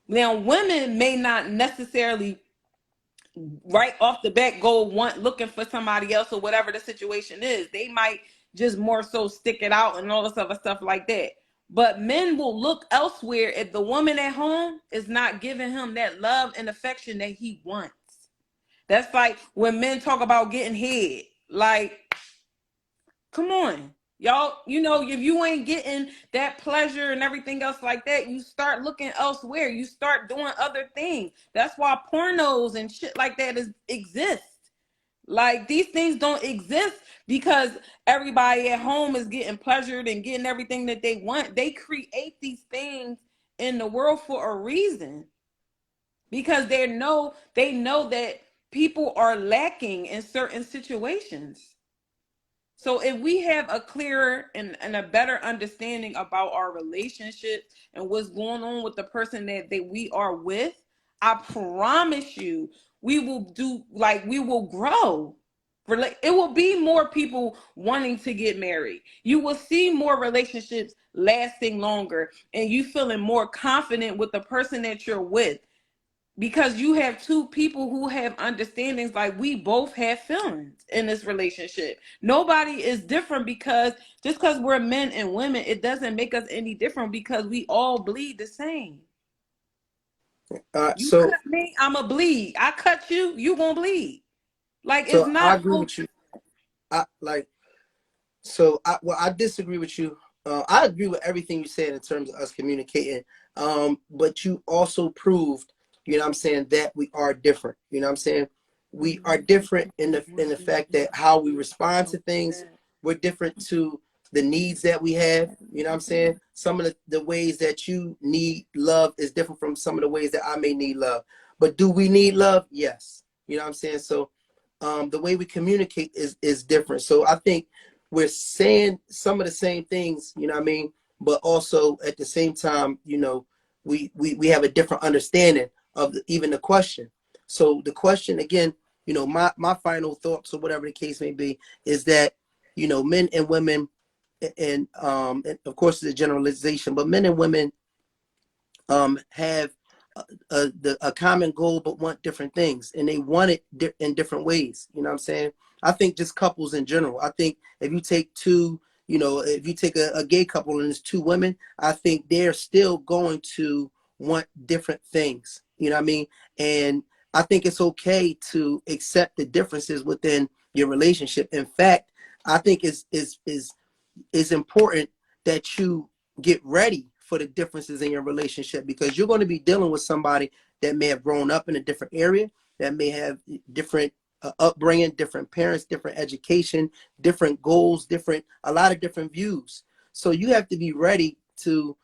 Now, women may not necessarily right off the bat go looking for somebody else, or whatever the situation is. They might just more so stick it out and all this other stuff like that. But men will look elsewhere if the woman at home is not giving him that love and affection that he wants. That's like when men talk about getting head. Like, come on, y'all. If you ain't getting that pleasure and everything else like that, you start looking elsewhere. You start doing other things. That's why pornos and shit like that exist. Like, these things don't exist because everybody at home is getting pleasured and getting everything that they want. They create these things in the world for a reason, because they know that people are lacking in certain situations. So if we have a clearer and a better understanding about our relationships and what's going on with the person that we are with, I promise you, we will grow. It will be more people wanting to get married. You will see more relationships lasting longer, and you feeling more confident with the person that you're with, because you have two people who have understandings. Like, we both have feelings in this relationship. Nobody is different, because just because we're men and women, it doesn't make us any different, because we all bleed the same. You So cut me, I'ma bleed. I cut you, you gonna bleed. Like, it's so I not agree with you. I disagree with you. I agree with everything you said in terms of us communicating. But you also proved, what I'm saying, that we are different. You know what I'm saying? We are different in the fact that how we respond to things, we're different to the needs that we have. You know what I'm saying? Some of the ways that you need love is different from some of the ways that I may need love. But do we need love? Yes. You know what I'm saying? So the way we communicate is different. So I think we're saying some of the same things, you know what I mean? But also at the same time, we have a different understanding of even the question. So the question again, my final thoughts or whatever the case may be is that, men and women, and of course it's a generalization, but men and women have a common goal but want different things, and they want it in different ways. You know what I'm saying? I think just couples in general. I think if you take if you take a gay couple and it's two women, I think they're still going to want different things. You know what I mean? And I think it's okay to accept the differences within your relationship. In fact, I think it's important that you get ready for the differences in your relationship, because you're going to be dealing with somebody that may have grown up in a different area, that may have different upbringing, different parents, different education, different goals, a lot of different views. So you have to be ready to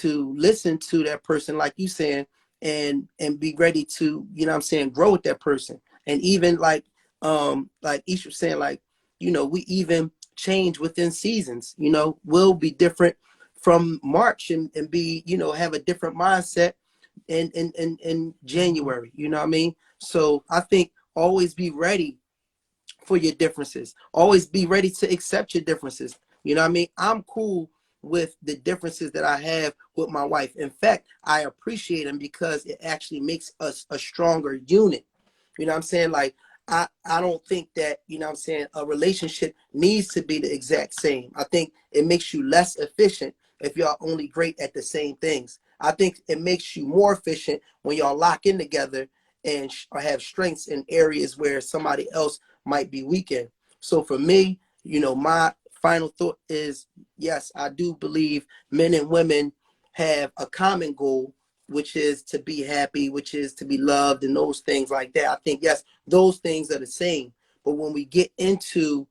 listen to that person, like you saying, and be ready to, you know what I'm saying, grow with that person. And even like Ish was saying, like, you know, we even change within seasons. You know, we'll be different from March and be, you know, have a different mindset in January. You know what I mean? So I think always be ready for your differences. Always be ready to accept your differences. You know what I mean? I'm cool with the differences that I have with my wife. In fact, I appreciate them because it actually makes us a stronger unit. You know what I'm saying? Like, I don't think that, you know what I'm saying, a relationship needs to be the exact same. I think it makes you less efficient if y'all only great at the same things. I think it makes you more efficient when y'all lock in together and have strengths in areas where somebody else might be weak in. So for me, you know, my final thought is, yes, I do believe men and women have a common goal, which is to be happy, which is to be loved, and those things like that. I think, yes, those things are the same. But when we get into,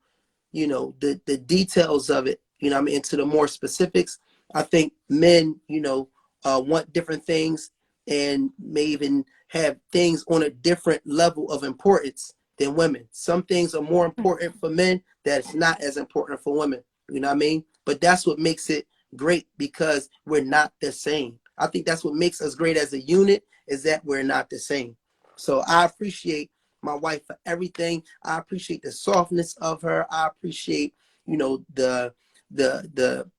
you know, the details of it, you know what I mean, into the more specifics, I think men, you know, want different things and may even have things on a different level of importance than women. Some things are more important for men that's not as important for women. You know what I mean? But that's what makes it great, because we're not the same. I think that's what makes us great as a unit, is that we're not the same. So I appreciate my wife for everything. I appreciate the softness of her. I appreciate, you know, the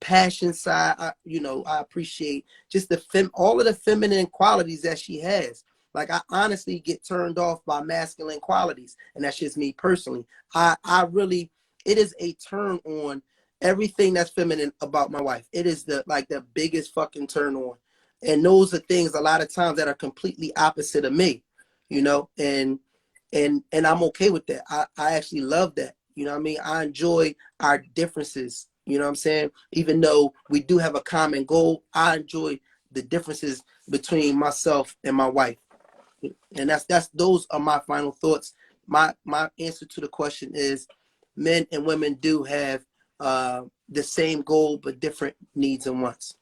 passion side. You know, I appreciate just all of the feminine qualities that she has. Like, I honestly get turned off by masculine qualities, and that's just me personally. I really, it is a turn on everything that's feminine about my wife. It is the biggest fucking turn on. And those are things a lot of times that are completely opposite of me, you know, and I'm okay with that. I actually love that. You know what I mean? I enjoy our differences. You know what I'm saying? Even though we do have a common goal, I enjoy the differences between myself and my wife. And those are my final thoughts. My answer to the question is, men and women do have the same goal but different needs and wants.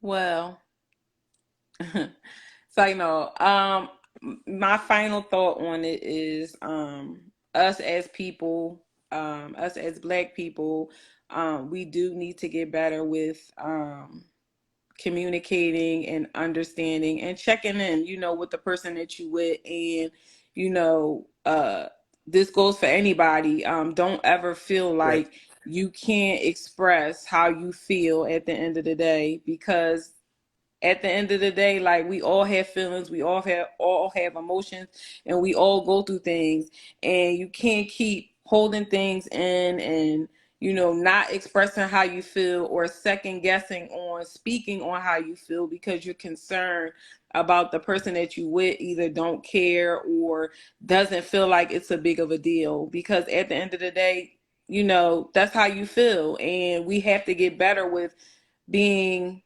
Well, so you know, my final thought on it is, us as people, us as Black people, we do need to get better with communicating and understanding and checking in, you know, with the person that you with. And you know, this goes for anybody. Don't ever feel Right. like you can't express how you feel at the end of the day, because at the end of the day, like, we all have feelings, we all have emotions, and we all go through things. And you can't keep holding things in, and you know, not expressing how you feel, or second guessing on speaking on how you feel, because you're concerned about the person that you with either don't care or doesn't feel like it's a big of a deal. Because at the end of the day, you know, that's how you feel. And we have to get better with being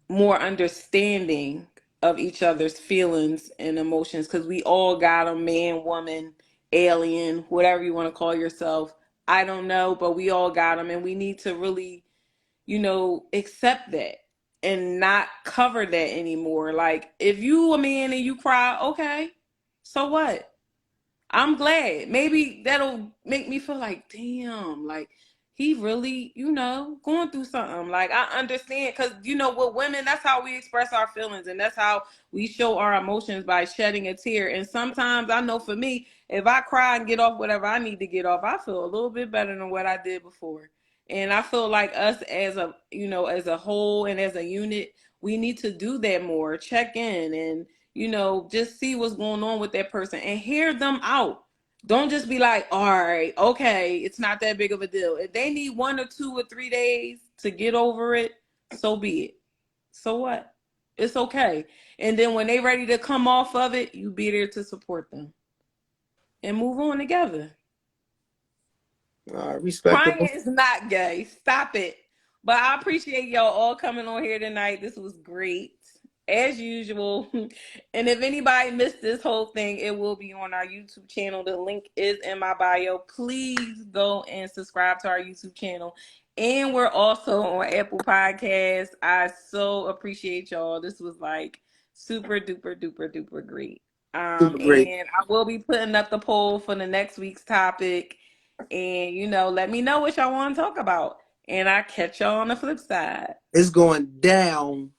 more understanding of each other's feelings and emotions, because we all got them, man, woman, alien, whatever you want to call yourself. I don't know, but we all got them, and we need to really, you know, accept that and not cover that anymore. Like, if you a man and you cry, okay, so what? I'm glad. Maybe that'll make me feel like, damn, like, he really, you know, going through something. Like, I understand, because, you know, with women, that's how we express our feelings, and that's how we show our emotions, by shedding a tear. And sometimes, I know for me, if I cry and get off whatever I need to get off, I feel a little bit better than what I did before. And I feel like us as a, you know, as a whole and as a unit, we need to do that more. Check in and, you know, just see what's going on with that person and hear them out. Don't just be like, all right, okay, it's not that big of a deal. If they need 1 or 2 or 3 days to get over it, so be it. So what? It's okay. And then when they ready to come off of it, you be there to support them and move on Respectable. Crying is not gay. Stop it. But I appreciate y'all all coming on here tonight. This was great, as usual. And if anybody missed this whole thing, it will be on our YouTube channel. The link is in my bio. Please go and subscribe to our YouTube channel. And we're also on Apple Podcasts. I so appreciate y'all. This was like super duper duper duper great. Super great. And I will be putting up the poll for the next week's topic. And let me know what y'all want to talk about. And I catch y'all on the flip side. It's going down.